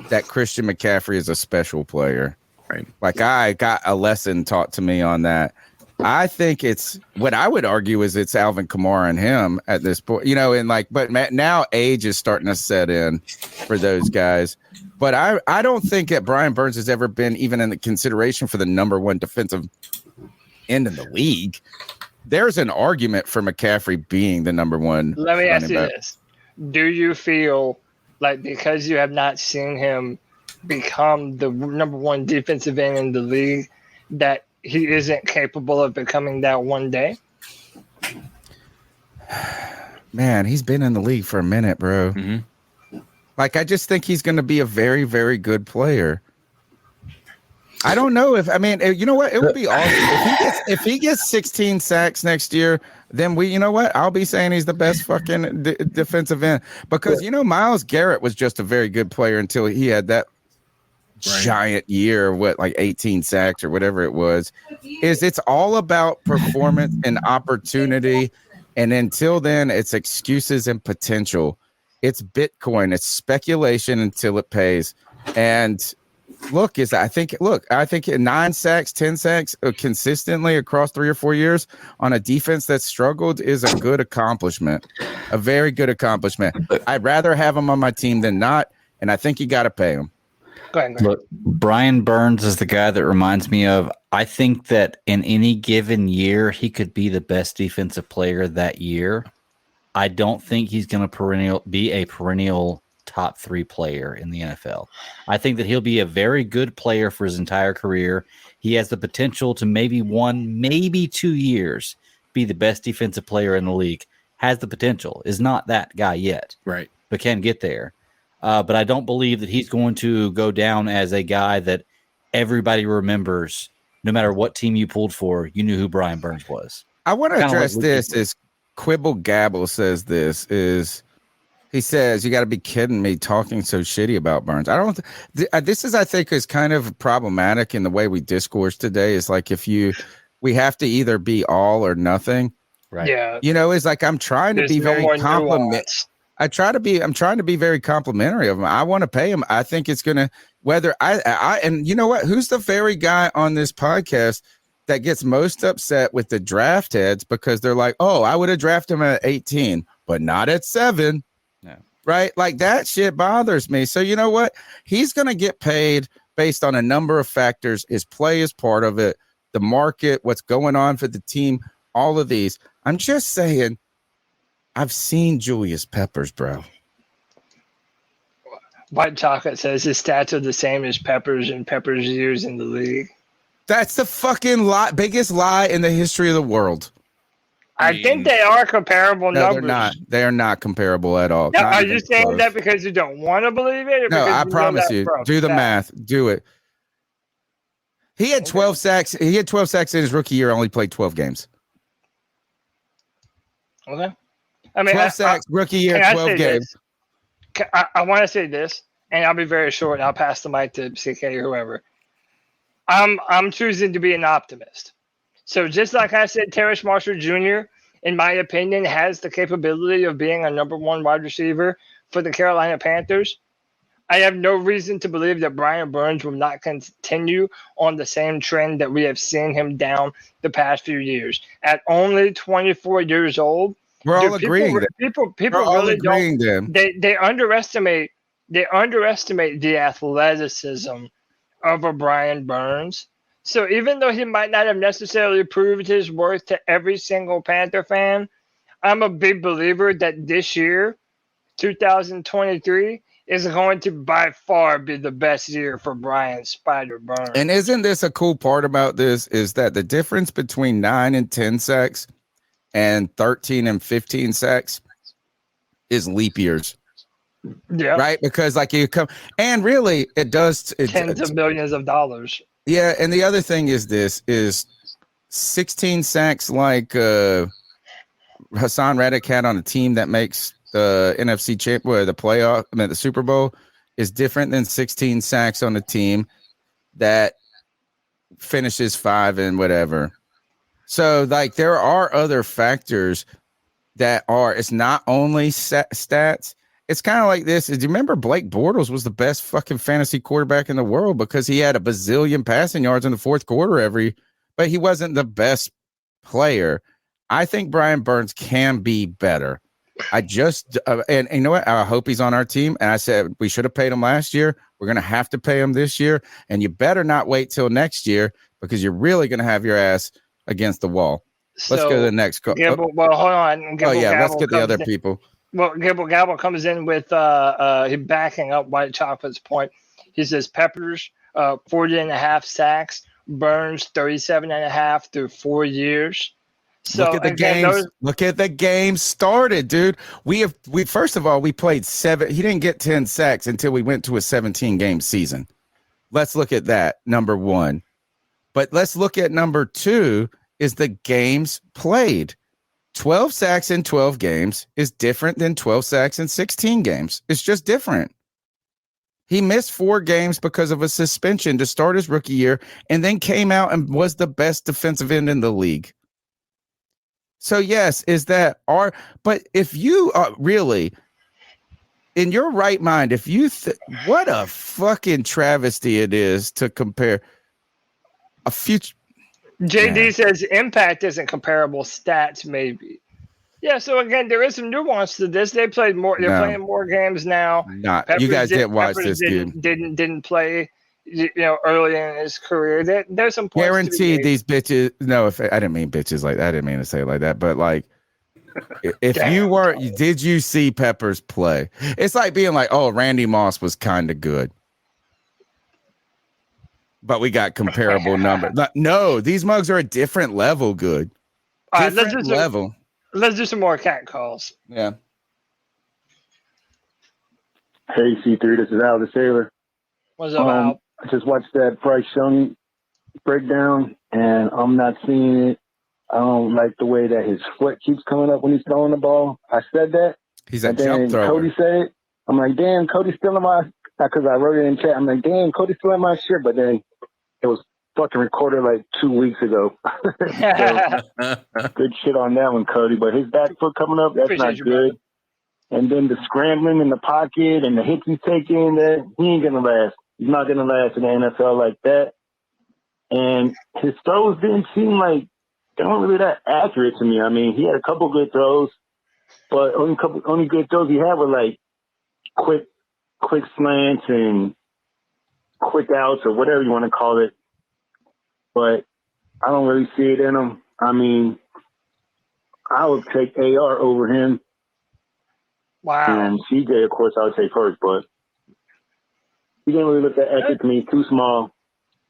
that Christian McCaffrey is a special player. Right. Like, I got a lesson taught to me on that. I think it's what I would argue is it's Alvin Kamara and him at this point, and but now age is starting to set in for those guys. But I don't think that Brian Burns has ever been even in the consideration for the number one defensive end in the league. There's an argument for McCaffrey being the number one. Let me ask you this. Do you feel like because you have not seen him become the number one defensive end in the league that he isn't capable of becoming that one day? Man, he's been in the league for a minute, bro. Mm-hmm. I just think he's going to be a very, very good player. I don't know you know what? It would be awesome if he gets 16 sacks next year. Then I'll be saying he's the best fucking defensive end because Myles Garrett was just a very good player until he had that giant year, 18 sacks or whatever it was. It's all about performance and opportunity, and until then, it's excuses and potential. It's Bitcoin. It's speculation until it pays. And I think 9 sacks, 10 sacks consistently across 3 or 4 years on a defense that struggled is a good accomplishment, a very good accomplishment. I'd rather have him on my team than not, and I think you got to pay him. Go ahead. Look, Brian Burns is the guy that reminds me of. I think that in any given year, he could be the best defensive player that year. I don't think he's going to be a perennial top 3 player in the NFL. I think that he'll be a very good player for his entire career. He has the potential to maybe 1, maybe 2 years be the best defensive player in the league. Has the potential. Is not that guy yet. Right. But can get there. But I don't believe that he's going to go down as a guy that everybody remembers. No matter what team you pulled for, you knew who Brian Burns was. I want to address this as Quibble Gabble says he says, you got to be kidding me talking so shitty about Burns. This is, I think, is kind of problematic in the way we discourse today. Is like we have to either be all or nothing. Right. Yeah. It's like I'm trying to be very I'm trying to be very complimentary of him. I want to pay him. I think it's going to, whether and you know what? Who's the very guy on this podcast that gets most upset with the draft heads because they're like, oh, I would have drafted him at 18, but not at 7. Yeah. Right? Like that shit bothers me. So you know what? He's going to get paid based on a number of factors. His play is part of it. The market, what's going on for the team, all of these. I'm just saying, I've seen Julius Peppers, bro. White Chocolate says his stats are the same as Peppers and Peppers' years in the league. That's the fucking biggest lie in the history of the world. I think they are comparable numbers. They're not. They are not comparable at all. Now, are you saying that because you don't want to believe it? Or no, I promise you. Do the math. Do it. He had 12 sacks. He had 12 sacks in his rookie year. Only played 12 games. Okay. 12 sacks, rookie year, 12 games. I want to say this, and I'll be very short. I'll pass the mic to CK or whoever. I'm choosing to be an optimist. So just like I said, Terrace Marshall Jr., in my opinion, has the capability of being a number 1 wide receiver for the Carolina Panthers. I have no reason to believe that Brian Burns will not continue on the same trend that we have seen him down the past few years. At only 24 years old, we're all agreeing. People really don't. They underestimate the athleticism of a Brian Burns. So even though he might not have necessarily proved his worth to every single Panther fan, I'm a big believer that this year, 2023, is going to by far be the best year for Brian Spider Burns. And isn't this a cool part about this is that the difference between 9 and 10 sacks and 13 and 15 sacks is leap years. Yeah. Right? Because you come and really it does tens of millions of dollars. Yeah, and the other thing is this is 16 sacks like Hassan Reddick had on a team that makes the NFC champ, the playoff, the Super Bowl is different than 16 sacks on a team that finishes 5 and whatever. So there are other factors that are, it's not only stats. It's kind of like this. Do you remember Blake Bortles was the best fucking fantasy quarterback in the world because he had a bazillion passing yards in the fourth quarter but he wasn't the best player. I think Brian Burns can be better. I just and you know what? I hope he's on our team. And I said we should have paid him last year. We're going to have to pay him this year. And you better not wait till next year because you're really going to have your ass against the wall. Let's go to the next call. Well, hold on. Let's get the other people. Well, Gabble comes in with backing up White Chocolate's point. He says Peppers 40.5 sacks, Burns 37.5 through 4 years. So look at the games. Look at the game started, dude. We first of all we played 7. He didn't get 10 sacks until we went to a 17-game season. Let's look at that, number one. But let's look at number 2 is the games played. 12 sacks in 12 games is different than 12 sacks in 16 games. It's just different. He missed 4 games because of a suspension to start his rookie year and then came out and was the best defensive end in the league. So yes, but if you really in your right mind, if you what a fucking travesty it is to compare a future. JD says impact isn't comparable stats, maybe. Yeah, so again, there is some nuance to this. They played more. They're playing more games now. You guys didn't watch this, dude. Didn't play. Early in his career, there's some points. Guaranteed these bitches. No, if I didn't mean bitches like that. I didn't mean to say it like that. But like, if you weren't, did you see Peppers play? It's like being like, oh, Randy Moss was kind of good, but we got comparable numbers. No, these mugs are a different level good. All right, let's do some more cat calls. Yeah. Hey, C3, this is Al the Sailor. What's up, Al? I just watched that Bryce Young breakdown, and I'm not seeing it. I don't like the way that his foot keeps coming up when he's throwing the ball. I said that. He's a jump thrower. Cody said it. I'm like, damn, Cody's still in my, because I wrote it in chat. I'm like, damn, Cody's still in my shit. But then it was fucking recorded like 2 weeks ago. Good shit on that one, Cody. But his back foot coming up, that's not good. And then the scrambling in the pocket and the hits he's taking, that he ain't gonna last. He's not gonna last in the NFL like that. And his throws didn't seem like they weren't really that accurate to me. I mean, he had a couple good throws, but only good throws he had were like quick slants and quick outs or whatever you want to call it. But I don't really see it in him. I mean, I would take AR over him. Wow. And CJ, of course, I would say first, but he didn't really look that accurate to me. Too small.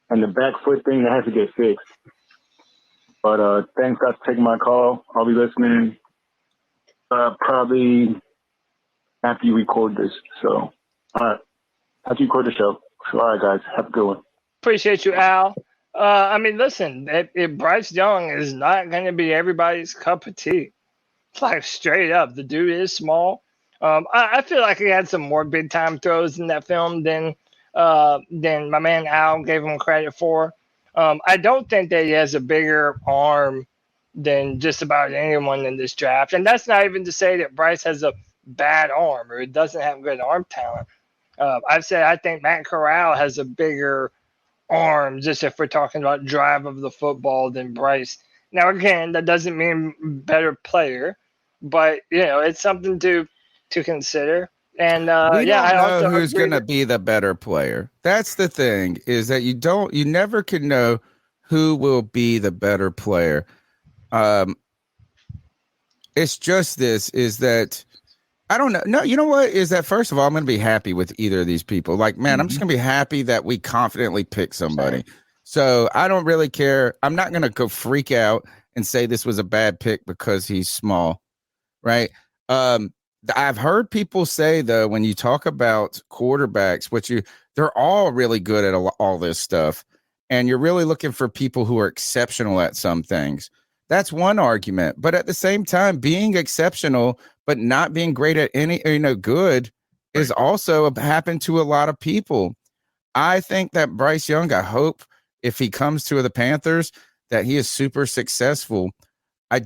And the back foot thing, that has to get fixed. But thanks, guys, for taking my call. I'll be listening probably after you record this. So, all right. After you record the show. So, all right, guys. Have a good one. Appreciate you, Al. I mean, listen, if Bryce Young is not going to be everybody's cup of tea, it's like straight up, the dude is small. I feel like he had some more big time throws in that film than my man Al gave him credit for. I don't think that he has a bigger arm than just about anyone in this draft. And that's not even to say that Bryce has a bad arm or doesn't have good arm talent. I've said I think Matt Corral has a bigger arm, just if we're talking about drive of the football, than Bryce. Now, again, that doesn't mean better player, but, it's something to consider. And we don't know who's going to be the better player. That's the thing, is that you never can know who will be the better player. It's just is that I don't know. No, you know what is that? First of all, I'm going to be happy with either of these people. Like, man, I'm just going to be happy that we confidently pick somebody. So I don't really care. I'm not going to go freak out and say this was a bad pick because he's small, right? I've heard people say, though, when you talk about quarterbacks, they're all really good at all this stuff. And you're really looking for people who are exceptional at some things. That's one argument. But at the same time, being exceptional but not being great at any, good is also happened to a lot of people. I think that Bryce Young, I hope if he comes to the Panthers, that he is super successful. I'm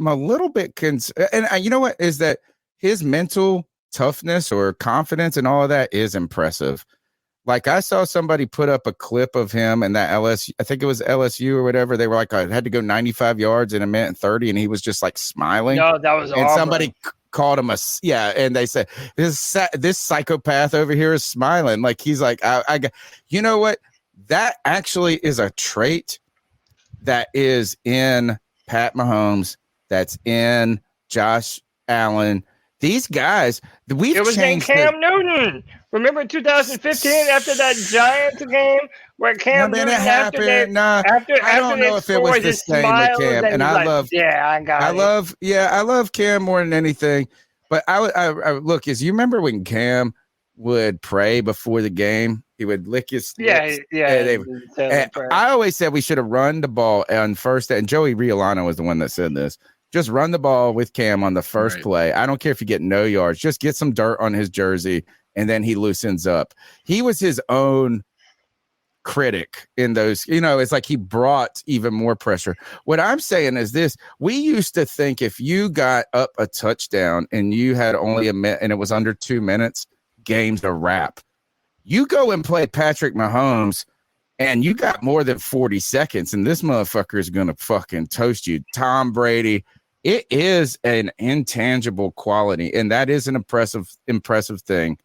a little bit and you know what is that his mental toughness or confidence and all of that is impressive. Like I saw somebody put up a clip of him and that LSU, I think it was LSU or whatever. They were like, I had to go 95 yards in a minute and 30, and he was just like smiling. No, that was and Auburn. Somebody called him and they said this psychopath over here is smiling. Like he's like, you know what? That actually is a trait that is in Pat Mahomes, that's in Josh Allen. These guys, it was in Cam Newton. Remember 2015 after that Giants game where Cam Newton I don't know if it was the same with Cam. And I love Cam more than anything. But I look, as you remember when Cam would pray before the game, he would lick his lips. I always said we should have run the ball on first, and Joey Riolano was the one that said this. Just run the ball with Cam on the first play. I don't care if you get no yards. Just get some dirt on his jersey, and then he loosens up. He was his own critic in those. It's like he brought even more pressure. What I'm saying is this. We used to think if you got up a touchdown and you had only a minute and it was under 2 minutes, game's a wrap. You go and play Patrick Mahomes, and you got more than 40 seconds, and this motherfucker is going to fucking toast you. Tom Brady. It is an intangible quality, and that is an impressive thing.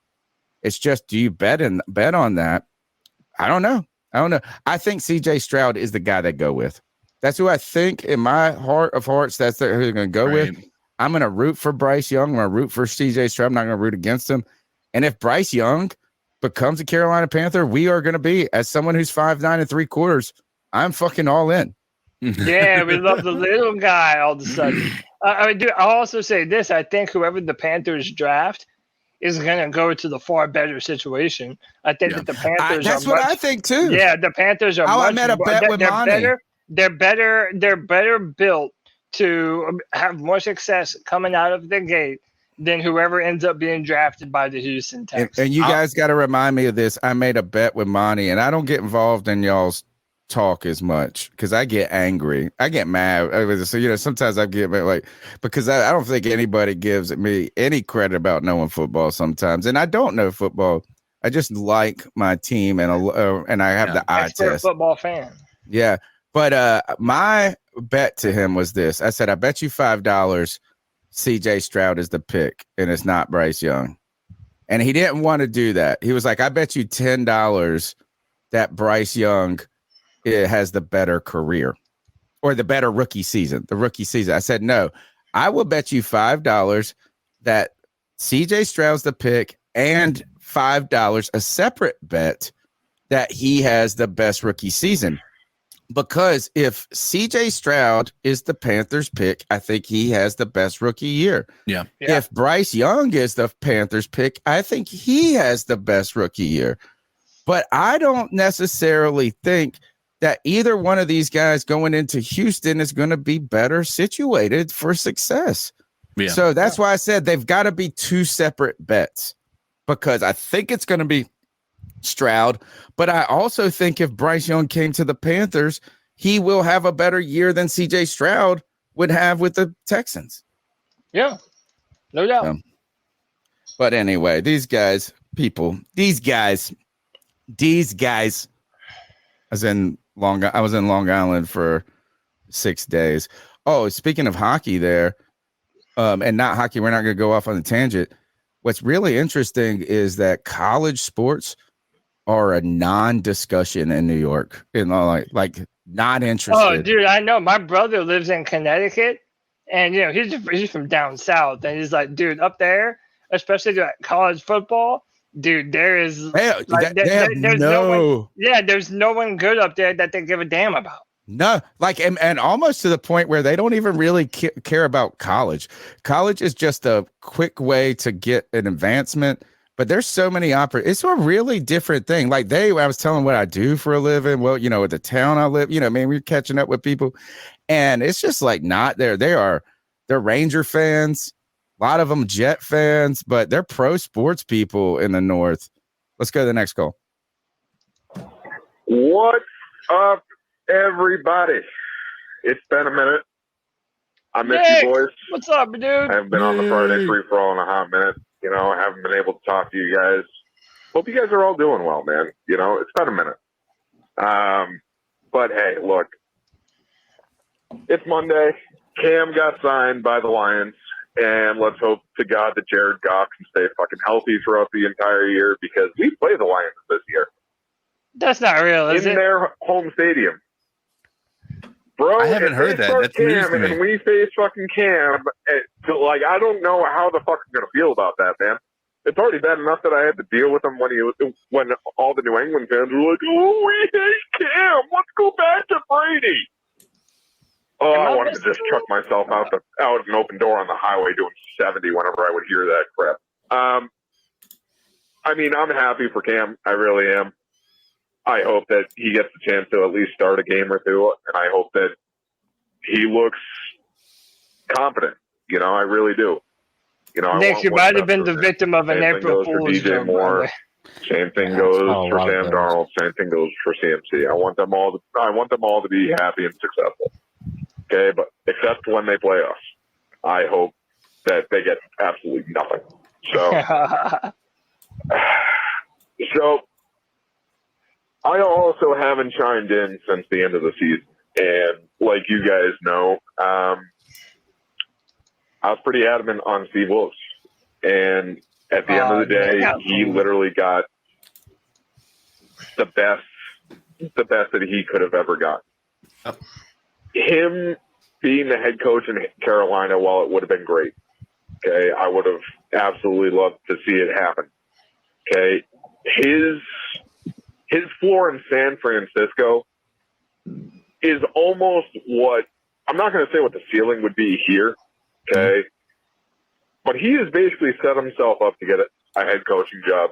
It's just, do you bet on that? I don't know. I think CJ Stroud is the guy they go with. That's who I think in my heart of hearts, that's who they're going to go with. I'm going to root for Bryce Young. I'm going to root for CJ Stroud. I'm not going to root against him. And if Bryce Young becomes a Carolina Panther, we are going to be, as someone who's 5'9 3/4, I'm fucking all in. Yeah, we love the little guy all of a sudden. I'll also say this. I think whoever the Panthers draft is going to go to the far better situation. I think that the Panthers that's what I think too. Yeah, the Panthers are I made a bet with Monty. They're better built to have more success coming out of the gate than whoever ends up being drafted by the Houston Texans. And you guys got to remind me of this. I made a bet with Monty, and I don't get involved in y'all's talk as much because I get angry. I get mad. So, sometimes I get like, because I don't think anybody gives me any credit about knowing football sometimes. And I don't know football. I just like my team and I have the eye test. Football fan. Yeah. But my bet to him was this. I said, I bet you $5 CJ Stroud is the pick and it's not Bryce Young. And he didn't want to do that. He was like, I bet you $10 that Bryce Young has the better career or the better rookie season. I said, no, I will bet you $5 that CJ Stroud's the pick and $5 a separate bet that he has the best rookie season. Because if CJ Stroud is the Panthers pick, I think he has the best rookie year. Yeah. If Bryce Young is the Panthers pick, I think he has the best rookie year. But I don't necessarily think that either one of these guys going into Houston is going to be better situated for success. Yeah. So that's why I said they've got to be two separate bets, because I think it's going to be Stroud, but I also think if Bryce Young came to the Panthers, he will have a better year than CJ Stroud would have with the Texans. Yeah, no doubt. But anyway, these guys. I was in Long Island for 6 days. Oh, speaking of hockey there, and not hockey, we're not going to go off on a tangent. What's really interesting is that college sports are a non-discussion in New York. Like not interested. Oh, dude, I know. My brother lives in Connecticut, and he's from down south, and he's like, dude, up there, especially like college football, dude, there's no one good up there that they give a damn about. No, and almost to the point where they don't even really care about college. College is just a quick way to get an advancement. But there's so many it's a really different thing. Like I was telling what I do for a living. Well, at the town I live, we're catching up with people, and it's just like not there. They're Ranger fans, a lot of them Jet fans, but they're pro sports people in the North. Let's go to the next call. What's up, everybody? It's been a minute. I miss you boys. What's up, dude? I haven't been on the Friday free for all in a hot minute. I haven't been able to talk to you guys. hope you guys are all doing well, man. You know, it's been a minute. But hey, look, it's Monday. Cam got signed by the Lions, and let's hope to God that Jared Goff can stay fucking healthy throughout the entire year because we play the Lions this year. That's not real, is it? In their home stadium. Bro, I haven't heard that. That's news to me. And we face fucking Cam. Like, I don't know how the fuck I'm going to feel about that, man. It's already bad enough that I had to deal with him when all the New England fans were like, "Oh, we hate Cam. Let's go back to Brady." Oh, I wanted to just chuck myself out an open door on the highway doing 70 whenever I would hear that crap. I mean, I'm happy for Cam. I really am. I hope that he gets the chance to at least start a game or two, and I hope that he looks confident. You know, I really do. You know, Nick, you might have been the victim of an April Fool's joke. Same thing goes for Sam Darnold. Same thing goes for CMC. I want them all to be happy and successful. Okay, but except when they play us, I hope that they get absolutely nothing. So I also haven't chimed in since the end of the season, and like you guys know, I was pretty adamant on Steve Wilkes, and at the end of the day, he literally got the best that he could have ever got. Him being the head coach in Carolina, while it would have been great, okay, I would have absolutely loved to see it happen. Okay, his floor in San Francisco is almost what I'm not going to say what the ceiling would be here. Okay. But he has basically set himself up to get a head coaching job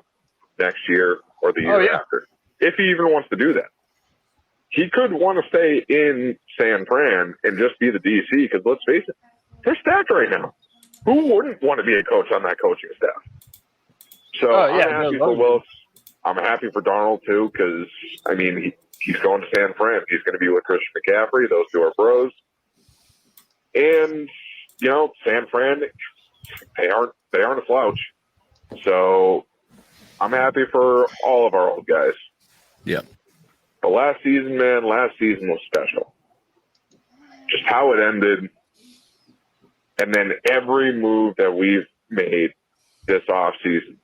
next year or the year after, if he even wants to do that. He could want to stay in San Fran and just be the DC because let's face it, they're stacked right now. Who wouldn't want to be a coach on that coaching staff? So I'm happy for Wilkes. I'm happy for Darnold too because, I mean, he's going to San Fran. He's going to be with Christian McCaffrey. Those two are bros. And you know, San Fran, they aren't a slouch. So I'm happy for all of our old guys. Yeah. But last season was special. Just how it ended. And then every move that we've made this offseason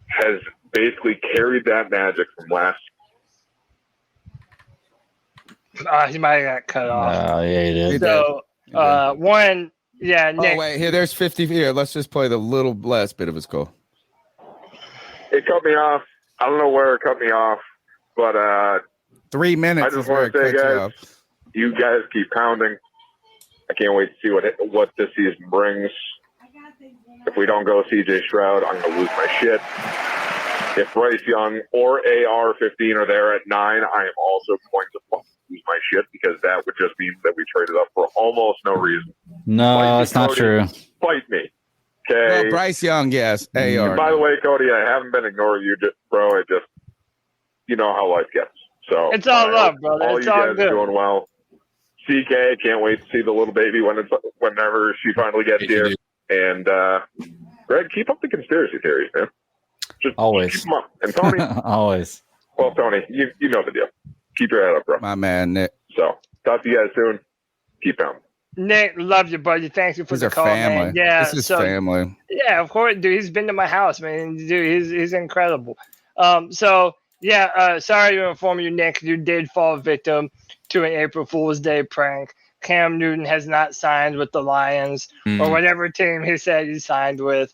has basically carried that magic from last. He might have got cut off. Oh, yeah, he did. So, Nick. Oh, wait, here, there's 50 here. Let's just play the little last bit of his call. It cut me off. I don't know where it cut me off, but 3 minutes. I just want to say, guys, you guys keep pounding. I can't wait to see what this season brings. If we don't go CJ Stroud, I'm going to lose my shit. If Bryce Young or AR-15 are there at 9, I am also going to lose my shit because that would just mean that we traded up for almost no reason. No, it's not true. Fight me. Okay. Well, Bryce Young, yes. AR. And by the way, Cody, I haven't been ignoring you, bro. You know how life gets. So it's all love, brother. All it's you all guys good. are doing well. CK, can't wait to see the little baby whenever she finally gets here. And Greg, keep up the conspiracy theories, man. Just always. Keep them up. And Tony, always. Well, Tony, you know the deal. Keep your head up, bro. My man, Nick. So talk to you guys soon. Keep pounding. Nick, love you, buddy. Thank you for the call, family. man. Yeah, this is family. Yeah, of course, dude. He's been to my house, man. Dude, he's incredible. Sorry to inform you, Nick. You did fall victim to an April Fool's Day prank. Cam Newton has not signed with the Lions or whatever team he said he signed with.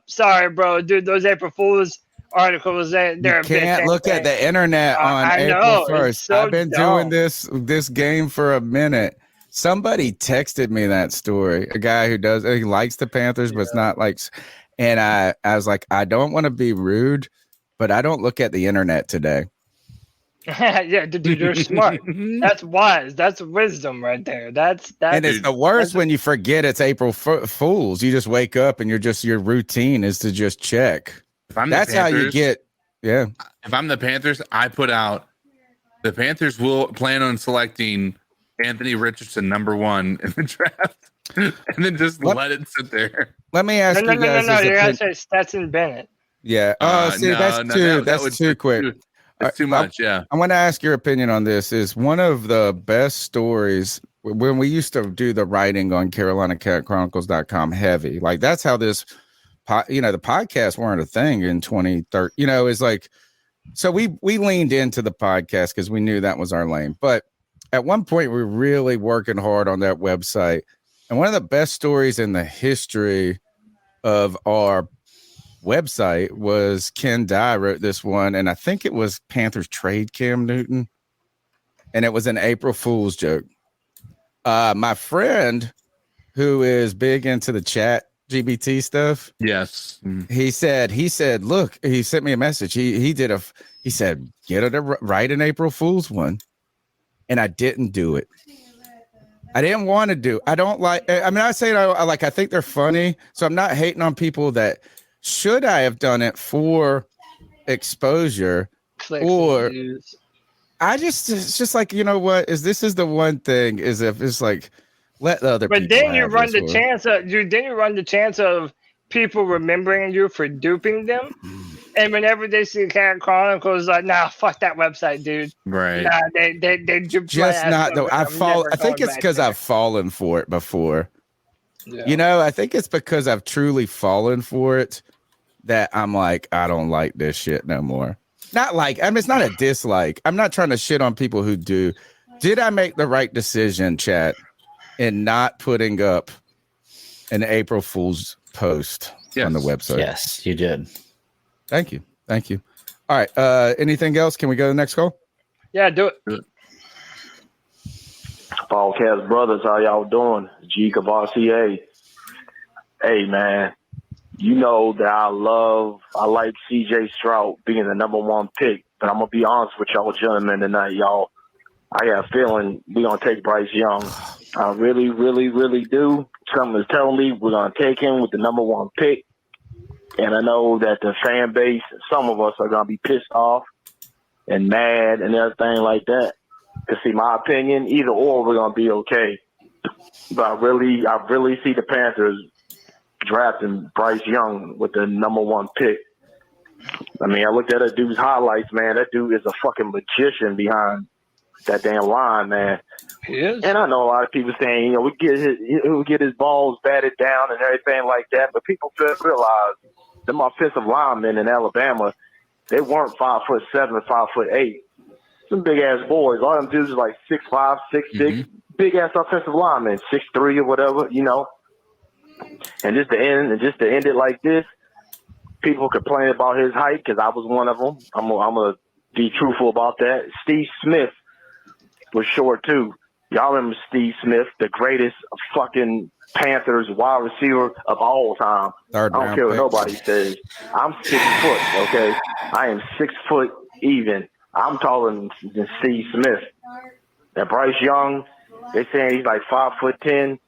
Sorry, bro, dude. Those April Fool's articles, they're you can't look at the internet on April 1st. So I've been doing this game for a minute. Somebody texted me that story. A guy who likes the Panthers, but it's not like. And I was like, I don't want to be rude, but I don't look at the internet today. Yeah, dude, you're smart. That's wise. That's wisdom right there. That's and it's the worst when you forget it's April Fools. You just wake up and your routine is to just check. That's how you get. Yeah. If I'm the Panthers, I put out the Panthers will plan on selecting Anthony Richardson #1 in the draft, and then just let it sit there. Let me ask you guys. No. You gotta say Stetson Bennett. Yeah. That's too. That's too quick. That's too much. Yeah. I want to ask your opinion on this. Is one of the best stories when we used to do the writing on CarolinaCatChronicles.com heavy. Like that's how this, the podcasts weren't a thing in 2013. It's like, so we leaned into the podcast because we knew that was our lane. But at one point, we were really working hard on that website. And one of the best stories in the history of our website was Ken Dye wrote this one, and I think it was Panthers trade Cam Newton, and it was an April Fool's joke. My friend, who is big into the chat GBT stuff, yes, he said, look, he sent me a message. He said, get her to write an April Fool's one, and I didn't do it. I didn't want to do. I don't like. I mean, I say I think they're funny, so I'm not hating on people that. Should I have done it for exposure? Or it's just like, you know what? This is the one thing is if it's like let the other people. But then you run the chance of people remembering you for duping them. And whenever they see Cat Chronicles, like, nah, fuck that website, dude. Right. Nah, they duped just not though. I think it's because I've fallen for it before. Yeah. I think it's because I've truly fallen for it that I'm like, I don't like this shit no more. Not like, I mean, it's not a dislike. I'm not trying to shit on people who do. Did I make the right decision, chat, in not putting up an April Fool's post on the website? Yes, you did. Thank you. All right. Anything else? Can we go to the next call? Yeah, do it. Podcast brothers, how y'all doing? G Cavassier. Hey man, you know that I like CJ Stroud being the number one pick, but I'm gonna be honest with y'all gentlemen tonight, y'all. I got a feeling we're gonna take Bryce Young. I really, really, really do. Something is telling me we're gonna take him with the number one pick. And I know that the fan base, some of us are gonna be pissed off and mad and everything like that. To see my opinion, either or we're gonna be okay. But I really see the Panthers drafting Bryce Young with the number one pick. I mean, I looked at that dude's highlights, man. That dude is a fucking magician behind that damn line, man. He is. And I know a lot of people saying, he'll get his balls batted down and everything like that. But people realize them offensive linemen in Alabama, they weren't 5'7", 5'8". Some big ass boys. All them dudes are like 6'5", 6'6", big ass offensive linemen, 6'3" or whatever, And just to end it like this, people complain about his height because I was one of them. I'm gonna be truthful about that. Steve Smith was short too. Y'all remember Steve Smith, the greatest fucking Panthers wide receiver of all time. I don't care what nobody says. I'm 6 foot, okay? I am 6 foot even. I'm taller than Steve Smith. And Bryce Young, they saying he's like 5'10".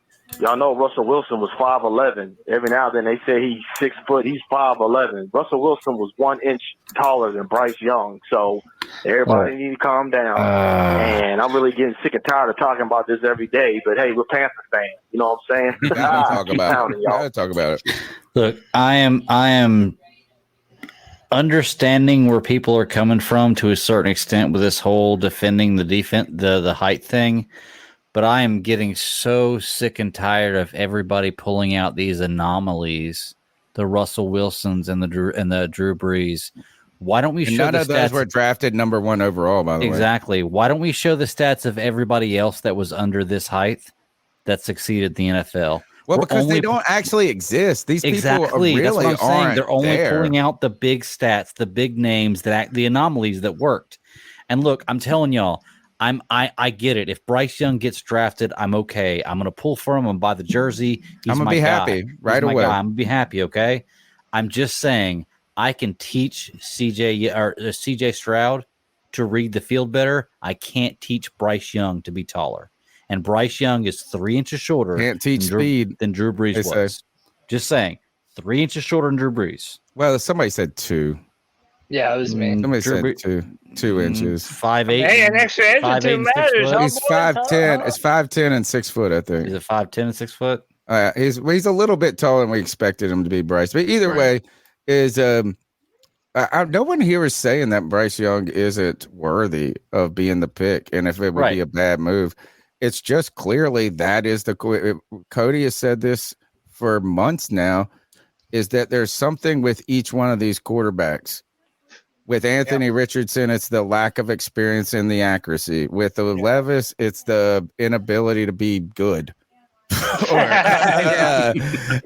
Y'all know Russell Wilson was 5'11". Every now and then they say he's 6 foot. He's 5'11". Russell Wilson was 1 inch taller than Bryce Young. So everybody need to calm down. And I'm really getting sick and tired of talking about this every day. But hey, we're Panther fans. You know what I'm saying? Gotta talk about it. Look, I am understanding where people are coming from to a certain extent with this whole defending the height thing. But I am getting so sick and tired of everybody pulling out these anomalies, the Russell Wilsons and the Drew Brees. Why don't we show none of those were drafted number one overall, by the way. Exactly. Why don't we show the stats of everybody else that was under this height that succeeded the NFL? Well, because they don't actually exist. These people really That's what I'm saying. aren't. They're only pulling out the big stats, the big names, the anomalies that worked. And look, I'm telling y'all, I get it. If Bryce Young gets drafted, I'm okay. I'm gonna pull for him. I'm gonna buy the jersey. I'm gonna be happy right away. I'm gonna be happy. Okay. I'm just saying I can teach CJ Stroud to read the field better. I can't teach Bryce Young to be taller. And Bryce Young is 3 inches shorter. Can't teach speed than Drew Brees was. Just saying, 3 inches shorter than Drew Brees. Well, somebody said 2. Yeah, it was me. Somebody said 2 inches. 5'8". Hey, an extra inch or two matters. He's 5'10". It's 5'10" and 6 foot, I think. Is it 5'10" and 6 foot? He's a little bit taller than we expected him to be, Bryce. But either way, is No one here is saying that Bryce Young isn't worthy of being the pick, and if it would be a bad move. It's just clearly that is Cody has said this for months now, is that there's something with each one of these quarterbacks. With Anthony Richardson, it's the lack of experience in the accuracy. With Levis, it's the inability to be good.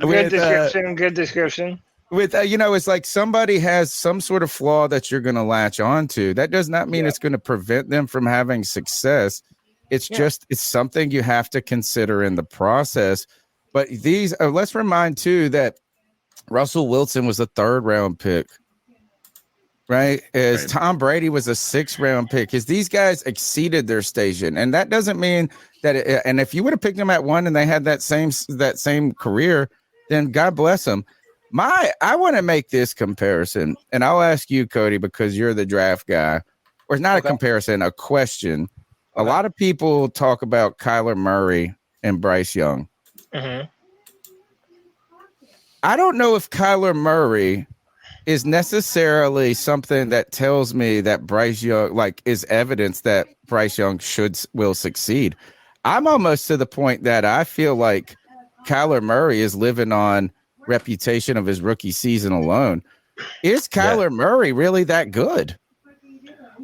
Good description. With it's like somebody has some sort of flaw that you're going to latch onto. That does not mean it's going to prevent them from having success. It's just it's something you have to consider in the process. But these let's remind too that Russell Wilson was a 3rd round pick, right? Tom Brady was a 6th round pick. These guys exceeded their station, and that doesn't mean that. And if you would have picked them at 1 and they had that same career, then God bless them. I want to make this comparison, and I'll ask you, Cody, because you're the draft guy, or it's not a comparison, a question. A lot of people talk about Kyler Murray and Bryce Young. Mm-hmm. I don't know if Kyler Murray is necessarily something that tells me that Bryce Young, is evidence that Bryce Young will succeed. I'm almost to the point that I feel like Kyler Murray is living on reputation of his rookie season alone. Is Kyler Murray really that good?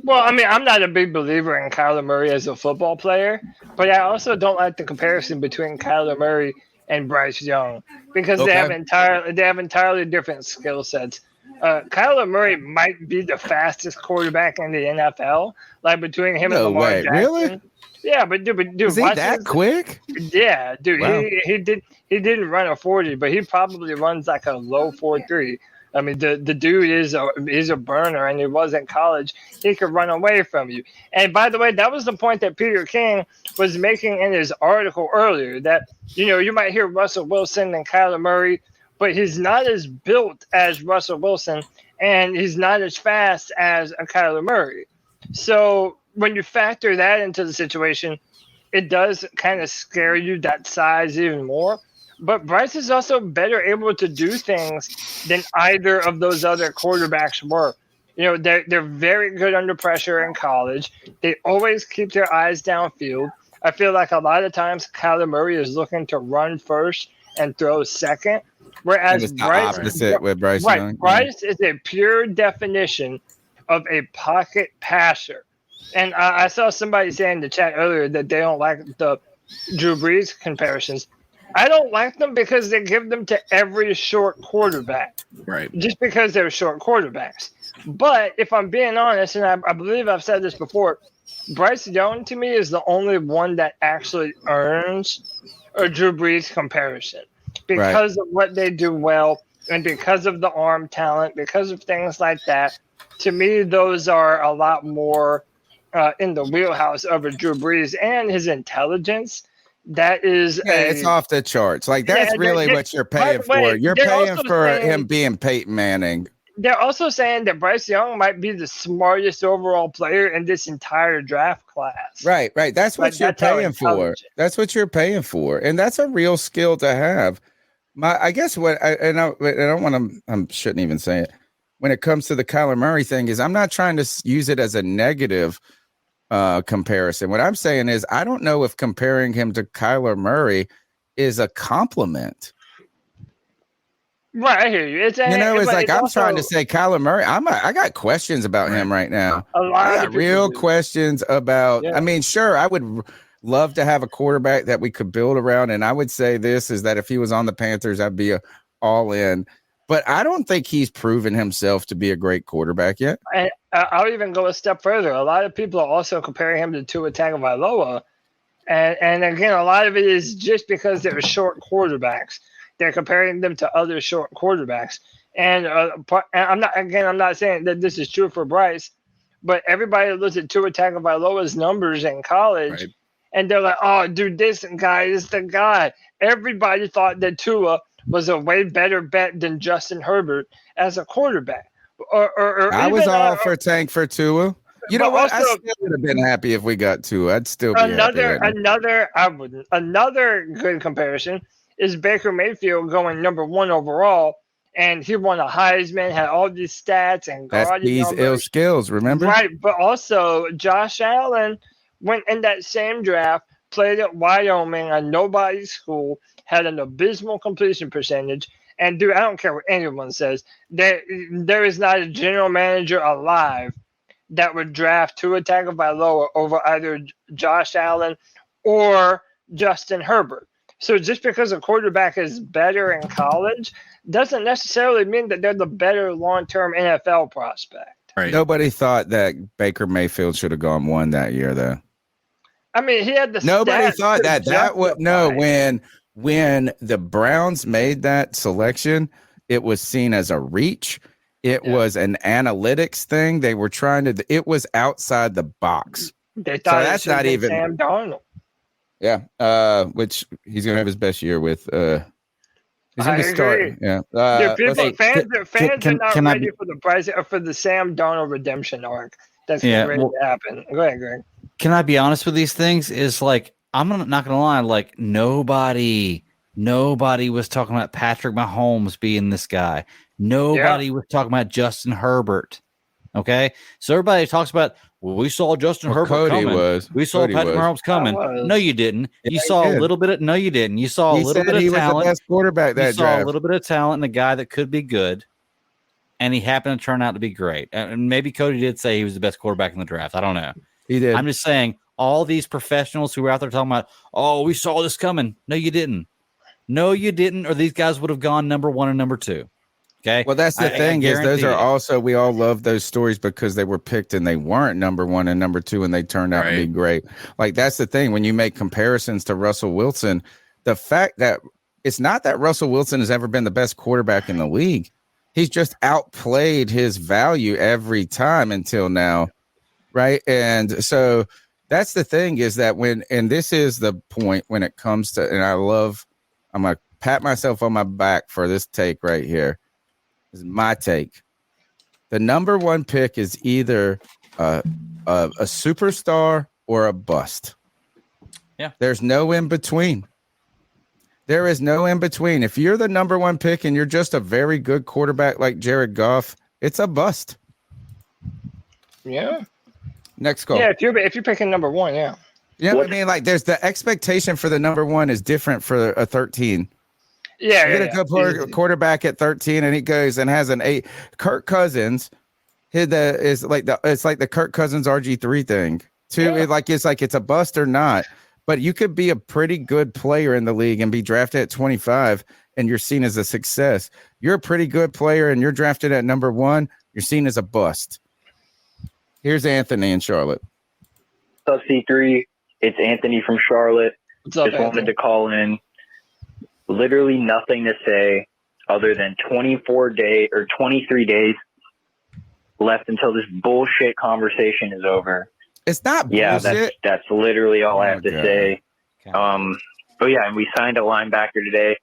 Well, I mean, I'm not a big believer in Kyler Murray as a football player, but I also don't like the comparison between Kyler Murray and Bryce Young because they have entirely different skill sets. Kyler Murray might be the fastest quarterback in the NFL, between him and Lamar Jackson. Really? Yeah, but dude, is he that quick? Yeah, dude, wow. He didn't run a 40, but he probably runs like a low 4.3. I mean, the dude is a burner, and he was in college. He could run away from you. And by the way, that was the point that Peter King was making in his article earlier, that, you might hear Russell Wilson and Kyler Murray, but he's not as built as Russell Wilson, and he's not as fast as a Kyler Murray. So when you factor that into the situation, it does kind of scare you, that size, even more. But Bryce is also better able to do things than either of those other quarterbacks were. They're very good under pressure in college. They always keep their eyes downfield. I feel like a lot of times Kyler Murray is looking to run first and throw second, whereas Bryce Young. Bryce is a pure definition of a pocket passer. And I saw somebody say in the chat earlier that they don't like the Drew Brees comparisons. I don't like them because they give them to every short quarterback. Right. Just because they're short quarterbacks. But if I'm being honest, and I believe I've said this before, Bryce Young to me is the only one that actually earns a Drew Brees comparison. Because of what they do well, and because of the arm talent, because of things like that. To me, those are a lot more in the wheelhouse of a Drew Brees, and his intelligence. That is, it's off the charts. That's really what you're paying for. You're paying for him being Peyton Manning. They're also saying that Bryce Young might be the smartest overall player in this entire draft class. Right. That's what you're paying for. That's what you're paying for, and that's a real skill to have. I guess what I don't want to. I shouldn't even say it. When it comes to the Kyler Murray thing, is I'm not trying to use it as a negative comparison. What I'm saying is I don't know if comparing him to Kyler Murray is a compliment. Right, I hear you. It's I'm trying to say Kyler Murray. I got questions about him right now. I got real questions about. Yeah. I mean, sure, I would love to have a quarterback that we could build around, and I would say this is that if he was on the Panthers, I'd be all in. But I don't think he's proven himself to be a great quarterback yet. I'll even go a step further. A lot of people are also comparing him to Tua Tagovailoa. And again, a lot of it is just because they're short quarterbacks. They're comparing them to other short quarterbacks. And I'm not saying that this is true for Bryce, but everybody looks at Tua Tagovailoa's numbers in college, and they're like, oh, dude, this guy is the guy. Everybody thought that Tua was a way better bet than Justin Herbert as a quarterback. I was all for tank for Tua. You know what? I still would have been happy if we got Tua. I'd still be happy. Another good comparison is Baker Mayfield going number 1 overall and he won a Heisman, had all these stats and That's guarded these numbers. ill skills, remember? Right, but also Josh Allen went in that same draft, played at Wyoming, a nobody school, had an abysmal completion percentage. And dude, I don't care what anyone says. There is not a general manager alive that would draft Tua Tagovailoa over either Josh Allen or Justin Herbert. So just because a quarterback is better in college doesn't necessarily mean that they're the better long-term NFL prospect. Right. Nobody thought that Baker Mayfield should have gone 1 that year, though. I mean, he had the Nobody stats thought to that would no justify. when the Browns made that selection, it was seen as a reach. It was an analytics thing. They were trying to. It was outside the box. They thought so that's not even Sam Darnold. Yeah, which he's gonna have his best year with. He's gonna be starting. Yeah, fans are not ready for the Sam Darnold redemption arc. That's ready to happen. Go ahead, Greg. Can I be honest with these things? Is like I'm not gonna lie. Like nobody was talking about Patrick Mahomes being this guy. Nobody was talking about Justin Herbert. Okay, so everybody talks about. Well, we saw Justin Herbert Cody coming. We saw Patrick Mahomes coming. No, you didn't. You saw a little bit of. No, you didn't. You saw a little bit of talent. Was the best quarterback that you saw a little bit of talent in a guy that could be good, and he happened to turn out to be great. And maybe Cody did say he was the best quarterback in the draft. I don't know. He did. I'm just saying, all these professionals who were out there talking about, oh, we saw this coming. No, you didn't. No, you didn't. Or these guys would have gone number 1 and number 2. Okay. Well, that's the thing is those are also, we all love those stories because they were picked and they weren't number 1 and number 2 and they turned out to be great. Like that's the thing when you make comparisons to Russell Wilson, the fact that it's not that Russell Wilson has ever been the best quarterback in the league. He's just outplayed his value every time until now. Right. And so that's the thing is that and this is the point when it comes to, and I'm going to pat myself on my back for this take right here. This is my take. The number 1 pick is either a superstar or a bust. Yeah. There's no in between. There is no in between. If you're the number 1 pick and you're just a very good quarterback like Jared Goff, it's a bust. Yeah. Next call. Yeah, if you're picking number 1, yeah. Yeah, I mean, like, there's the expectation for the number 1 is different for a 13. Yeah, you get a good quarterback at 13, and he goes and has an 8. Kirk Cousins, it's like the Kirk Cousins RG3 thing too. Yeah. It's a bust or not, but you could be a pretty good player in the league and be drafted at 25, and you're seen as a success. You're a pretty good player, and you're drafted at number 1. You're seen as a bust. Here's Anthony in Charlotte. What's up, C3? It's Anthony from Charlotte. What's up, Just wanted to call in. Literally nothing to say other than 23 days left until this bullshit conversation is over. It's not bullshit. Yeah, that's literally all I have to say. But yeah, and we signed a linebacker today.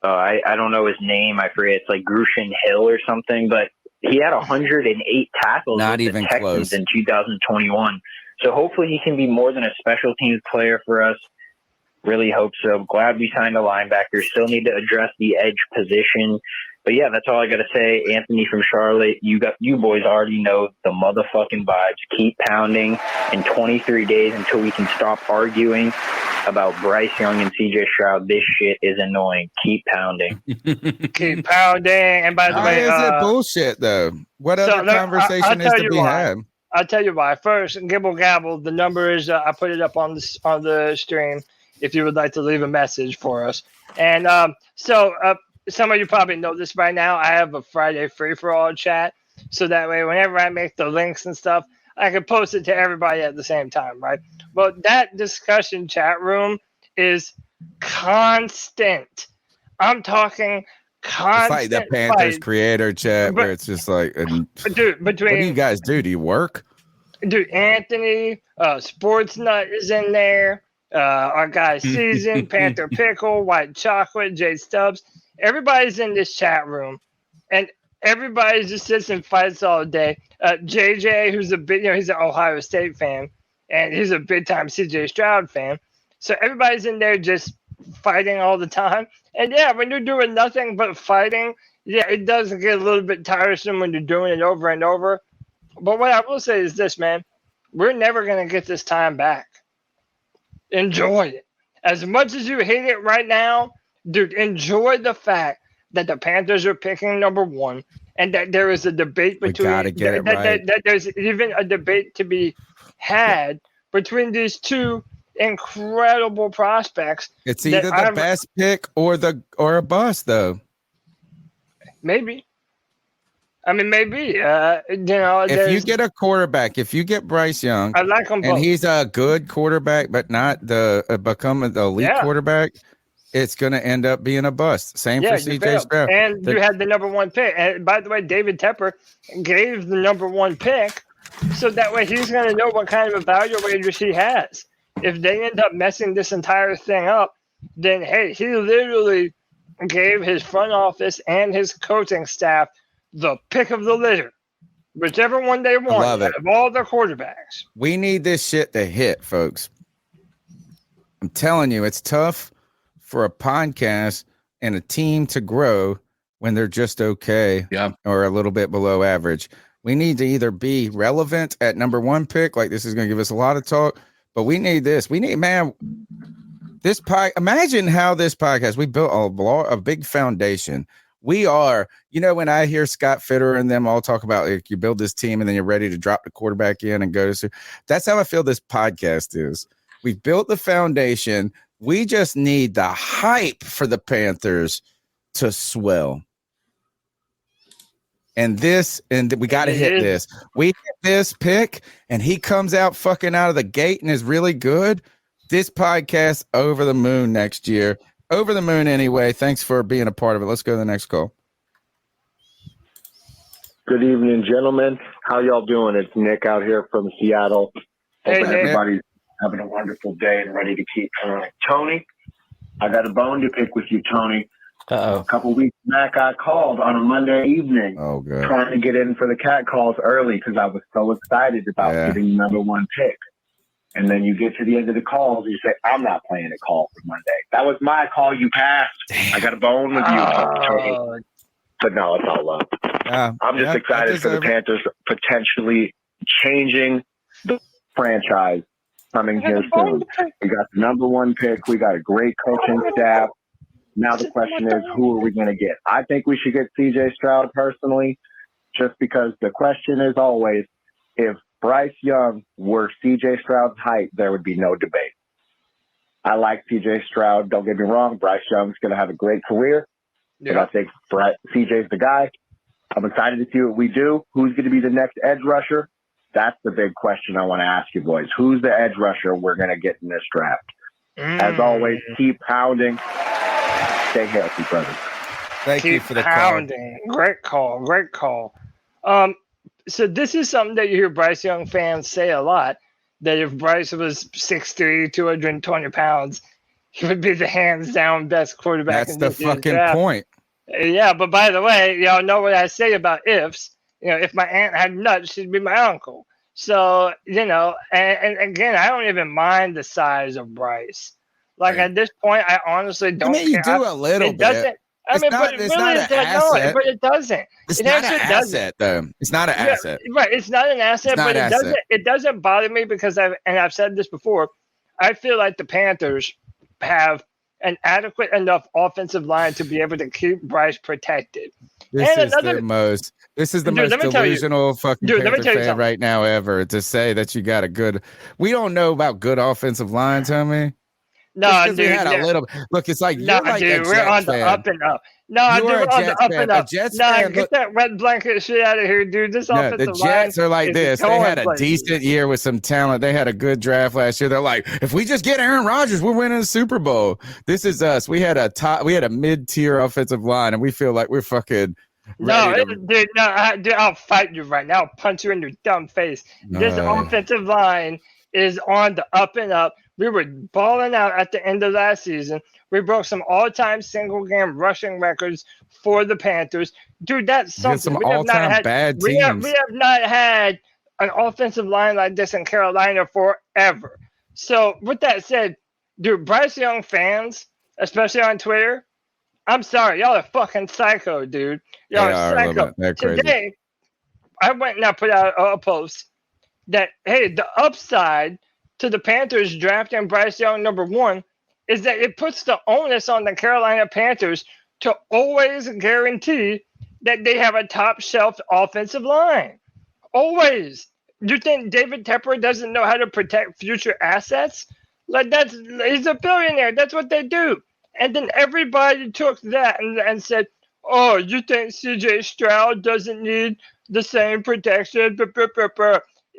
I don't know his name. I forget. It's like Grushin Hill or something, but he had 108 tackles not with even the Texans close. in 2021. So hopefully he can be more than a special teams player for us. Really hope so. Glad we signed a linebacker. Still need to address the edge position. But yeah, that's all I got to say. Anthony from Charlotte, you boys already know the motherfucking vibes. Keep pounding in 23 days until we can stop arguing about Bryce Young and CJ Stroud. This shit is annoying. Keep pounding. Keep pounding. And by the way, is it bullshit though? What other conversation is to be had? I'll tell you why. First, Gibble Gabble, the number is, I put it up on the stream if you would like to leave a message for us. And so some of you probably know this by now. I have a Friday free-for-all chat. So that way, whenever I make the links and stuff, I can post it to everybody at the same time, right? Well, that discussion chat room is constant. I'm talking constant. It's like the Panthers creator chat where it's just like, dude, what do you guys do? Do you work? Dude, Anthony, Sports Nut is in there. Our guy Season, Panther Pickle, White Chocolate, Jay Stubbs. Everybody's in this chat room, and everybody just sits and fights all day. JJ, who's he's an Ohio State fan, and he's a big time CJ Stroud fan. So everybody's in there just fighting all the time. And yeah, when you're doing nothing but fighting, yeah, it does get a little bit tiresome when you're doing it over and over. But what I will say is this, man. We're never going to get this time back. Enjoy it. As much as you hate it right now, dude, enjoy the fact that the Panthers are picking number 1 and that there is a debate between that there's even a debate to be had between these two incredible prospects. It's either the best pick or a bust, though. Maybe. I mean, maybe. If you get a quarterback, if you get Bryce Young, I like him both. And he's a good quarterback, but not become the elite quarterback, it's going to end up being a bust. Same for CJ Stroud. And you had the number 1 pick. And by the way, David Tepper gave the number 1 pick, so that way he's going to know what kind of evaluators he has. If they end up messing this entire thing up, then hey, he literally gave his front office and his coaching staff the pick of the litter, whichever one they want out of all the quarterbacks. We need this shit to hit, folks. I'm telling you, it's tough for a podcast and a team to grow when they're just okay or a little bit below average. We need to either be relevant at number 1 pick, like this is going to give us a lot of talk, but we need this. We need, man, this imagine how this podcast, we built a big foundation. We are, when I hear Scott Fitterer and them all talk about like, you build this team and then you're ready to drop the quarterback in and go to, that's how I feel this podcast is. We've built the foundation. We just need the hype for the Panthers to swell. And we got to hit this. We hit this pick and he comes out fucking out of the gate and is really good. This podcast over the moon next year. Over the moon anyway. Thanks for being a part of it. Let's go to the next call. Good evening, gentlemen. How y'all doing? It's Nick out here from Seattle. Hope everybody's having a wonderful day and ready to keep going. Tony, I got a bone to pick with you, Tony. Uh-oh. A couple weeks back, I called on a Monday evening trying to get in for the cat calls early because I was so excited about getting the number 1 pick. And then you get to the end of the calls, you say, I'm not playing a call for Monday. That was my call. You passed. Damn. I got a bone with you, Tony. But no, it's all love. I'm just excited for the Panthers potentially changing the franchise coming here soon. We got the number 1 pick. We got a great coaching staff. Now the question is, who are we going to get? I think we should get CJ Stroud personally, just because the question is always, if Bryce Young were CJ Stroud's height, there would be no debate. I like CJ Stroud. Don't get me wrong. Bryce Young's going to have a great career. But I think CJ's the guy. I'm excited to see what we do. Who's going to be the next edge rusher? That's the big question I want to ask you boys. Who's the edge rusher we're going to get in this draft? As always, keep pounding. Stay healthy, brothers. Thank you for the pounding. Call. Great call. So this is something that you hear Bryce Young fans say a lot, that if Bryce was 6'3", 220 pounds, he would be the hands-down best quarterback. That's the fucking point. Yeah, but by the way, y'all know what I say about ifs. If my aunt had nuts, she'd be my uncle. So, and again, I don't even mind the size of Bryce. Like, at this point, I honestly don't care. You do a little bit. But it doesn't. It's not an asset, though. It's not an asset. Right. It's not an asset, but it doesn't bother me because I've said this before. I feel like the Panthers have an adequate enough offensive line to be able to keep Bryce protected. This is the most delusional fucking Panther fan right now ever to say that you got a good. We don't know about good offensive line, Tommy. No, dude. We had a little look. It's like you're like dude. We're on the up and up. No, dude, we're on the up and up. Get that red blanket shit out of here, dude. This offensive line. The Jets are like this. They had a decent year with some talent. They had a good draft last year. They're like, if we just get Aaron Rodgers, we're winning the Super Bowl. This is us. We had a mid-tier offensive line, and we feel like we're fucking. Dude, I'll fight you right now. I'll punch you in your dumb face. This offensive line is on the up and up. We were balling out at the end of last season. We broke some all-time single-game rushing records for the Panthers. Dude, that's something. Some all-time bad teams. We have not had an offensive line like this in Carolina forever. So, with that said, dude, Bryce Young fans, especially on Twitter. I'm sorry, y'all are fucking psycho, dude. Y'all are psycho. They're crazy. Today, I went and I put out a post that, hey, the upside to the Panthers drafting Bryce Young #1 is that it puts the onus on the Carolina Panthers to always guarantee that they have a top shelf offensive line. Always. You think David Tepper doesn't know how to protect future assets? Like, he's a billionaire. That's what they do. And then everybody took that and said, oh, you think CJ Stroud doesn't need the same protection?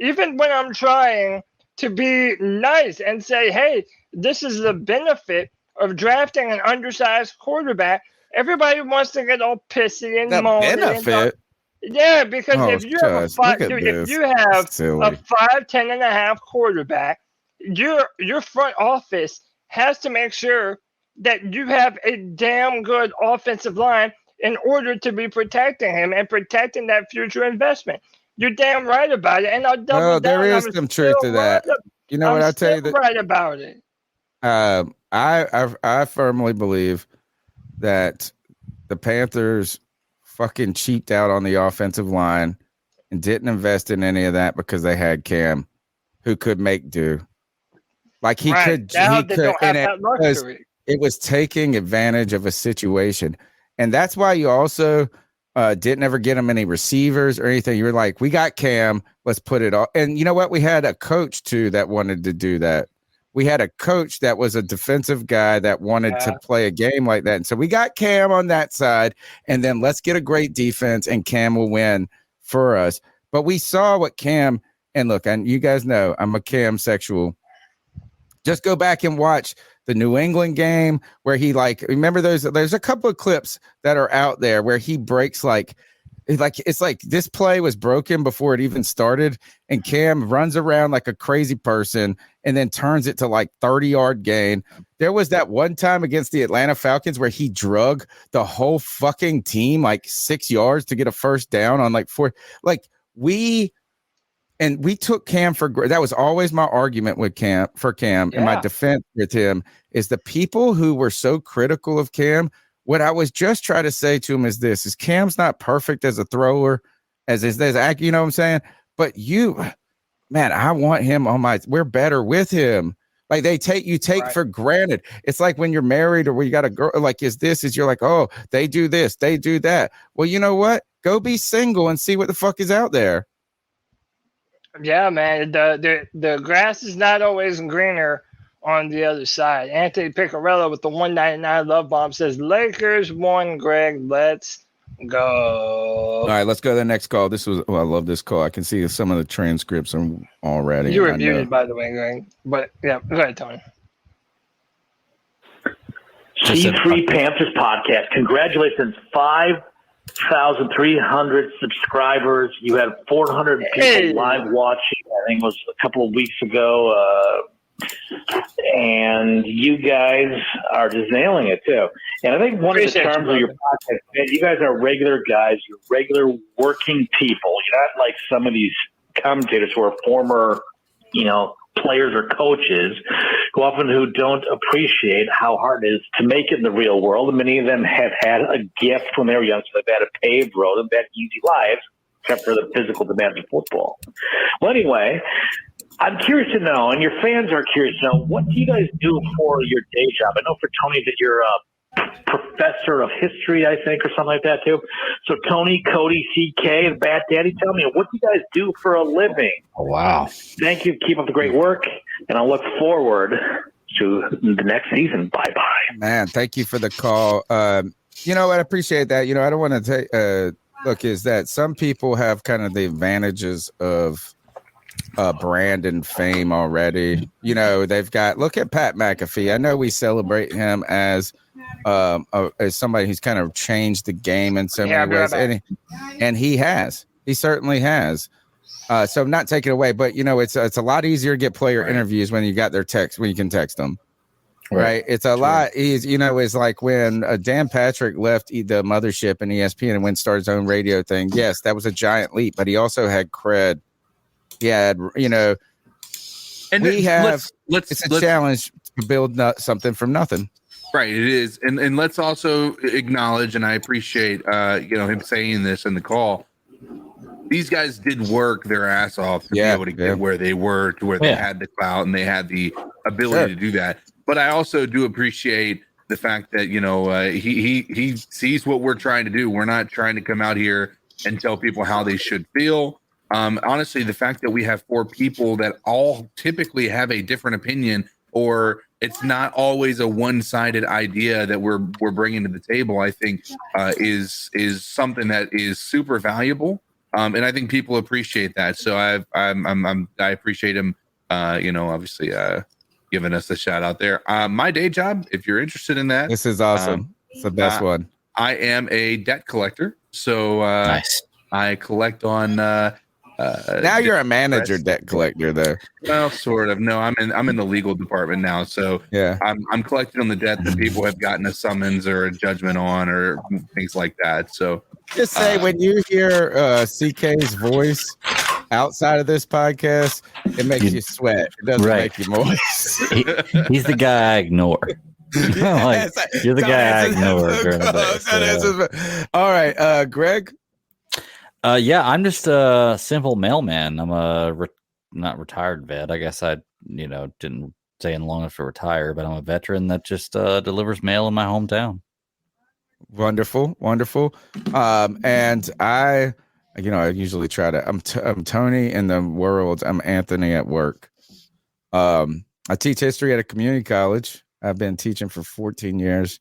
Even when I'm trying to be nice and say, hey, this is the benefit of drafting an undersized quarterback, everybody wants to get all pissy and moany. Benefit? Yeah, because if you have a 5'10.5" quarterback, your front office has to make sure that you have a damn good offensive line in order to be protecting him and protecting that future investment. You're damn right about it, and I'll double down. There is some truth to that. You know what? I'll tell you that. Right about it. I firmly believe that the Panthers fucking cheaped out on the offensive line and didn't invest in any of that because they had Cam, who could make do. Like he could. Now they don't have that luxury. It was taking advantage of a situation, and that's why you also didn't ever get him any receivers or anything. You were like, we got Cam, let's put it all. And you know what? We had a coach too that wanted to do that. We had a coach that was a defensive guy that wanted to play a game like that. And so we got Cam on that side, and then let's get a great defense and Cam will win for us. But we saw what Cam, and look, and you guys know I'm a Cam sexual. Just go back and watch the New England game where he remember there's a couple of clips that are out there where he breaks it's like this play was broken before it even started, and Cam runs around like a crazy person and then turns it to 30-yard gain. There was that one time against the Atlanta Falcons where he drug the whole fucking team 6 yards to get a first down on 4. We took Cam for that was always my argument with Cam and my defense with him is the people who were so critical of Cam. What I was just trying to say to him is this: is Cam's not perfect as a thrower, as you know what I'm saying? But I want him on my. We're better with him. Like you take for granted. It's like when you're married or when you got a girl. You're like, oh, they do this, they do that. Well, you know what? Go be single and see what the fuck is out there. Yeah, man. The grass is not always greener on the other side. Anthony Piccarello with the 199 love bomb says, Lakers won, Greg. Let's go. All right, let's go to the next call. I love this call. I can see some of the transcripts already. You were muted, by the way, Greg. But yeah, go ahead, Tony. C3 Panthers podcast. Congratulations, 5,300 subscribers. You had 400 people live watching. I think it was a couple of weeks ago. And you guys are just nailing it too. And I think one of the charms of your podcast, man, you guys are regular guys. You're regular working people. You're not like some of these commentators who are former, players or coaches who don't appreciate how hard it is to make it in the real world. And many of them have had a gift when they were young, so they've had a paved road and had easy lives, except for the physical demands of football. Well, anyway, I'm curious to know, and your fans are curious to know, what do you guys do for your day job? I know for Tony that you're a professor of history, I think, or something like that too. So Tony, Cody, CK, and Bat Daddy, tell me, what do you guys do for a living? Oh, wow. Thank you. Keep up the great work, and I'll look forward to the next season. Bye-bye. Man, thank you for the call. I appreciate that. I don't want to take look, is that some people have kind of the advantages of brand and fame already. They've got, look at Pat McAfee. I know we celebrate him as somebody who's kind of changed the game in so many ways, and he certainly has. So I'm not taking away, but it's a lot easier to get player interviews when you got their text, when you can text them. Right. It's a lot easier. It's like when Dan Patrick left the mothership and ESPN and went started his own radio thing. Yes, that was a giant leap, but he also had cred. Yeah, and it's a challenge to build something from nothing. Right, it is, and let's also acknowledge, and I appreciate him saying this in the call. These guys did work their ass off to be able to get where they were, to where they had the clout and they had the ability to do that. But I also do appreciate the fact that he sees what we're trying to do. We're not trying to come out here and tell people how they should feel. Honestly, the fact that we have 4 people that all typically have a different opinion, or it's not always a one-sided idea that we're bringing to the table, I think is something that is super valuable. And I think people appreciate that. So I appreciate him, obviously giving us a shout out there. My day job, if you're interested in that, this is awesome. It's the best one. I am a debt collector. So nice. I collect on. Now you're a manager debt collector, though. Well, sort of. No, I'm in the legal department now. So yeah, I'm collecting on the debt that people have gotten a summons or a judgment on, or things like that. So just say when you hear CK's voice outside of this podcast, it makes you sweat. It doesn't make you moist. He's the guy I ignore. You're the guy I ignore during the day. All right, Greg. I'm just a simple mailman. I'm a not retired vet. I guess I didn't stay in long enough to retire, but I'm a veteran that just delivers mail in my hometown. Wonderful. And I usually try to. I'm Tony in the world. I'm Anthony at work. I teach history at a community college. I've been teaching for 14 years,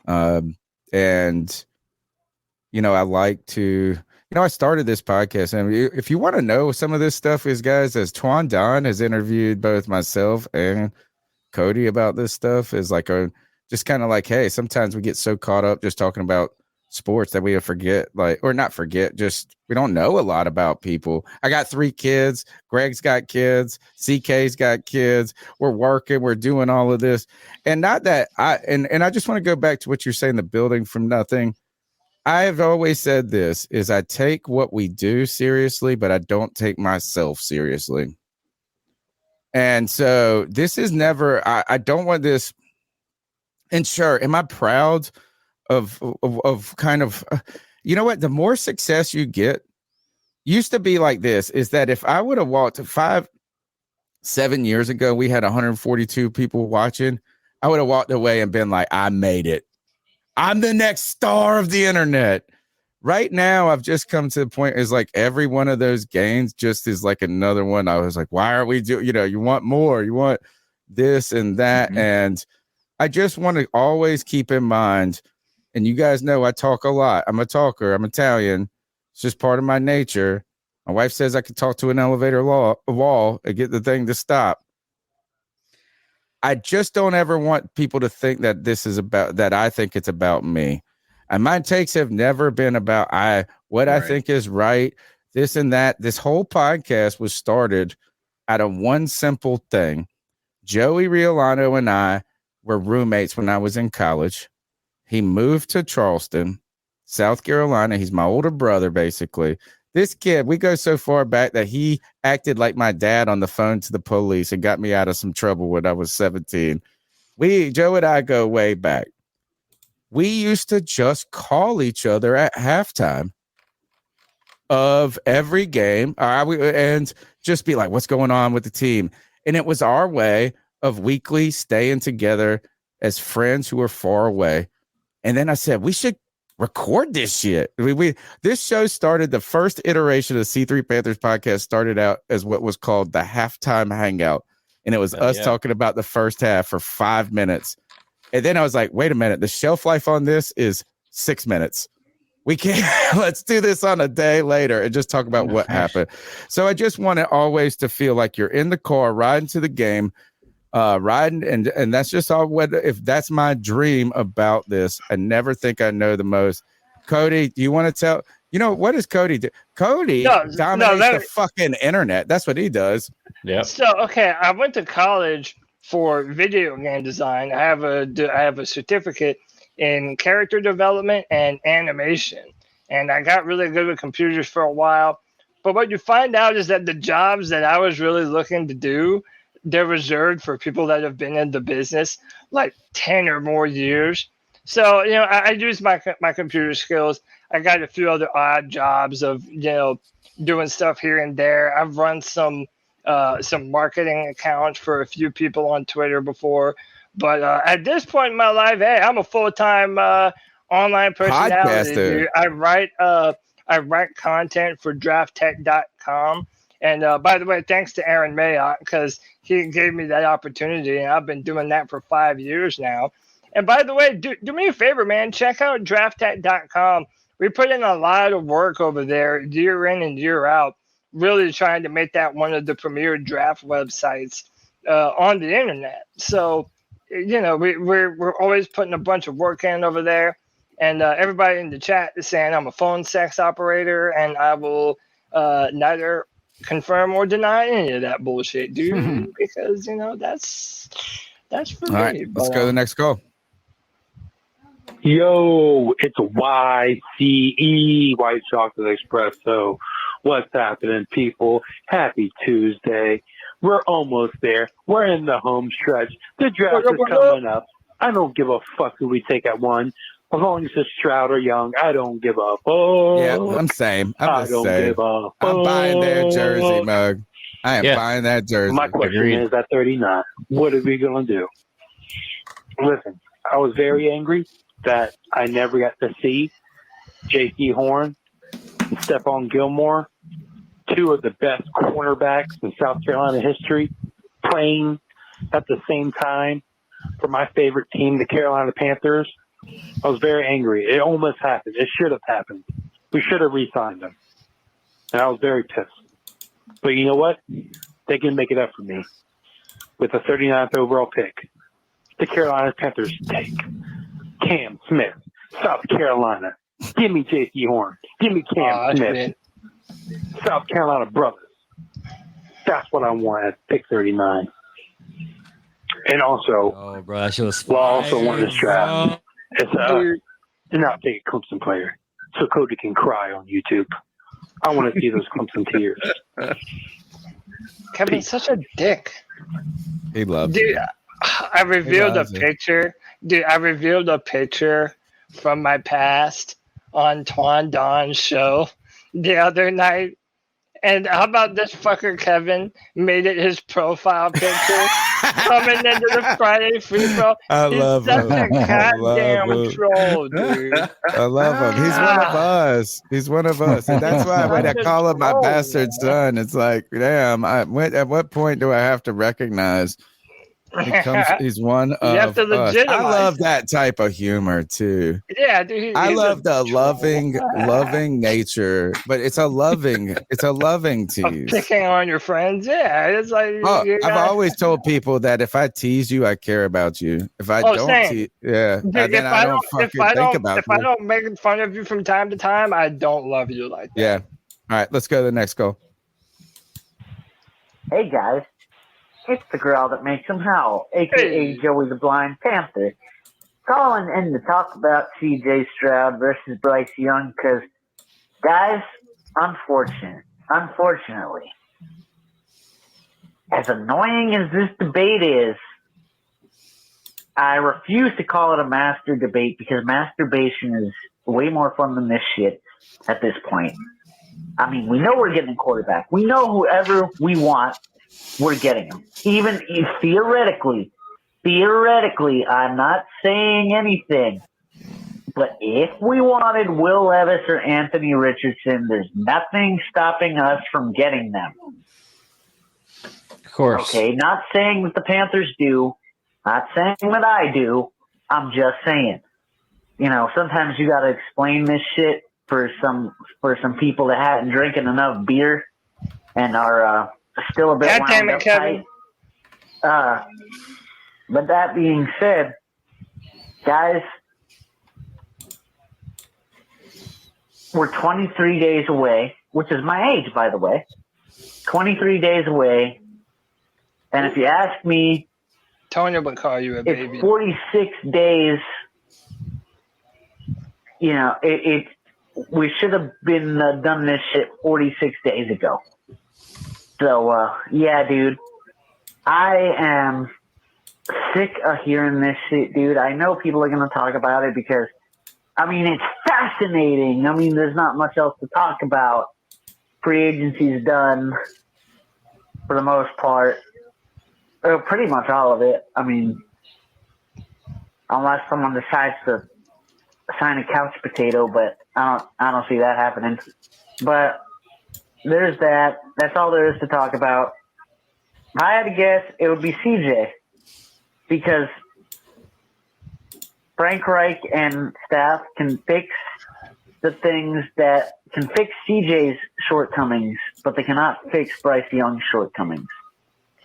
and I like to. I started this podcast, and if you want to know some of this stuff, as Twan Don has interviewed both myself and Cody about this stuff, is just kind of like, hey, sometimes we get so caught up just talking about sports that we forget, just we don't know a lot about people. I got 3 kids. Greg's got kids. CK's got kids. We're working. We're doing all of this, and not that I just want to go back to what you're saying, the building from nothing. I have always said this is I take what we do seriously, but I don't take myself seriously. And so this is never, I don't want this. And sure, am I proud of kind of, you know what? The more success you get, used to be like this, is that if I would have walked 5-7 years ago, we had 142 people watching, I would have walked away and been like, I made it. I'm the next star of the internet. Right now, I've just come to the point is like every one of those gains just is like another one. I was like, why are we doing, you want more, you want this and that. Mm-hmm. And I just want to always keep in mind, and you guys know I talk a lot. I'm a talker. I'm Italian. It's just part of my nature. My wife says I could talk to an elevator wall and get the thing to stop. I just don't ever want people to think that this is about that. I think it's about me, and my takes have never been about what I think is right, this and that. This whole podcast was started out of one simple thing. Joey Riolano and I were roommates when I was in college. He moved to Charleston, South Carolina. He's my older brother, basically. This kid, we go so far back that he acted like my dad on the phone to the police and got me out of some trouble when I was 17. Joe and I go way back. We used to just call each other at halftime of every game and just be like, what's going on with the team? And it was our way of weekly staying together as friends who are far away. And then I said, we should record this shit. This show started, the first iteration of the C3 Panthers podcast started out as what was called the halftime hangout. And it was us talking about the first half for 5 minutes. And then I was like, wait a minute, the shelf life on this is 6 minutes. We can't, let's do this on a day later and just talk about what happened. So I just want it always to feel like you're in the car riding to the game, riding, and that's just all. If that's my dream about this, I never think I know the most. Cody, do you want to tell? What does Cody do? Cody dominates the fucking internet. That's what he does. Yeah. So I went to college for video game design. I have a certificate in character development and animation, and I got really good with computers for a while. But what you find out is that the jobs that I was really looking to do, they're reserved for people that have been in the business like 10 or more years. So, I use my computer skills. I got a few other odd jobs of, doing stuff here and there. I've run some marketing accounts for a few people on Twitter before. But at this point in my life, hey, I'm a full-time online personality. Dude. I write content for drafttech.com. And by the way, thanks to Aaron Mayock, because he gave me that opportunity, and I've been doing that for 5 years now. And by the way, do me a favor, man. Check out drafttech.com. We put in a lot of work over there, year in and year out, really trying to make that one of the premier draft websites on the internet. So, we're always putting a bunch of work in over there. And everybody in the chat is saying I'm a phone sex operator, and I will neither confirm or deny any of that bullshit, dude. Because that's for me. All right, let's go to the next call. Yo, it's YCE, White Chocolate Espresso. What's happening, people? Happy Tuesday. We're almost there. We're in the home stretch. The draft is coming up. I don't give a fuck who we take at 1. As long as it's Stroud or Young, I don't give a fuck. Yeah, I'm same. I'm don't give a fuck. I'm buying their jersey mug. I am buying that jersey. My question is, at 39, what are we going to do? Listen, I was very angry that I never got to see Jaycee Horn and Stephon Gilmore, 2 of the best cornerbacks in South Carolina history, playing at the same time for my favorite team, the Carolina Panthers. I was very angry. It almost happened. It should have happened. We should have re-signed them. And I was very pissed. But you know what? They can make it up for me with the 39th overall pick. The Carolina Panthers take Cam Smith, South Carolina. Give me Jaycee Horn. Give me Cam Smith. South Carolina brothers. That's what I want at pick 39. And also, bro, that shit was well, I also want this draft. It's do not take a Clemson player so Cody can cry on YouTube. I want to see those Clemson tears. Kevin's such a dick. He loves Dude, I revealed a picture. Dude, I revealed a picture from my past on Twan Don's show the other night. And how about this fucker Kevin made it his profile picture coming into the Friday free throw? He's such a goddamn troll, dude. I love him. He's one of us. He's one of us. And that's why when I call him my bastard son, it's like, damn, at what point do I have to recognize he's one of us? I love that type of humor too. Yeah, dude. I love the loving nature, but it's a loving tease. Picking on your friends, yeah. It's like I've always told people that if I tease you, I care about you. If I don't tease, then I don't fucking think about you. If I don't make fun of you from time to time, I don't love you like that. Yeah. All right, let's go to the next call. Hey guys. It's the girl that makes them howl, a.k.a. Joey the Blind Panther. Calling in to talk about C.J. Stroud versus Bryce Young because, guys, unfortunately, as annoying as this debate is, I refuse to call it a master debate because masturbation is way more fun than this shit at this point. I mean, we know we're getting a quarterback. We know whoever we want, we're getting them. Even theoretically, I'm not saying anything. But if we wanted Will Levis or Anthony Richardson, there's nothing stopping us from getting them. Of course. Okay, not saying that the Panthers do. Not saying that I do. I'm just saying. Sometimes you got to explain this shit for some people that haven't drinking enough beer and are still a bit wound up tight. But that being said, guys, we're 23 days away, which is my age, by the way. 23 days away. And if you ask me, Tonya would call you a baby. It's 46 days. We should have been done this shit 46 days ago. So, yeah, dude. I am sick of hearing this shit, dude. I know people are going to talk about it because, I mean, it's fascinating. I mean, there's not much else to talk about. Free agency's done for the most part. Pretty much all of it. I mean, unless someone decides to sign a couch potato, but I don't see that happening. But there's that. That's all there is to talk about. If I had to guess, it would be CJ, because Frank Reich and staff can fix the things that can fix CJ's shortcomings, but they cannot fix Bryce Young's shortcomings.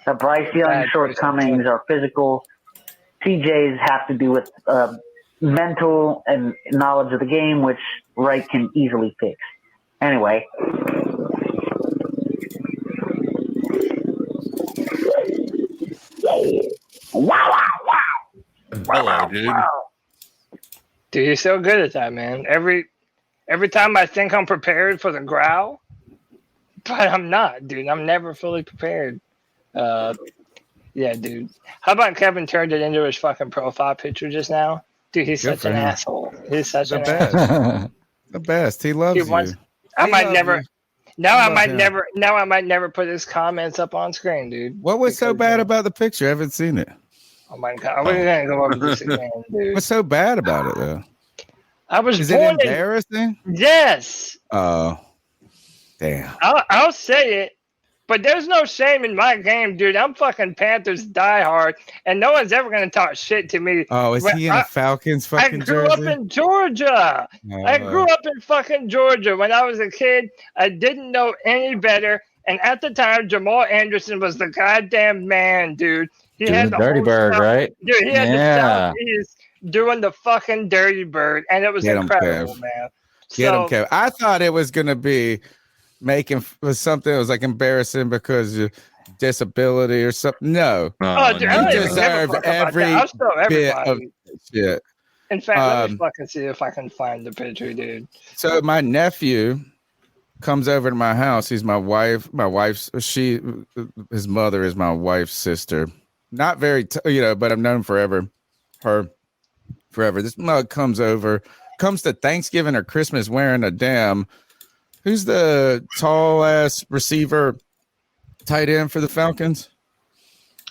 The Bryce Young's shortcomings are physical. CJ's have to do with mental and knowledge of the game, which Reich can easily fix. Anyway. Wow. Hello, dude. Dude, you're so good at that, man. Every time I think I'm prepared for the growl, but I'm not, dude. I'm never fully prepared. Yeah, dude. How about Kevin turned it into his fucking profile picture just now? Dude, he's such an asshole. He's such an asshole. The best. He loves you. I might never put his comments up on screen, dude. What was so bad about the picture? I haven't seen it. Oh my god, we're gonna go over this again, dude. What's so bad about it, though? Is it embarrassing? Yes. Oh, damn. I'll say it, but there's no shame in my game, dude. I'm fucking Panthers diehard, and no one's ever gonna talk shit to me. Oh, is he in a Falcons fucking jersey? I grew up in Georgia. I grew up in fucking Georgia. When I was a kid, I didn't know any better. And at the time, Jamal Anderson was the goddamn man, dude. He had the Dirty Bird, right? Dude, he had the Southeast doing the fucking Dirty Bird, and it was incredible, man. Get him, Kev. I thought it was gonna be making something that was like embarrassing because of disability or something. No, dude, you deserve every bit of shit. In fact, let me fucking see if I can find the picture, dude. So my nephew comes over to my house. He's my wife. His mother is my wife's sister. Not very, but I've known forever. This mug comes to Thanksgiving or Christmas wearing a damn. Who's the tall ass receiver, tight end for the Falcons?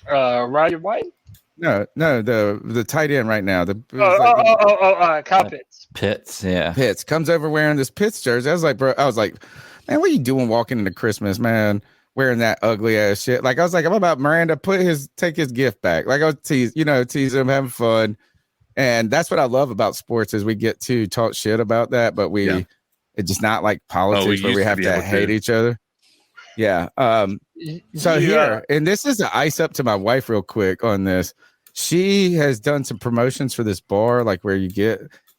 Roddy White. No, the tight end right now. Kyle Pitts. Pitts comes over wearing this Pitts jersey. I was like, man, what are you doing walking into Christmas, man? Wearing that ugly ass shit. Like I was like, I'm about Miranda take his gift back. Like I was tease him, having fun. And that's what I love about sports is we get to talk shit about that, but it's just not like politics where we have to hate each other. Yeah. Here, and this is an ice up to my wife real quick on this. She has done some promotions for this bar, like where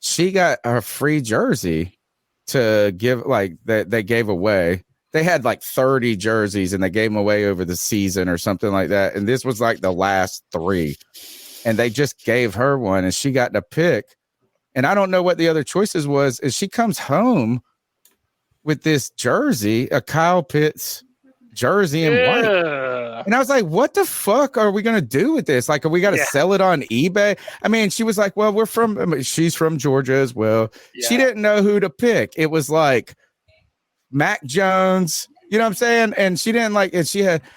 she got a free jersey to give, like that they gave away. They had like 30 jerseys and they gave them away over the season or something like that. And this was like the last 3. And they just gave her one and she got to pick. And I don't know what the other choices was. Is she comes home with this jersey, a Kyle Pitts jersey in white. And I was like, what the fuck are we going to do with this? Like, are we got to sell it on eBay? I mean, she was like, well, she's from Georgia as well. Yeah. She didn't know who to pick. It was like Mac Jones, you know what I'm saying? And she didn't like it.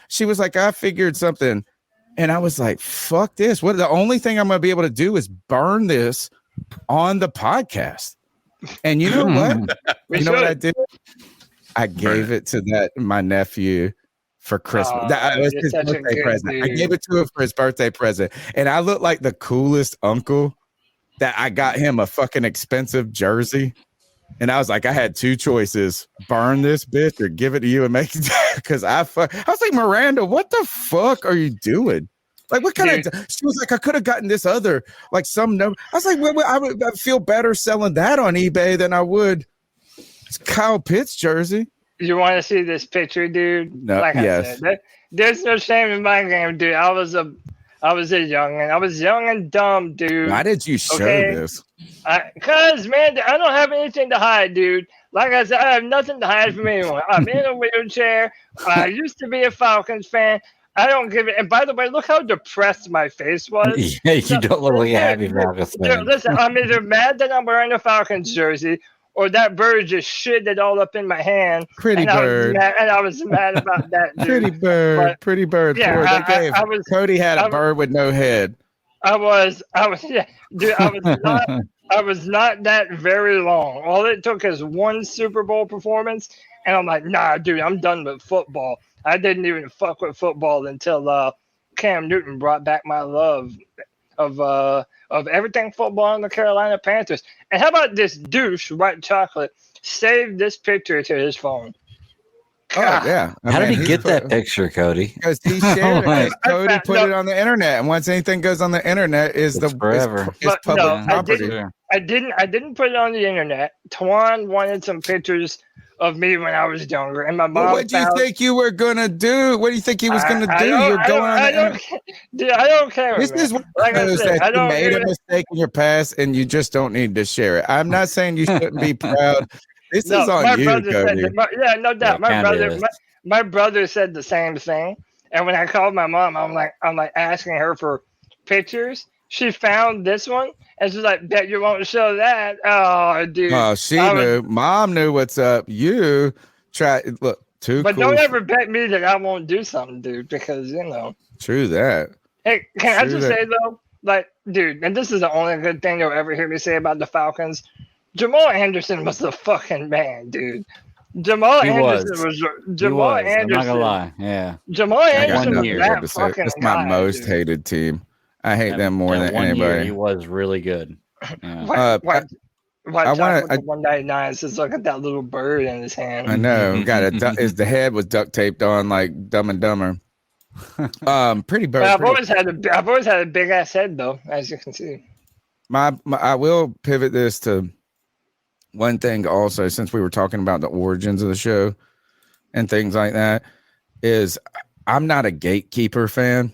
She was like, I figured something. And I was like, fuck this. The only thing I'm going to be able to do is burn this on the podcast. And you know what? You know what I did? I gave it to my nephew for Christmas. That was his birthday present. Dude. I gave it to him for his birthday present. And I look like the coolest uncle that I got him a fucking expensive jersey. And I was like, I had 2 choices: burn this bitch or give it to you and make it. Because I was like, Miranda, what the fuck are you doing? Like, what kind of? She was like, I could have gotten this other, like some number. I was like, well, I feel better selling that on eBay than I would Kyle Pitts jersey. You want to see this picture, dude? No, like I said, there's no shame in my game, dude. I was a youngin'. I was young and dumb, dude. Why did you show this? Because, man, I don't have anything to hide, dude. Like I said, I have nothing to hide from anyone. I'm in a wheelchair. I used to be a Falcons fan. I don't give it. And by the way, look how depressed my face was. Yeah, you don't look like a happy Falcons fan. Listen, I'm either mad that I'm wearing a Falcons jersey, or that bird just shit it all up in my hand. Pretty bird. I was mad about that, dude. Pretty bird. Pretty bird. Yeah, Cody had a bird with no head. I was, yeah, dude. I was not that very long. All it took is one Super Bowl performance, and I'm like, nah, dude, I'm done with football. I didn't even fuck with football until Cam Newton brought back my love of everything football and the Carolina Panthers. And how about this douche, White Chocolate, saved this picture to his phone? Oh, yeah. How did he get that picture, Cody? Because he shared it. Cody put it on the internet, and once anything goes on the internet, is forever. It's public property. I didn't put it on the internet. Tawan wanted some pictures of me when I was younger, and my mom. What do you think you were gonna do? What do you think he was gonna do? You're going on the internet. Dude, I don't care. This is one of those that you made a mistake in your past, and you just don't need to share it. I'm not saying you shouldn't be proud. This is on you, Cody. Yeah, no doubt. My brother said the same thing, and when I called my mom, I'm like asking her for pictures. She found this one, and she's like, "Bet you won't show that." Oh, dude. Oh, she knew. Mom knew what's up. You try. Look, But cool. don't ever bet me that I won't do something, dude, because True that. Hey, can I just say though, like, dude, and this is the only good thing you'll ever hear me say about the Falcons. Jamal Anderson was the fucking man, dude. Jamal Anderson was. I'm not gonna lie. Yeah. Jamal Anderson was that fucking It's my most hated team. I hate them more than anybody. He was really good. Yeah. I want to 199 says, look at that little bird in his hand. I know. The head was duct taped on like Dumb and Dumber. Pretty bird. I've always had a big ass head though, as you can see. I will pivot this to one thing also, since we were talking about the origins of the show and things like that, is I'm not a gatekeeper fan.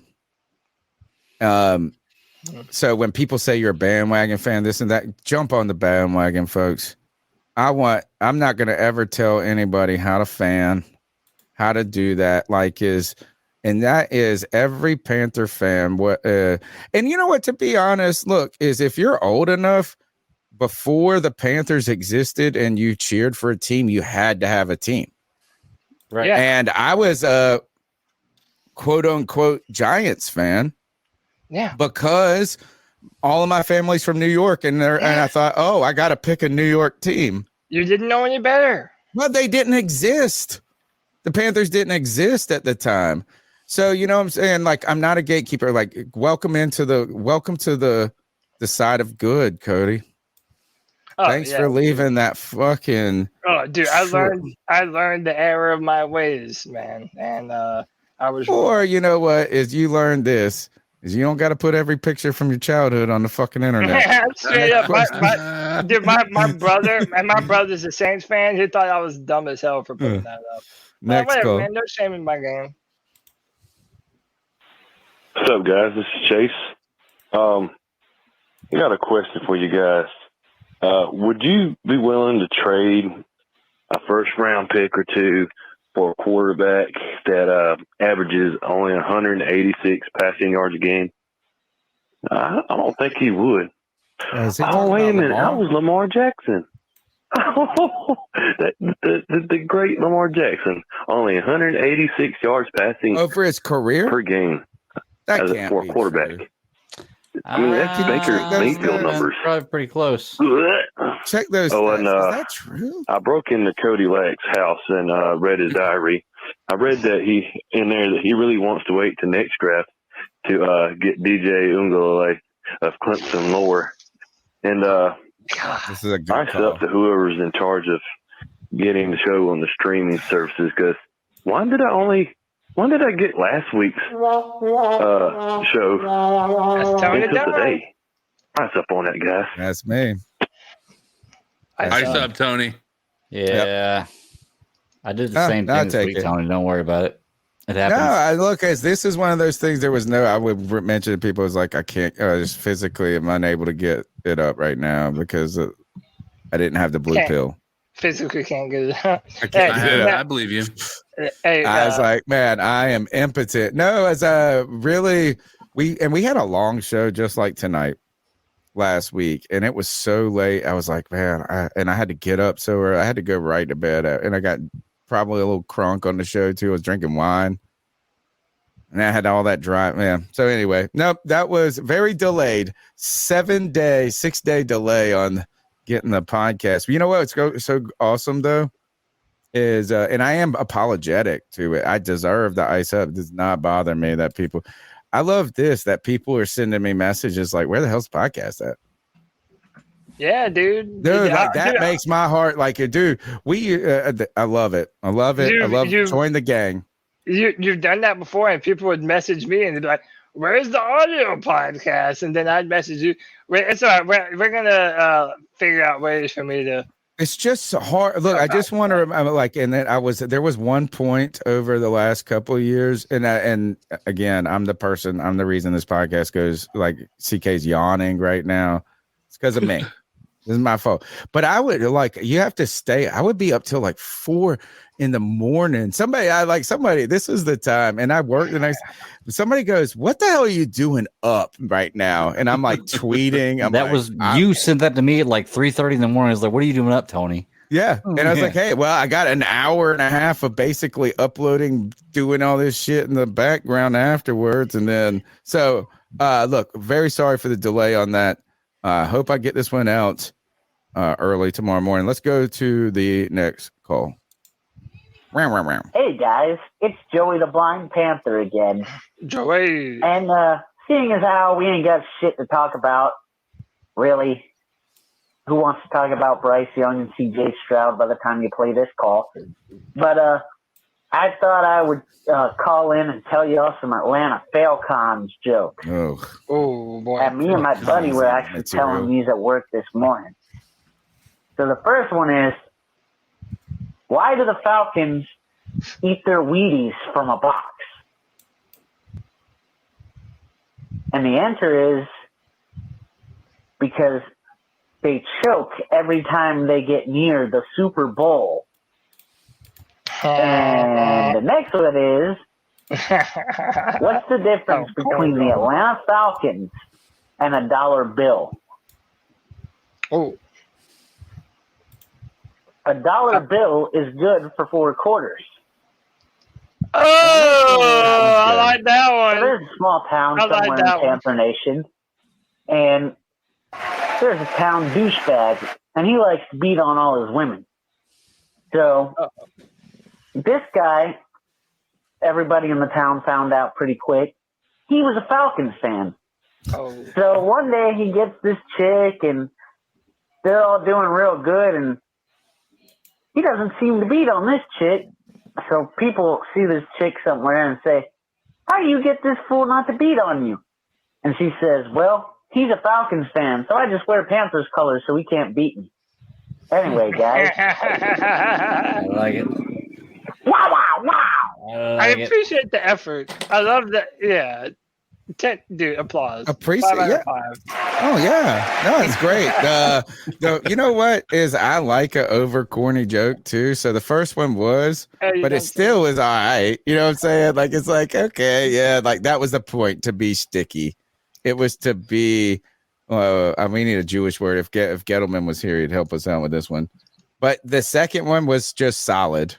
So when people say you're a bandwagon fan, this and that, jump on the bandwagon, folks. I'm not going to ever tell anybody how to fan, how to do that. And that is every Panther fan. And you know what, to be honest, look, is if you're old enough, before the Panthers existed and you cheered for a team, you had to have a team. Right. Yeah. And I was a quote unquote Giants fan. Yeah. Because all of my family's from New York, and I thought, oh, I got to pick a New York team. You didn't know any better. Well, they didn't exist. The Panthers didn't exist at the time. So, you know what I'm saying? Like, I'm not a gatekeeper. Like, welcome to the side of good, Cody. Oh, Thanks for leaving that fucking. Oh, dude, I learned the error of my ways, man, and I was. Or you know what? Is you learned this. Is you don't got to put every picture from your childhood on the fucking internet. Straight up, my brother, and my brother's a Saints fan. He thought I was dumb as hell for putting that up. Next call. Man, no shame in my game. What's up, guys? This is Chase. I got a question for you guys. Would you be willing to trade a first-round pick or two for a quarterback that averages only 186 passing yards a game? I don't think he would. Oh, wait a minute. That was Lamar Jackson. The great Lamar Jackson. Only 186 yards passing for his career per game for a quarterback. True. I mean, that's Baker Mayfield numbers. Probably pretty close. Check those. Oh, and is that true? I broke into Cody Lack's house and read his diary. I read that he really wants to wait to next draft to get DJ Uiagalelei of Clemson Lore. And this is a good I suck to whoever's in charge of getting the show on the streaming services, because when did I get last week's show until today? I sup on that, guys. That's me. I sup, Tony. Yeah. Yep. I did the same thing this week, Tony. Don't worry about it. It happens. No, look, as this is one of those things. I would mention to people, is like, I can't, just physically, I'm unable to get it up right now because I didn't have the blue pill. physically can't get it out. I believe you. Hey, I was like, man, I am impotent. No, as really, we had a long show just like tonight last week, and it was so late. I was like, man, I had to get up so early. I had to go right to bed, and I got probably a little crunk on the show too. I was drinking wine, and I had all that drive, man. So anyway, nope, that was very delayed. 6-day delay on getting the podcast. But you know what's so awesome though is, and I am apologetic to it. I deserve the ice up. It does not bother me that people. I love this, that people are sending me messages like, where the hell's the podcast at? Yeah, dude. Like that makes my heart like it, dude. I love it. I love it. I love join the gang. You've done that before, and people would message me and they'd be like, where's the audio podcast? And then I'd message you. It's all right. We're going to figure out ways for me to. It's just hard. Look, I just want to remember, like, and then there was one point over the last couple of years, and again, I'm the reason this podcast goes like CK's yawning right now. It's because of me. This is my fault. But I would you have to stay. I would be up till like 4 a.m. Somebody, this is the time. And I worked and somebody goes, what the hell are you doing up right now? And I'm like tweeting. You sent that to me at like 3:30 in the morning. I was like, what are you doing up, Tony? Yeah. And I was like, hey, well, I got an hour and a half of basically uploading, doing all this shit in the background afterwards. And then, look, very sorry for the delay on that. Hope I get this one out early tomorrow morning. Let's go to the next call. Hey guys, it's Joey the Blind Panther again. Joey. And seeing as how we ain't got shit to talk about, really, who wants to talk about Bryce Young and CJ Stroud by the time you play this call? But I thought I would call in and tell y'all some Atlanta Falcons jokes. Oh boy. And me and my buddy were actually telling these at work this morning. So the first one is, why do the Falcons eat their Wheaties from a box? And the answer is because they choke every time they get near the Super Bowl. And the next one is, what's the difference between the Atlanta Falcons and a dollar bill? Oh. A dollar bill is good for 4 quarters. Oh, I like that one. So there's a small town somewhere in Panther Nation, and there's a town douchebag, and he likes to beat on all his women. So this guy, everybody in the town found out pretty quick, he was a Falcons fan. Oh. So one day he gets this chick, and they're all doing real good, and he doesn't seem to beat on this chick. So people see this chick somewhere and say, how do you get this fool not to beat on you? And she says, well, he's a Falcons fan, so I just wear Panthers colors so he can't beat me. Anyway, guys. I like it. Wow, wow, wow. I appreciate the effort. I love that. Yeah. Dude, applause. Appreciate 5 out of yeah. 5. Oh yeah, no, it's great. You know what is I like a over corny joke too. So the first one was, but it still is all right. You know what I'm saying? Like it's like okay, yeah, like that was the point, to be sticky. It was to be. We need a Jewish word. If Gettleman was here, he'd help us out with this one. But the second one was just solid.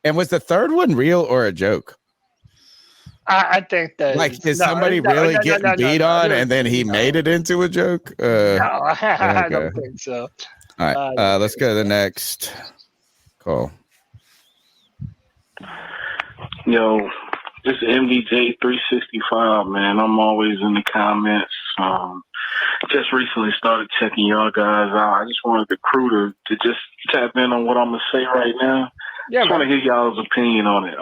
And was the third one real or a joke? I think that is somebody really getting beat on and then he made it into a joke? No, I don't think so. All right, let's go to the next call. Yo, this is MDJ 365, man. I'm always in the comments. Just recently started checking y'all guys out. I just wanted the crew to just tap in on what I'm going to say right now. Yeah, just want to hear y'all's opinion on it.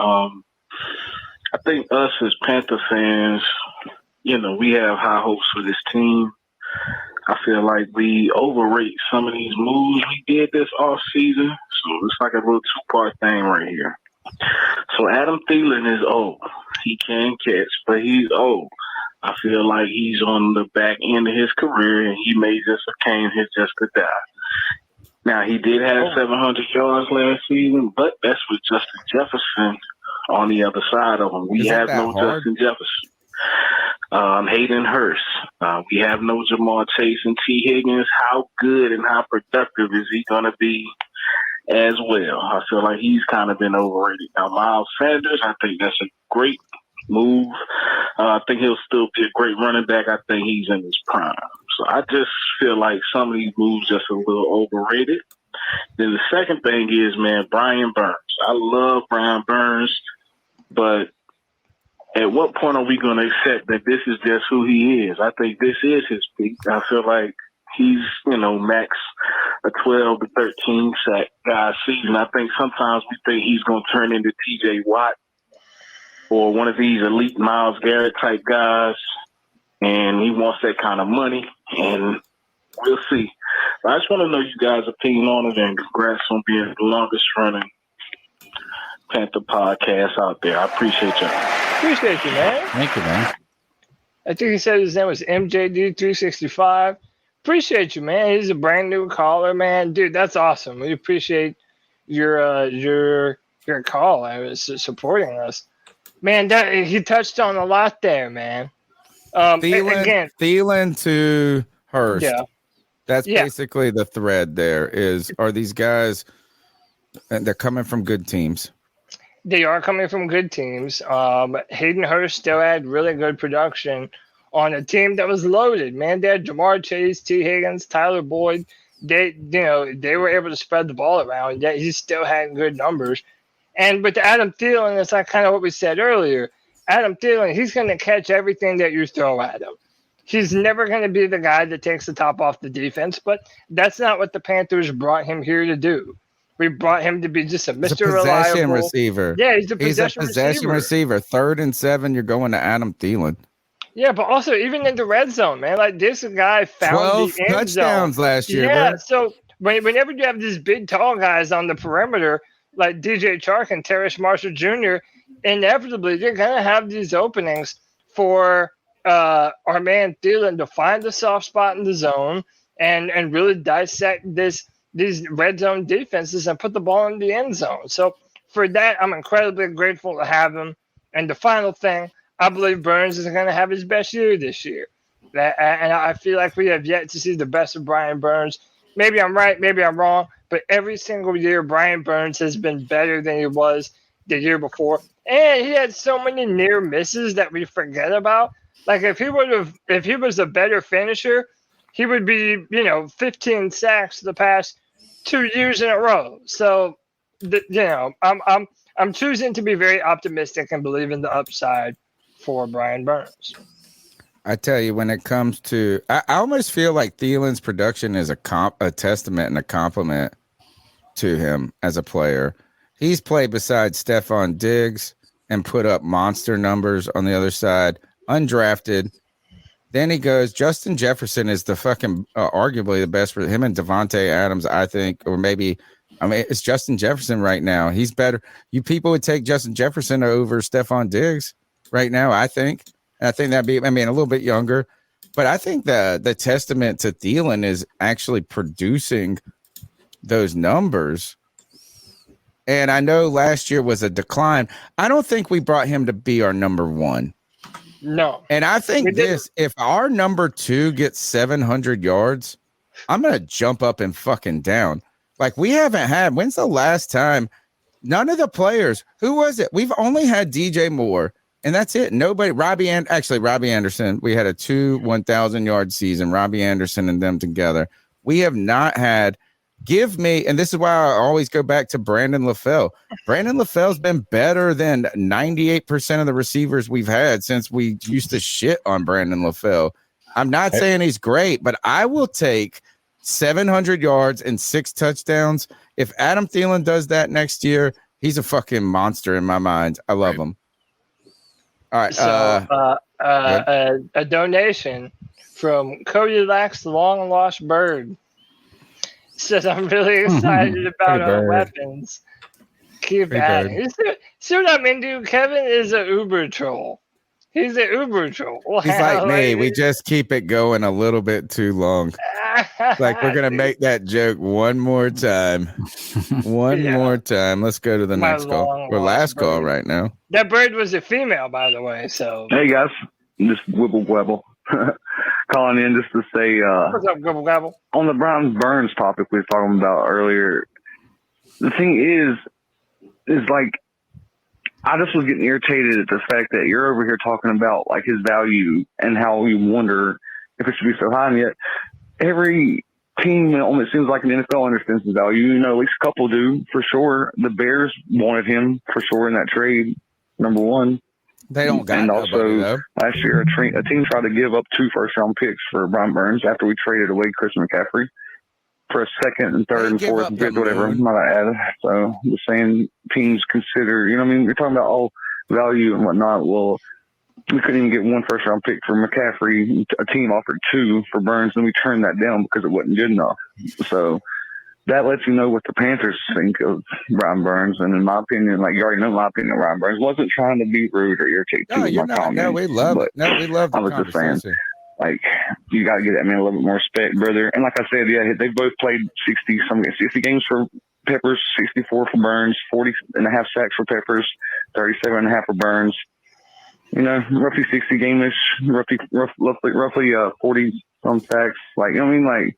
I think us as Panther fans, we have high hopes for this team. I feel like we overrate some of these moves we did this off season. So it's like a little 2-part thing right here. So Adam Thielen is old. He can catch, but he's old. I feel like he's on the back end of his career, and he may just have came here just to die. Now, he did have 700 yards last season, but that's with Justin Jefferson on the other side of him. We have no Justin Jefferson. Hayden Hurst. We have no Jamar Chase and T. Higgins. How good and how productive is he going to be as well? I feel like he's kind of been overrated. Now, Miles Sanders, I think that's a great move. I think he'll still be a great running back. I think he's in his prime. So I just feel like some of these moves just a little overrated. Then the second thing is, man, Brian Burns. I love Brian Burns, but at what point are we going to accept that this is just who he is? I think this is his peak. I feel like he's, max a 12 to 13 sack guy season. I think sometimes we think he's going to turn into TJ Watt or one of these elite Myles Garrett type guys, and he wants that kind of money, and we'll see. But I just want to know you guys' opinion on it, and congrats on being the longest running Panther podcast out there. I appreciate y'all. Appreciate you, man. Thank you, man. I think he said his name was MJD365. Appreciate you, man. He's a brand new caller, man. Dude, that's awesome. We appreciate your call. I was supporting us. Man, he touched on a lot there, man. Thielen to Hurst. Yeah. That's basically the thread there are these guys, and they're coming from good teams. They are coming from good teams. Hayden Hurst still had really good production on a team that was loaded, man. They had Jamar Chase, T. Higgins, Tyler Boyd. They were able to spread the ball around, yet he still had good numbers. And with Adam Thielen, it's like kind of what we said earlier. Adam Thielen, he's going to catch everything that you throw at him. He's never going to be the guy that takes the top off the defense, but that's not what the Panthers brought him here to do. We brought him to be just a Mr. Reliable receiver. Yeah, he's a possession receiver. 3rd and 7, you're going to Adam Thielen. Yeah, but also even in the red zone, man, like this guy found 12 the end touchdowns zone. last year. Yeah, bro. so whenever you have these big, tall guys on the perimeter, like DJ Chark and Terrace Marshall Jr., inevitably they're going to have these openings for our man Thielen to find the soft spot in the zone and really dissect these red zone defenses and put the ball in the end zone. So for that, I'm incredibly grateful to have him. And the final thing, I believe Burns is going to have his best year this year. And I feel like we have yet to see the best of Brian Burns. Maybe I'm right, maybe I'm wrong, but every single year Brian Burns has been better than he was the year before. And he had so many near misses that we forget about. Like if he was a better finisher, he would be, 15 sacks the past 2 years in a row. So, I'm choosing to be very optimistic and believe in the upside for Brian Burns. I tell you, when it comes to, I almost feel like Thielen's production is a testament and a compliment to him as a player. He's played beside Stephon Diggs and put up monster numbers on the other side, undrafted. Then he goes, Justin Jefferson is the fucking arguably the best for him and Devontae Adams, I think, or maybe, it's Justin Jefferson right now. He's better. You people would take Justin Jefferson over Stephon Diggs right now, I think. I think that'd be, a little bit younger, but I think the testament to Thielen is actually producing those numbers. And I know last year was a decline. I don't think we brought him to be our number one. No. And I think if our number 2 gets 700 yards, I'm going to jump up and fucking down. Like we haven't had, when's the last time? None of the players, who was it? We've only had DJ Moore. And that's it. Nobody, Robbie Anderson, we had a 1,000-yard season, Robbie Anderson and them together. We have not had, and this is why I always go back to Brandon LaFell. Brandon LaFell's been better than 98% of the receivers we've had since we used to shit on Brandon LaFell. I'm not saying he's great, but I will take 700 yards and 6 touchdowns. If Adam Thielen does that next year, he's a fucking monster in my mind. I love him. All right. So a donation from Cody Lax, the long lost bird, says, I'm really excited about our weapons. Keep adding. See what I'm into? Kevin is an Uber troll. He's an Uber troll. He's like me. We just keep it going a little bit too long. Like we're gonna make that joke one more time. One more time. Let's go to the next call. Or last call right now. That bird was a female, by the way. So hey guys, just wibble wabble. Calling in just to say what's up, Gobble Gobble? On the Brian Burns topic we were talking about earlier. The thing is like I just was getting irritated at the fact that you're over here talking about like his value and how you wonder if it should be so high, and yet every team it seems like an NFL understands his value. You know, at least a couple do for sure. The Bears wanted him for sure in that trade. Number one, they don't got and nobody, also though. Last year a team tried to give up 2 first-round picks for Brian Burns after we traded away Chris McCaffrey for a second and third and fourth and fifth, whatever. Might add. So the same teams consider. You know what I mean? You're talking about value and whatnot. Well, we couldn't even get 1 first-round pick for McCaffrey. A team offered 2 for Burns, and we turned that down because it wasn't good enough. So that lets you know what the Panthers think of Brian Burns. And in my opinion, like you already know my opinion of Brian Burns, wasn't trying to be rude or irritate No, you're not. No, we love it. No, we love the I was just saying, conversation. like, you got to give that man a little bit more respect, brother. And like I said, yeah, they both played 60 games for Peppers, 64 for Burns, 40.5 sacks for Peppers, 37.5 for Burns. You know, roughly 60 game-ish, roughly 40 some sacks. Like, you know what I mean? Like,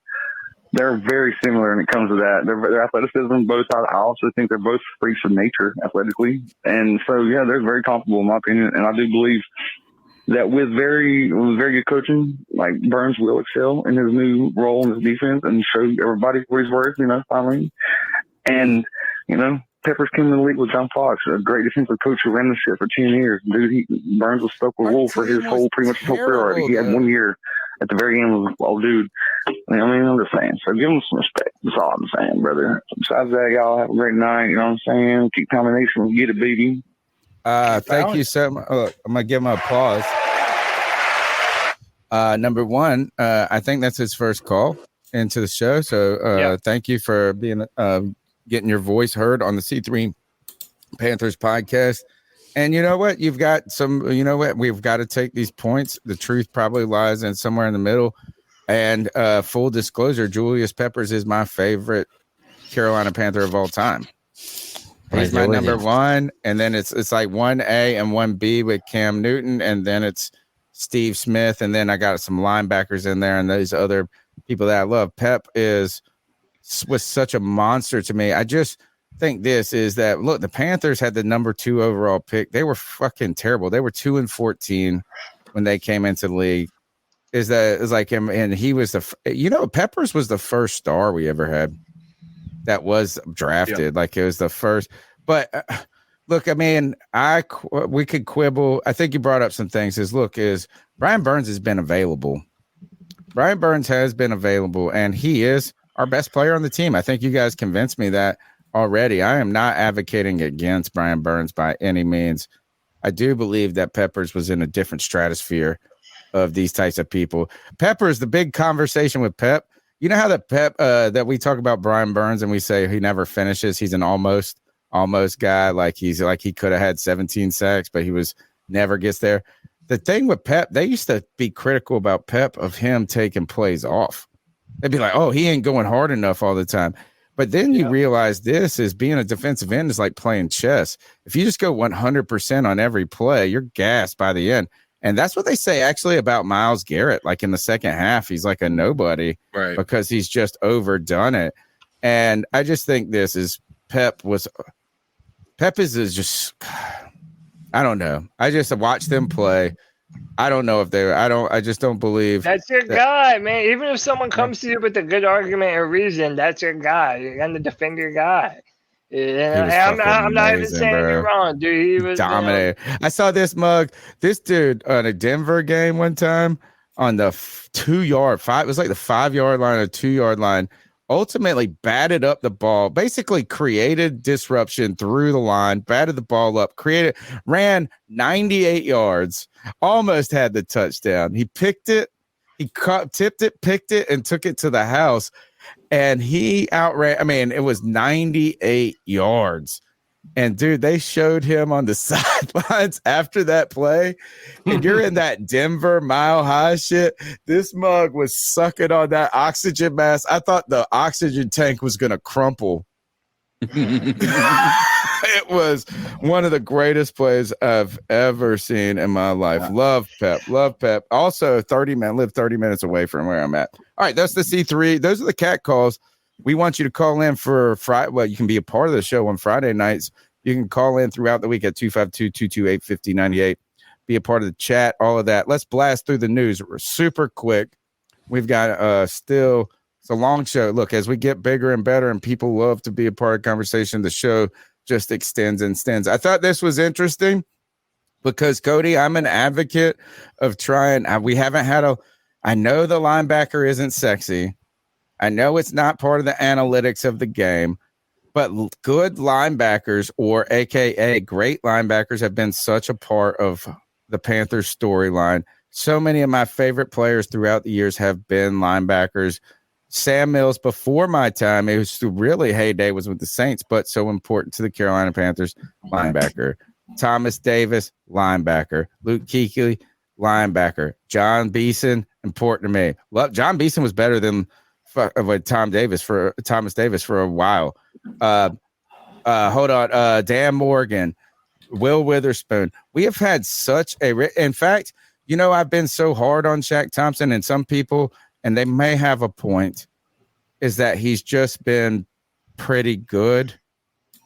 they're very similar when it comes to that. Their athleticism, both. I also think they're both freaks of nature athletically. And so, yeah, they're very comparable in my opinion. And I do believe that with very good coaching, like Burns will excel in his new role in his defense and show everybody what he's worth, you know, finally. And, you know, Peppers came in the league with John Fox, a great defensive coach who ran the shit for 10 years. Dude, Burns was stuck with Wolf for his pretty much his whole career already. He had 1 year at the very end was, oh, dude. I mean, I'm just saying. So give him some respect. That's all I'm saying, brother. Besides that, y'all have a great night. You know what I'm saying? Keep combination. Get it, baby. Thank you so much. I'm going to give him applause. Number one, I think that's his first call into the show. So thank you for being getting your voice heard on the C3 Panthers podcast. And you know what? You've got some, you know what? We've got to take these points. The truth probably lies in somewhere in the middle. And full disclosure, Julius Peppers is my favorite Carolina Panther of all time. He's my number one. And then it's like 1A and 1B with Cam Newton. And then it's Steve Smith. And then I got some linebackers in there and those other people that I love. Pep was such a monster to me. I just think this is that, look, the Panthers had the number 2 overall pick. They were fucking terrible. They were 2-14 when they came into the league. Is like him, and he was Peppers was the first star we ever had that was drafted. Yep. Like it was the first. But look, I mean, we could quibble. I think you brought up some things. Is Brian Burns has been available. Brian Burns has been available, and he is our best player on the team. I think you guys convinced me that already. I am not advocating against Brian Burns by any means. I do believe that Peppers was in a different stratosphere of these types of people. Peppers, the big conversation with Pep. You know how that we talk about Brian Burns and we say he never finishes. He's an almost guy. Like he could have had 17 sacks, but he was never gets there. The thing with Pep, they used to be critical about Pep of him taking plays off. They'd be like, oh, he ain't going hard enough all the time. But then you realize this is being a defensive end is like playing chess. If you just go 100% on every play, you're gassed by the end. And that's what they say actually about Myles Garrett. Like in the second half, he's like a nobody because he's just overdone it. And I just think this is Pep is just, I don't know. I just watched them play. I don't know if I just don't believe. That's your guy, man. Even if someone comes to you with a good argument or reason, that's your guy. You're going to defend your guy. I'm not even saying you're wrong, dude. He was dominated. I saw this dude on a Denver game one time on the 2-yard, it was like the 5-yard line or 2-yard line, ultimately batted up the ball, basically created disruption through the line, batted the ball up, ran 98 yards, almost had the touchdown. He picked it, tipped it, picked it, and took it to the house. And he outran, it was 98 yards. And dude, they showed him on the sidelines after that play. And you're in that Denver Mile High shit. This mug was sucking on that oxygen mask. I thought the oxygen tank was going to crumple. It was one of the greatest plays I've ever seen in my life. Love Pep. Also, live 30 minutes away from where I'm at. All right, that's the C3. Those are the cat calls. We want you to call in for Friday. Well, you can be a part of the show on Friday nights. You can call in throughout the week at 252-228-5098. Be a part of the chat, all of that. Let's blast through the news. We're super quick. We've got still, it's a long show. Look, as we get bigger and better and people love to be a part of conversation, the show just extends and extends. I thought this was interesting because, Cody, I'm an advocate of trying. We haven't had I know the linebacker isn't sexy. I know it's not part of the analytics of the game, but good linebackers, or AKA great linebackers, have been such a part of the Panthers storyline. So many of my favorite players throughout the years have been linebackers. Sam Mills, before my time, it was really heyday was with the Saints, but so important to the Carolina Panthers, linebacker. Thomas Davis, linebacker. Luke Kuechly, linebacker. John Beeson, important to me. John Beeson was better than Thomas Davis for a while. Dan Morgan, Will Witherspoon. We have had such in fact, I've been so hard on Shaq Thompson, and some people, and they may have a point, is that he's just been pretty good,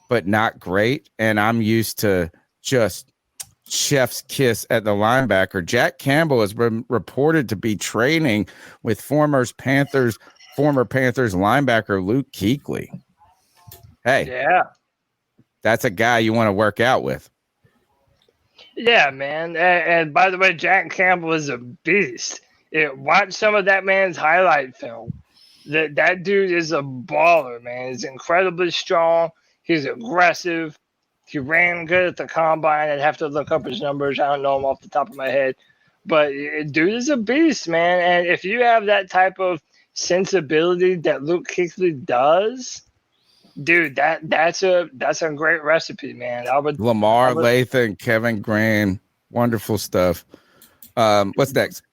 but not great. And I'm used to just chef's kiss at the linebacker. Jack Campbell has been reported to be training with former Panthers linebacker Luke Kuechly. Hey, yeah, that's a guy you want to work out with. Yeah, man. And by the way, Jack Campbell is a beast. Watch some of that man's highlight film. That dude is a baller, man. He's incredibly strong. He's aggressive. He ran good at the combine. I'd have to look up his numbers. I don't know him off the top of my head. But dude is a beast, man. And if you have that type of sensibility that Luke Kuechly does, dude, that's a great recipe, man. Lamar Lathan, Kevin Green, wonderful stuff. What's next?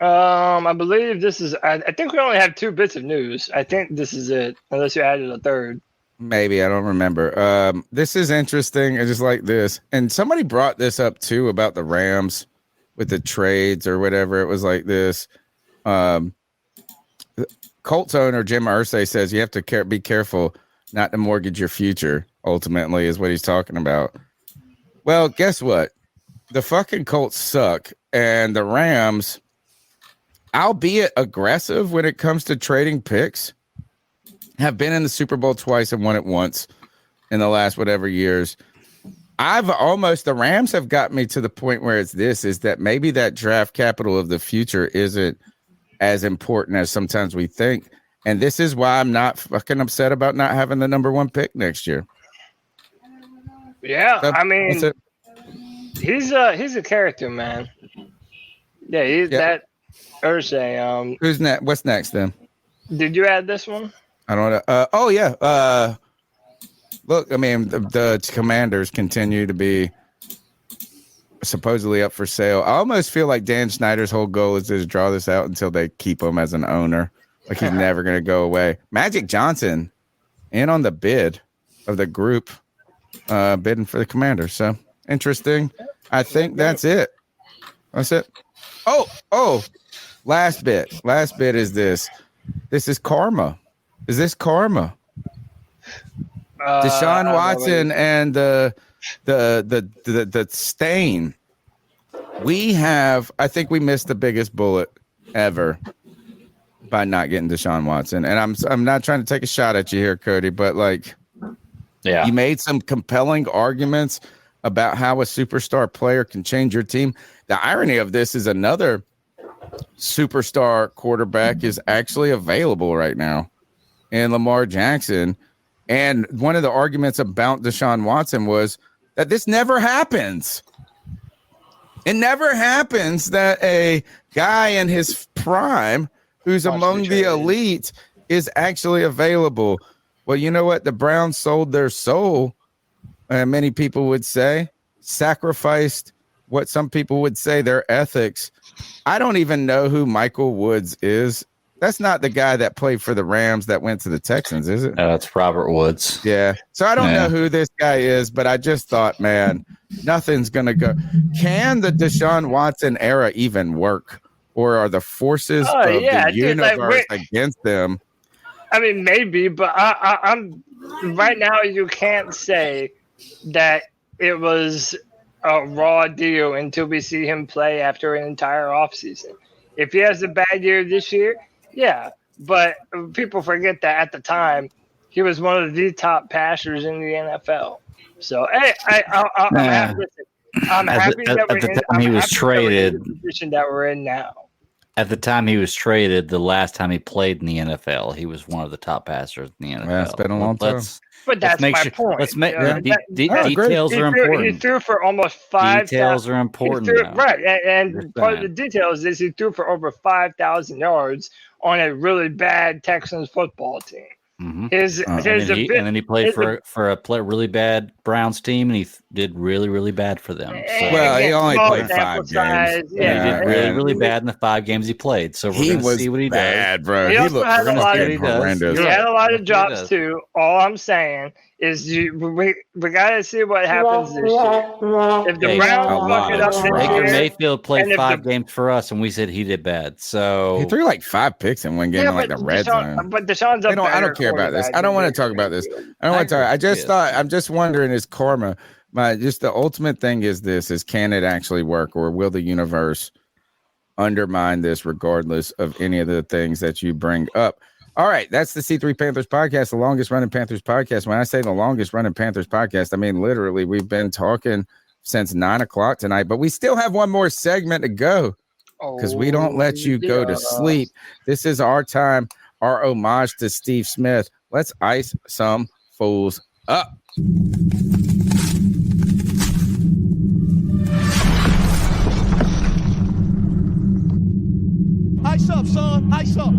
I believe this is. I think we only have 2 bits of news. I think this is it, unless you added a third. Maybe, I don't remember. This is interesting. I just like this, and somebody brought this up too about the Rams with the trades or whatever. It was like this. Colts owner Jim Irsay says you have to be careful not to mortgage your future. Ultimately, is what he's talking about. Well, guess what? The fucking Colts suck, and the Rams, albeit aggressive when it comes to trading picks, have been in the Super Bowl twice and won it once in the last whatever years. The Rams have got me to the point where is that maybe that draft capital of the future isn't as important as sometimes we think. And this is why I'm not fucking upset about not having the number 1 pick next year. Yeah, I mean, he's a character, man. Yeah, that Irsay. Who's next? What's next then? Did you add this one? I don't know. Look, I mean, the Commanders continue to be supposedly up for sale. I almost feel like Dan Snyder's whole goal is to draw this out until they keep him as an owner. Like he's never going to go away. Magic Johnson in on the bid of the group bidding for the Commanders. So interesting. I think that's it. That's it. Oh, last bit is this. This is karma. Is this karma? Deshaun Watson and the stain. I think we missed the biggest bullet ever by not getting Deshaun Watson. And I'm not trying to take a shot at you here, Cody, but you made some compelling arguments about how a superstar player can change your team. The irony of this is another superstar quarterback is actually available right now in Lamar Jackson. And one of the arguments about Deshaun Watson was that this never happens. It never happens that a guy in his prime who's among the elite is actually available. Well, you know what? The Browns sold their soul many people would say, sacrificed what some people would say their ethics. I don't even know who Michael Woods is. That's not the guy that played for the Rams that went to the Texans, is it? No, it's Robert Woods. Yeah. So I don't know who this guy is, but I just thought, man, nothing's going to go. Can the Deshaun Watson era even work? Or are the forces of the universe against them? I mean, maybe, but I'm right now. You can't say that it was a raw deal until we see him play after an entire offseason. If he has a bad year this year, yeah. But people forget that at the time he was one of the top passers in the NFL. So hey, I'm happy that we're in the position that we're in now. At the time he was traded, the last time he played in the NFL, he was one of the top passers in the NFL. Yeah, it's been a long time. But that's my point. Let's make details are important. He threw for almost 5,000. Details are important, right? And part of the details is he threw for over 5,000 yards on a really bad Texans football team. Mm-hmm. And then he played for a really bad Browns team, and he did really, really bad for them. So, well, he only played 5 games. Yeah, he did really, really bad in the 5 games he played. So we're going to see what he bad, does. Bro. He looked had a lot of horrendous. He had a lot of drops too. All I'm saying is we got to see what happens this year. If the Browns fuck it up this Baker year, Mayfield played 5 games for us, and we said he did bad. So he threw like 5 picks in one game in like the red zone. But Deshaun's up. I don't care about this. I don't want to talk about this. I don't want to talk. I'm just wondering, is karma? Just the ultimate thing is this: is can it actually work, or will the universe undermine this, regardless of any of the things that you bring up? All right, that's the C3 Panthers podcast, the longest running Panthers podcast. When I say the longest running Panthers podcast, I mean literally we've been talking since 9:00 tonight, but we still have one more segment to go because we don't let you go to sleep. This is our time, our homage to Steve Smith. Let's ice some fools up. Ice up, son. Ice up.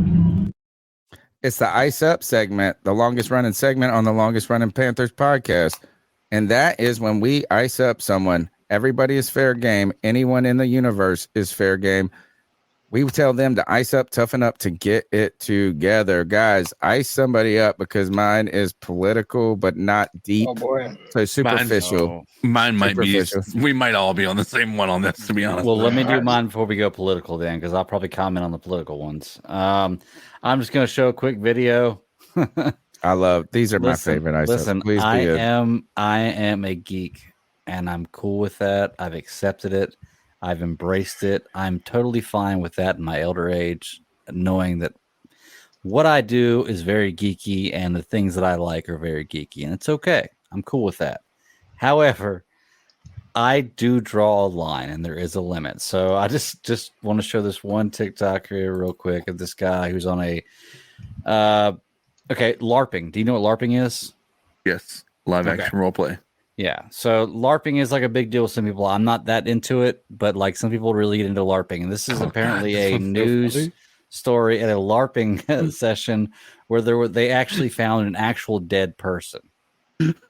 It's the Ice Up segment, the longest running segment on the longest running Panthers podcast. And that is when we ice up someone. Everybody is fair game. Anyone in the universe is fair game. We tell them to ice up, toughen up, to get it together. Guys, ice somebody up because mine is political, but not deep. Oh, boy. So superficial. Mine might be. We might all be on the same one on this, to be honest. Well, let me do mine before we go political then, because I'll probably comment on the political ones. I'm just going to show a quick video. I love these are my favorite ice ups. Listen, Please I am a geek, and I'm cool with that. I've accepted it. I've embraced it. I'm totally fine with that in my elder age, knowing that what I do is very geeky and the things that I like are very geeky, and it's okay. I'm cool with that. However, I do draw a line, and there is a limit. So I just want to show this one TikTok here real quick of this guy who's on a LARPing. Do you know what LARPing is? Yes, live action role play. Yeah, so LARPing is like a big deal with some people. I'm not that into it, but like some people really get into LARPing. And this is apparently a news story at a LARPing session where they actually found an actual dead person.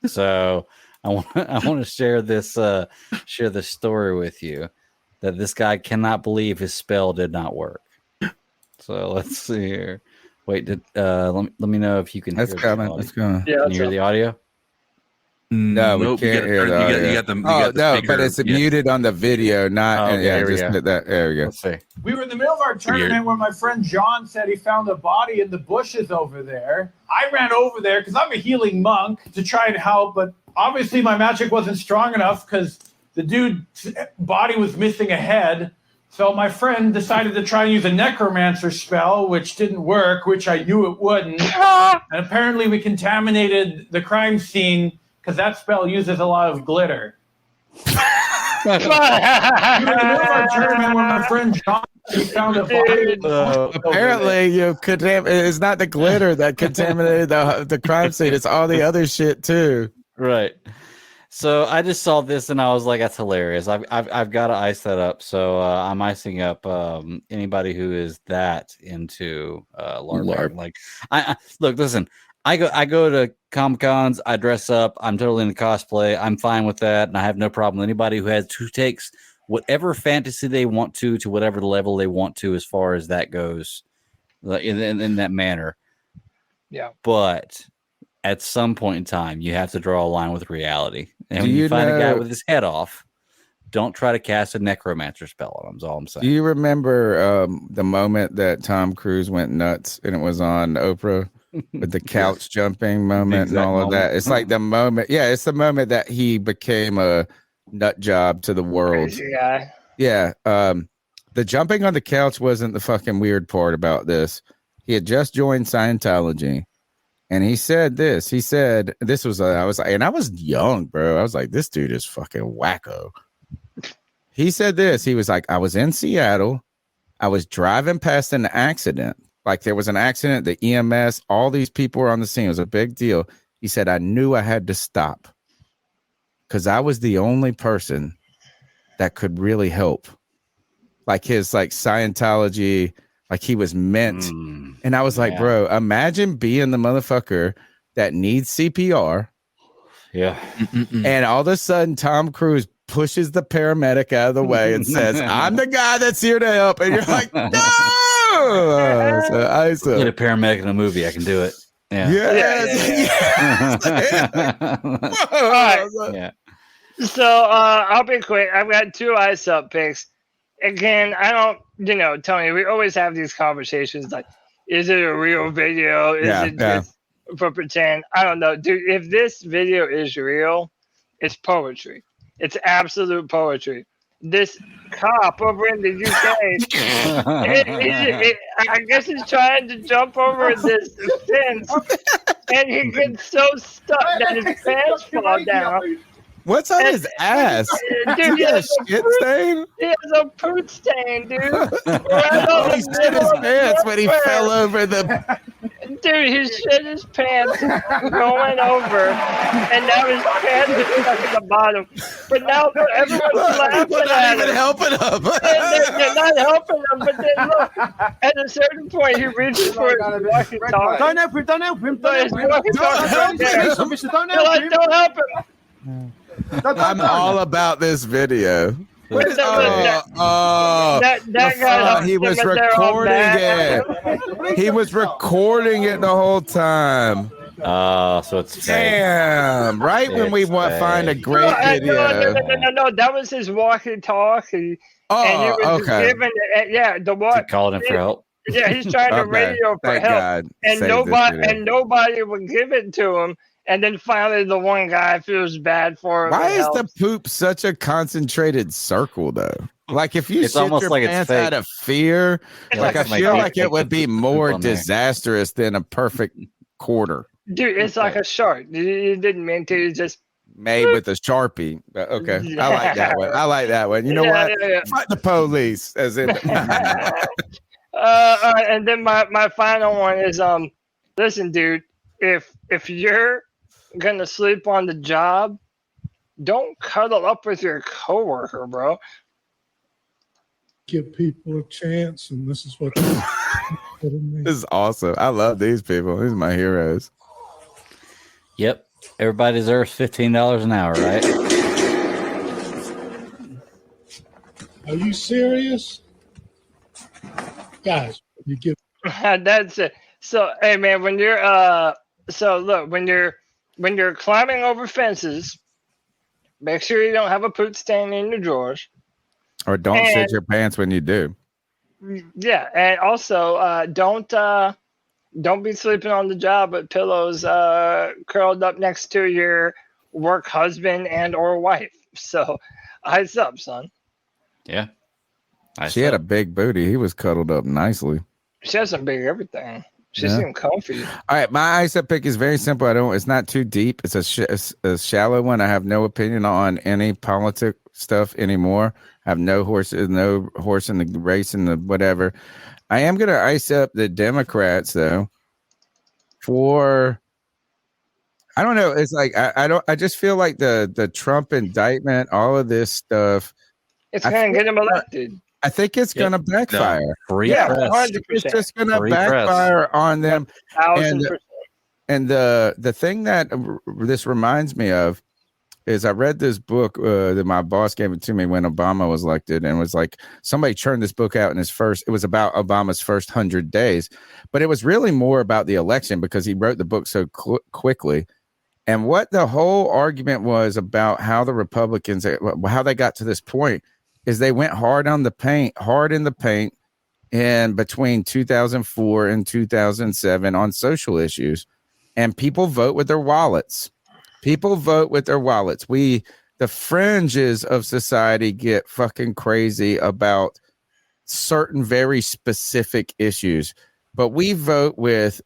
So I want to share this story with you that this guy cannot believe his spell did not work. So let's see here. Wait, let me know if you can. That's coming. That's coming. Yeah, can you hear the audio? No, we can't hear that. You got the but it's muted on the video, not. There we go. There we go. Let's see. We were in the middle of our tournament when my friend John said he found a body in the bushes over there. I ran over there because I'm a healing monk to try and help, but obviously my magic wasn't strong enough because the dude's body was missing a head. So my friend decided to try and use a necromancer spell, which didn't work, which I knew it wouldn't. And apparently we contaminated the crime scene because that spell uses a lot of glitter. We were in the middle of our tournament when my friend John found a body. Apparently, it's not the glitter that contaminated the crime scene. It's all the other shit too. Right. So I just saw this and I was like, "That's hilarious." I've got to ice that up. So I'm icing up anybody who is that into LARP. Like, I look, listen. I go to Comic-Cons, I dress up, I'm totally in the cosplay. I'm fine with that, and I have no problem with anybody who takes whatever fantasy they want to whatever level they want to as far as that goes, in that manner. Yeah. But at some point in time, you have to draw a line with reality. And when you find a guy with his head off, don't try to cast a necromancer spell on him. Is all I'm saying. Do you remember the moment that Tom Cruise went nuts and it was on Oprah with the couch jumping moment and all of that? It's like the moment. Yeah, it's the moment that he became a nut job to the world. Crazy guy. Yeah. The jumping on the couch wasn't the fucking weird part about this. He had just joined Scientology. And he said this. He said, this was, I was young, bro. I was like, this dude is fucking wacko. He said this. He was like, I was in Seattle. I was driving past an accident. Like there was an accident, the EMS, all these people were on the scene. It was a big deal. He said, I knew I had to stop because I was the only person that could really help. Like his Scientology, like he was meant. And I was like, bro, imagine being the motherfucker that needs CPR. Yeah. And all of a sudden, Tom Cruise pushes the paramedic out of the way and says, I'm the guy that's here to help. And you're like, no! So Get a paramedic in a movie. I can do it. Yeah. All right. Yeah. So I'll be quick. I've got 2 ice up picks. Again, I don't, Tony, we always have these conversations like, is it a real video? Is it just for pretend? I don't know. Dude, if this video is real, it's poetry. It's absolute poetry. This cop over in the UK, I guess he's trying to jump over this fence, and he gets so stuck that his pants fall down. What's on his ass? Dude, he has a shit stain? He has a poop stain, dude. He shit his pants when he fell over the... Dude, he shit his pants going over, and now his pants are stuck at the bottom. But now everyone's laughing at him. Helping him. They're not helping him, but then look, at a certain point, he reaches for his walkie-talkie. Don't help him, don't help him, Don't help him. Don't help him. I'm all about this video. That guy, he was recording it. He was recording it the whole time. So it's fake. Damn, right when we find a great video. No, that was his walkie-talkie. Oh, and he was okay. Giving it, the what? Calling him for help. Yeah, he's trying to radio for Thank help, God. and nobody would give it to him. And then finally, the one guy feels bad for him. Why is the poop such a concentrated circle, though? Like if you It's shit almost your like it's pants fake. out of fear, like I feel like it would be more on there. disastrous than a perfect quarter Dude, it's like a shark. You didn't mean to. You just made with a Sharpie. But okay, Yeah. I like that one. I like that one. You know what? Fuck the police, as in. And then my final one is listen, dude, if you're gonna sleep on the job, don't cuddle up with your coworker, bro. Give people a chance, and this is what This is awesome. I love these people. These are my heroes. Yep. Everybody deserves $15 an hour, right? Are you serious? Guys, you give That's it. So hey man, when you're when you're climbing over fences, make sure you don't have a poop stain in your drawers. Or don't shit your pants when you do. Yeah, and also don't be sleeping on the job with pillows curled up next to your work husband and or wife. So eyes up, son. Yeah. She had a big booty. He was cuddled up nicely. She has some big everything. She Yeah. seemed comfy. All right, my ice up pick is very simple. It's not too deep. It's a shallow one. I have no opinion on any politic stuff anymore. I have no horse in the race and the whatever. I am gonna ice up the Democrats though. I don't know. It's like I just feel like the Trump indictment, all of this stuff. It's gonna get him elected. I think it's going to backfire. Free press. 100%. It's just going to Free backfire on them. 1,000%. the thing that this reminds me of is I read this book that my boss gave it to me when Obama was elected, and it was like somebody churned this book out in it was about Obama's first 100 days, but it was really more about the election because he wrote the book so quickly. And what the whole argument was about how the Republicans, how they got to this point is they went hard in the paint in between 2004 and 2007 on social issues, and people vote with their wallets. People vote with their wallets. The fringes of society get fucking crazy about certain very specific issues, but we vote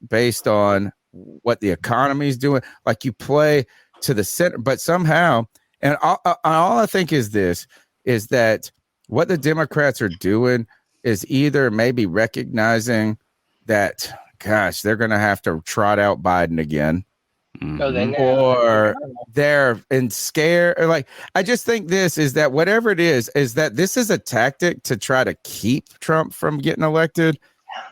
based on what the economy is doing. Like you play to the center, but somehow, and all I think is that what the Democrats are doing is either maybe recognizing that, gosh, they're going to have to trot out Biden again. Or they're scared, or like I just think this is that whatever it is that this is a tactic to try to keep Trump from getting elected.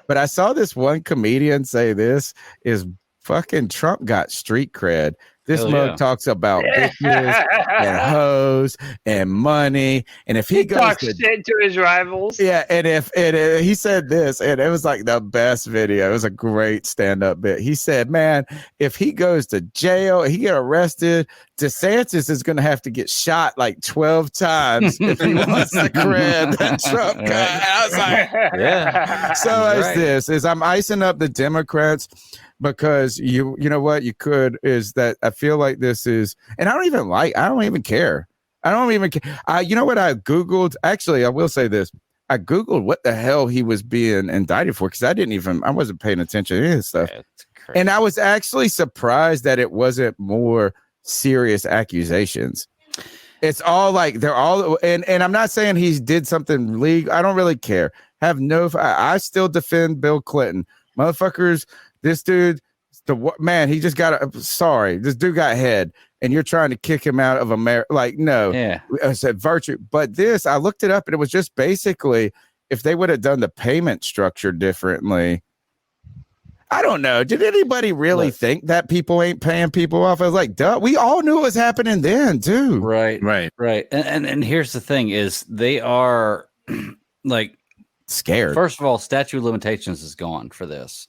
But I saw this one comedian say this is fucking Trump got street cred. This mug talks about bitches and hoes and money, and if he talks shit to his rivals, and if he said this, and it was like the best video. It was a great stand-up bit. He said, "Man, if he goes to jail, he get arrested, DeSantis is going to have to get shot like 12 times if he wants the cred that Trump got." I was like, yeah. So I'm icing up the Democrats. Because you know what you could is that I feel like this is, and I don't even care. You know what I Googled? Actually, I will say this. I Googled what the hell he was being indicted for because I wasn't paying attention to any of this stuff. And I was actually surprised that it wasn't more serious accusations. It's all like they're all, and I'm not saying he did something legal. I don't really care. I still defend Bill Clinton. Motherfuckers. This dude, he just this dude got head, and you're trying to kick him out of America. Like, no, I said virtue. But I looked it up, and it was just basically if they would have done the payment structure differently. I don't know. Did anybody really think that people ain't paying people off? I was like, duh. We all knew it was happening then, too. Right. And here's the thing: is they are like scared. First of all, statute of limitations is gone for this.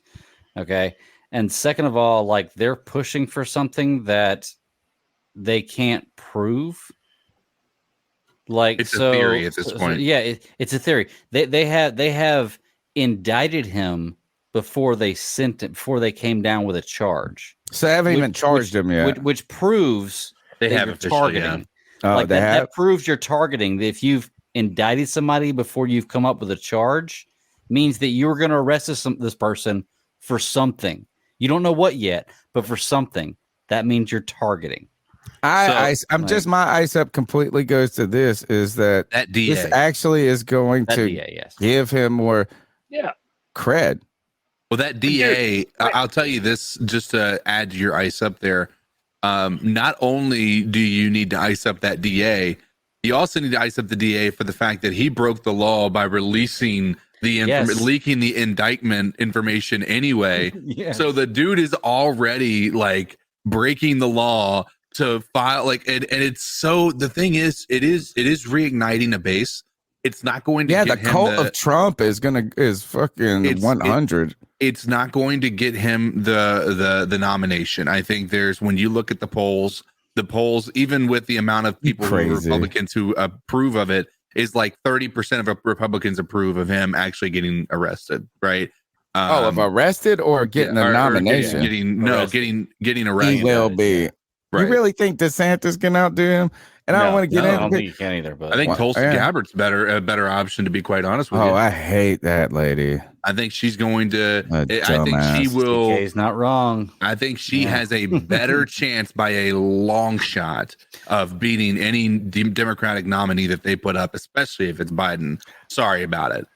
Okay. And second of all, like they're pushing for something that they can't prove. Like it's a theory at this point. It's a theory. They have indicted him before they came down with a charge. So they haven't even charged him yet. Which proves they have you're targeting. Like that proves you're targeting. If you've indicted somebody before you've come up with a charge, means that you're going to arrest this person for something. You don't know what yet, but for something. That means you're targeting. My ice up completely goes to this is that DA. This actually is going to DA, give him more cred. Well, that DA, I'll tell you this just to add to your ice up there. Not only do you need to ice up that DA, you also need to ice up the DA for the fact that he broke the law by releasing leaking the indictment information anyway. So the dude is already like breaking the law to file and it's so the thing is it is reigniting a base. It's not going to get the cult of Trump is fucking 100. It's not going to get him the nomination. I think when you look at the polls, even with the amount of people who are Republicans who approve of it, is like 30% of Republicans approve of him actually getting arrested, right? Of arrested or getting a nomination? Getting arrested. He will be. Right. You really think DeSantis can outdo him? And I don't want to get into I don't think you can either. But I think Tulsi Gabbard's a better option, to be quite honest with you. Oh, I hate that lady. I think she's going to. I think she will. DK's not wrong. I think she has a better chance by a long shot of beating any Democratic nominee that they put up, especially if it's Biden. Sorry about it.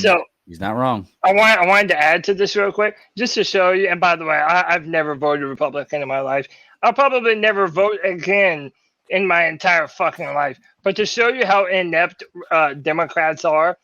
So he's not wrong. I wanted to add to this real quick, just to show you. And by the way, I've never voted Republican in my life. I'll probably never vote again in my entire fucking life. But to show you how inept Democrats are,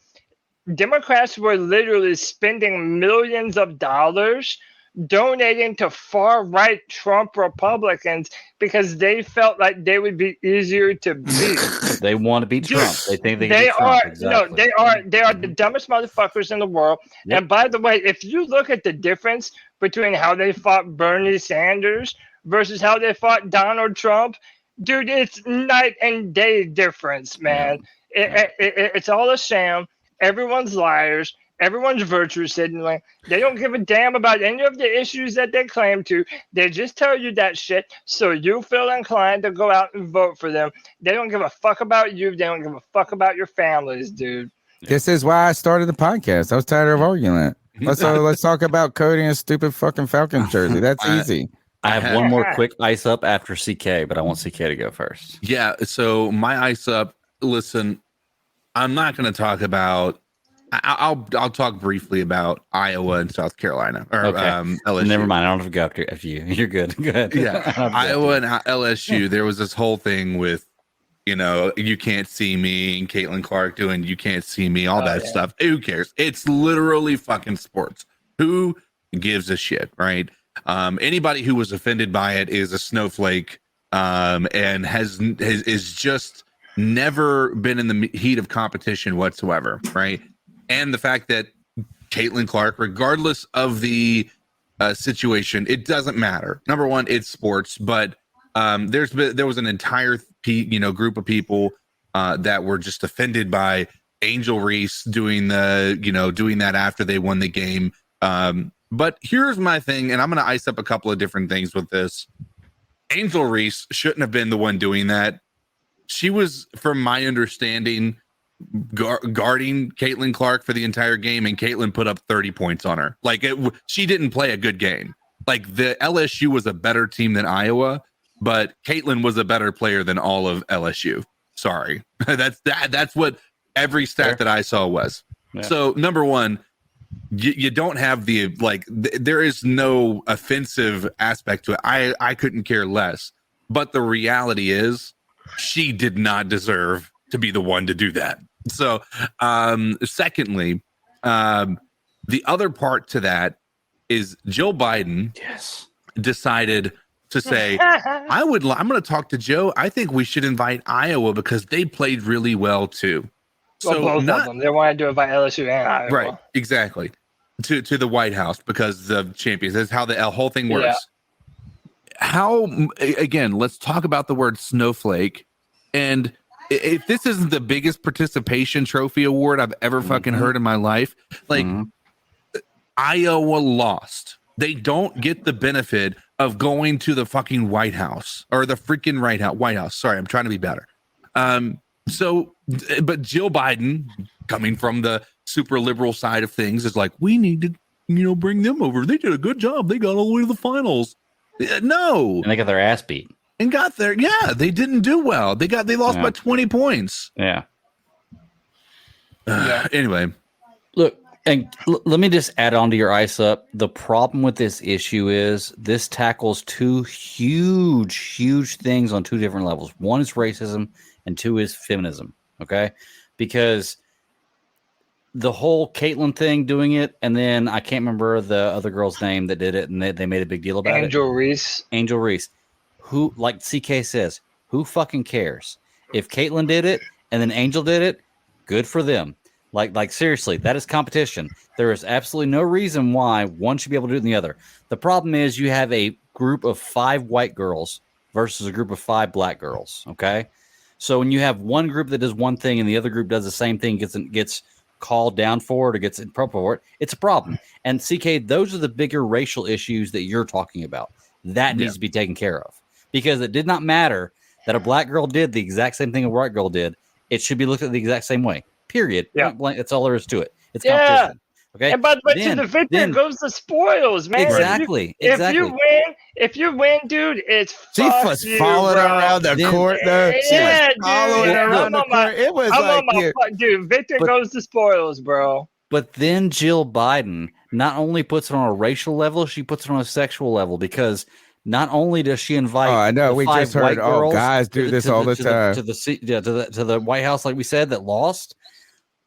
Democrats were literally spending millions of dollars donating to far-right Trump Republicans because they felt like they would be easier to beat. They want to beat Trump. They think they can They beat Trump. are Exactly. no, they are the dumbest motherfuckers in the world. Yep. And by the way, if you look at the difference between how they fought Bernie Sanders versus how they fought Donald Trump, dude, it's night and day difference, man. It's all a sham. Everyone's liars. Everyone's virtue signaling. They don't give a damn about any of the issues that they claim to. They just tell you that shit so you feel inclined to go out and vote for them. They don't give a fuck about you. They don't give a fuck about your families, dude. This is why I started the podcast. I was tired of arguing it. Let's talk about Cody and stupid fucking Falcons jersey. That's easy. I have one more quick ice up after CK, but I want CK to go first. Yeah. So my ice up. Listen, I'm not going to talk about. I'll talk briefly about Iowa and South Carolina or LSU. Never mind. I don't have to go after you. You're good. Go ahead. Yeah, Iowa and LSU. There was this whole thing with, you can't see me and Caitlin Clark doing you can't see me, all that stuff. Who cares? It's literally fucking sports. Who gives a shit, right? Anybody who was offended by it is a snowflake, and is just never been in the heat of competition whatsoever, right? And the fact that Caitlin Clark, regardless of the situation, it doesn't matter. Number one, it's sports, but there was an entire group of people that were just offended by Angel Reese doing that after they won the game. But here's my thing, and I'm going to ice up a couple of different things with this. Angel Reese shouldn't have been the one doing that. She was, from my understanding, guarding Caitlin Clark for the entire game, and Caitlin put up 30 points on her. She didn't play a good game. The LSU was a better team than Iowa, but Caitlin was a better player than all of LSU. Sorry. That's what every stat that I saw was. Yeah. So number one, you don't have there is no offensive aspect to it. I couldn't care less, but the reality is she did not deserve to be the one to do that. So, secondly, the other part to that is Joe Biden decided to say, I'm going to talk to Joe. I think we should invite Iowa because they played really well too. Well, so both of them. They wanted to invite LSU and Iowa. Right, exactly. To the White House because of champions. That's how the whole thing works. Yeah. How, again, let's talk about the word snowflake. And if this isn't the biggest participation trophy award I've ever fucking heard in my life, Iowa lost. They don't get the benefit of going to the fucking White House or the freaking White House. Sorry, I'm trying to be better. But Jill Biden, coming from the super liberal side of things, is like, we need to, bring them over. They did a good job. They got all the way to the finals. No. And they got their ass beat. And got there. Yeah, they didn't do well. They lost by 20 points. Yeah. Anyway. Look, and let me just add on to your ice up. The problem with this issue is this tackles two huge things on two different levels. One is racism and two is feminism. Okay. Because the whole Caitlyn thing doing it, and then I can't remember the other girl's name that did it, and they made a big deal about Angel Reese. Angel Reese. Who, like CK says, who fucking cares? If Caitlyn did it and then Angel did it, good for them. Like seriously, that is competition. There is absolutely no reason why one should be able to do it than the other. The problem is you have a group of 5 white girls versus a group of 5 black girls. Okay, so when you have one group that does one thing and the other group does the same thing, gets called down for it or gets in trouble for it, it's a problem. And CK, those are the bigger racial issues that you're talking about. That needs to be taken care of. Because it did not matter that a black girl did the exact same thing a white girl did. It should be looked at the exact same way. Period. Yeah. That's all there is to it. It's competition. Okay. And but to the victor goes the spoils, man. Exactly. If you win, dude, it's she was following around the court though. She was following around the court. It was dude, victor goes the spoils, bro. But then Jill Biden not only puts it on a racial level, she puts it on a sexual level because not only does she invite, I know we just heard guys do this all the time to the White House, like we said, that lost,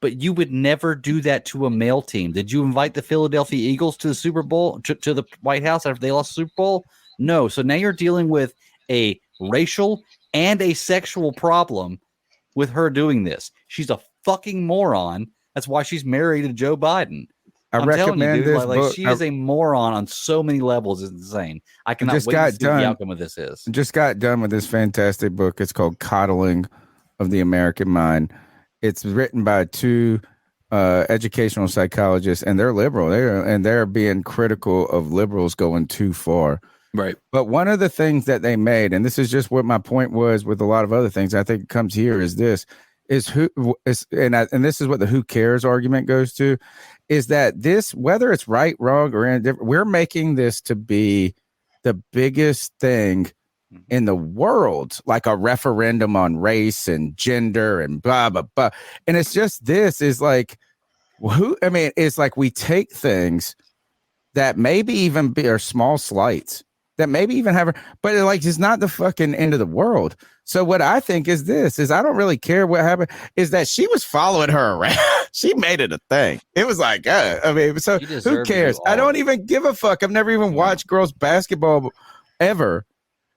but you would never do that to a male team. Did you invite the Philadelphia Eagles to the Super Bowl, to the White House after they lost the Super Bowl? No. So now you're dealing with a racial and a sexual problem with her doing this. She's a fucking moron. That's why she's married to Joe Biden. I'm telling you, dude, this book. She is a moron on so many levels. It's insane. I cannot wait to see what the outcome of this is. Just got done with this fantastic book. It's called Coddling of the American Mind. It's written by two educational psychologists, and they're liberal. They're being critical of liberals going too far. Right. But one of the things that they made, and this is just what my point was with a lot of other things, I think comes here is this, and this is what the who cares argument goes to, is that this, whether it's right, wrong, or indifferent, we're making this to be the biggest thing in the world, like a referendum on race and gender and blah, blah, blah. And it's just, this is like, it's like we take things that maybe even are small slights, that maybe even have, but it's not the fucking end of the world. So what I think is this, is I don't really care what happened, is that she was following her around. She made it a thing. It was like, so who cares? I don't even give a fuck. I've never even watched girls basketball ever.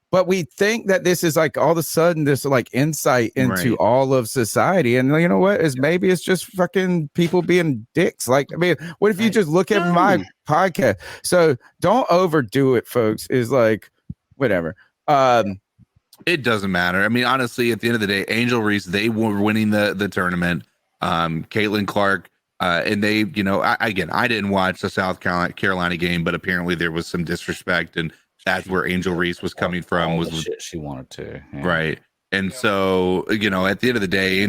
But we think that this is like all of a sudden this like insight into all of society. And you know what? Maybe it's just fucking people being dicks. Like, what if you just look at my podcast? So don't overdo it, folks. Is like, whatever. It doesn't matter. I mean, honestly, at the end of the day, Angel Reese, they were winning the tournament. Caitlin Clark, and they, I didn't watch the South Carolina game, but apparently there was some disrespect, and that's where Angel Reese was coming from. Was shit she wanted to, right? And so, at the end of the day,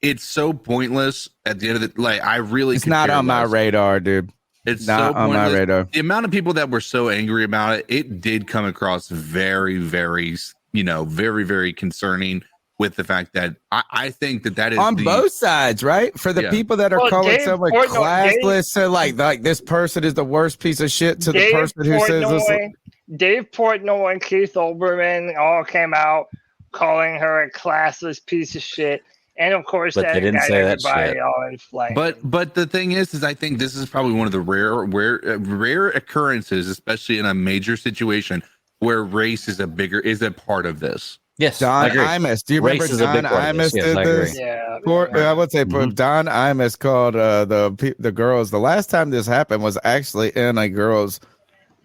it's so pointless. At the end of the, I really, it's not on my radar, dude. It's not on my radar. The amount of people that were so angry about it, it did come across very, very, very, very concerning. With the fact that I think that is on both sides, right? For the people that are calling someone classless, so like this person is the worst piece of shit to the person who says this. Dave Portnoy and Keith Olbermann all came out calling her a classless piece of shit, and of course but that they didn't got say everybody that shit. all inflamed. But the thing is I think this is probably one of the rare occurrences, especially in a major situation, where race is a part of this. Yes, Don Imus. Do you remember Don Imus did this? Yeah, I would say Don Imus called the girls. The last time this happened was actually in a girls'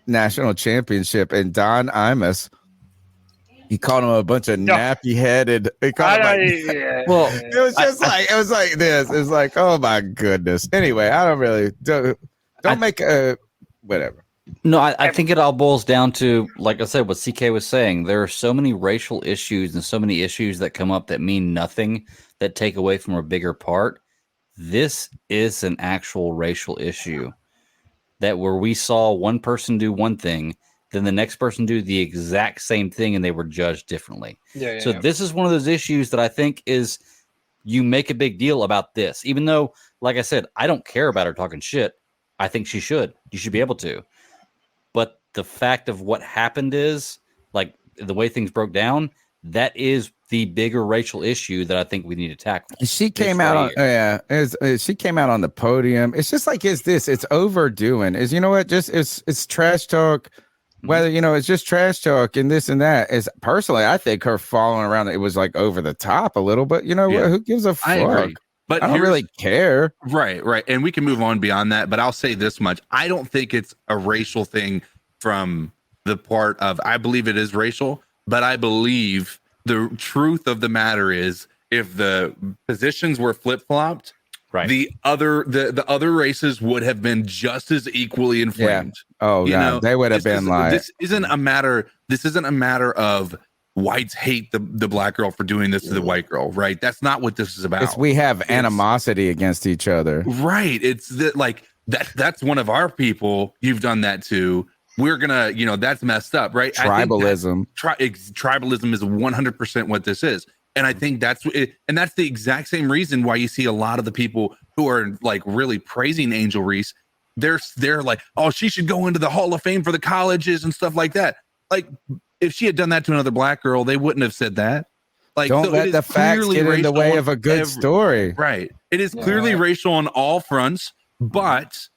national championship, and Don Imus, he called him a bunch of nappy-headed. He called it was just it was like this. It was like, oh my goodness. Anyway, I don't really don't make a whatever. No, I think it all boils down to, like I said, what CK was saying. There are so many racial issues and so many issues that come up that mean nothing, that take away from a bigger part. This is an actual racial issue that where we saw one person do one thing, then the next person do the exact same thing, and they were judged differently. So this is one of those issues that I think is, you make a big deal about this, even though, like I said, I don't care about her talking shit. I think she should. You should be able to. But the fact of what happened is, like, the way things broke down, that is the bigger racial issue that I think we need to tackle. She came out on, she came out on the podium. It's just like, it's overdoing. You know what? Just it's trash talk. Whether it's just trash talk and this and that. Is personally, I think her following around, it was like over the top a little. But who gives a fuck? I agree. But I don't really care. Right. And we can move on beyond that. But I'll say this much. I don't think it's a racial thing from the part of, I believe it is racial, but I believe the truth of the matter is, if the positions were flip-flopped, the other races would have been just as equally inflamed. Yeah. Oh, God. They would have been like, this isn't a matter of whites hate the black girl for doing this to the white girl, right? That's not what this is about. We have animosity against each other, right? It's that's one of our people. You've done that too. We're gonna, that's messed up, right? Tribalism. Tribalism is 100% what this is, and I think that's it. And that's the exact same reason why you see a lot of the people who are like really praising Angel Reese. They're like, oh, she should go into the Hall of Fame for the colleges and stuff like that. Like, if she had done that to another black girl, they wouldn't have said that. Like, don't so let the facts get in the way of a good story. Right. It is clearly racial on all fronts, but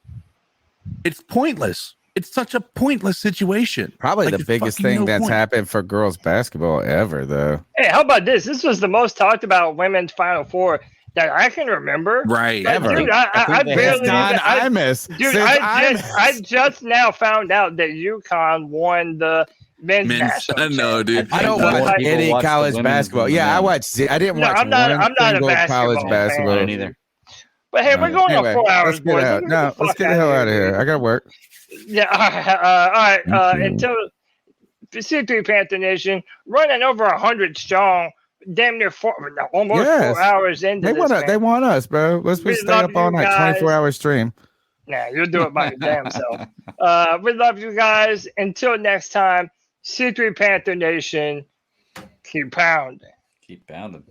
it's pointless. It's such a pointless situation. Probably the biggest thing that's happened for girls basketball ever, though. Hey, how about this? This was the most talked about women's Final Four that I can remember. Right. Ever. Dude, I barely. I just now found out that UConn won the men's national. No, dude. I don't watch any college basketball. Yeah, I watch. I didn't watch. I'm not a college basketball fan either. But hey, we're going on 4 hours, boys. Let's get the hell out of here. I gotta work. Yeah. All right. Until the C3 Panther Nation running over 100 strong. Damn near almost 4 hours into this. They want us, bro. Let's stay up all night, 24-hour stream. Nah, you'll do it by your damn self. We love you guys. Until next time, C3 Panther Nation, keep pounding. Keep pounding.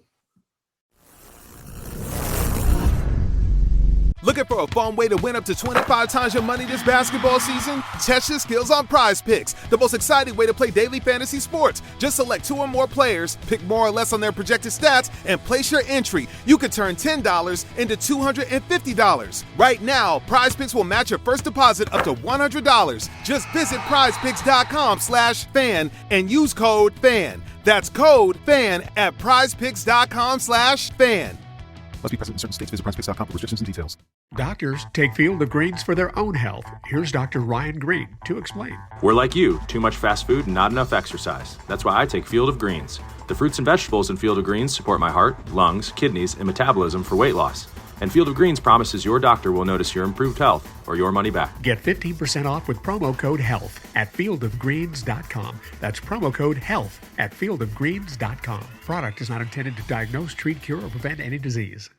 Looking for a fun way to win up to 25 times your money this basketball season? Test your skills on Prize Picks, the most exciting way to play daily fantasy sports. Just select 2 or more players, pick more or less on their projected stats, and place your entry. You could turn $10 into $250. Right now, Prize Picks will match your first deposit up to $100. Just visit prizepicks.com/fan and use code FAN. That's code FAN at prizepicks.com/fan. Must be present in certain states. Visit prizepicks.com for restrictions and details. Doctors take Field of Greens for their own health. Here's Dr. Ryan Green to explain. We're like you, too much fast food and not enough exercise. That's why I take Field of Greens. The fruits and vegetables in Field of Greens support my heart, lungs, kidneys, and metabolism for weight loss. And Field of Greens promises your doctor will notice your improved health or your money back. Get 15% off with promo code HEALTH at fieldofgreens.com. That's promo code HEALTH at fieldofgreens.com. Product is not intended to diagnose, treat, cure, or prevent any disease.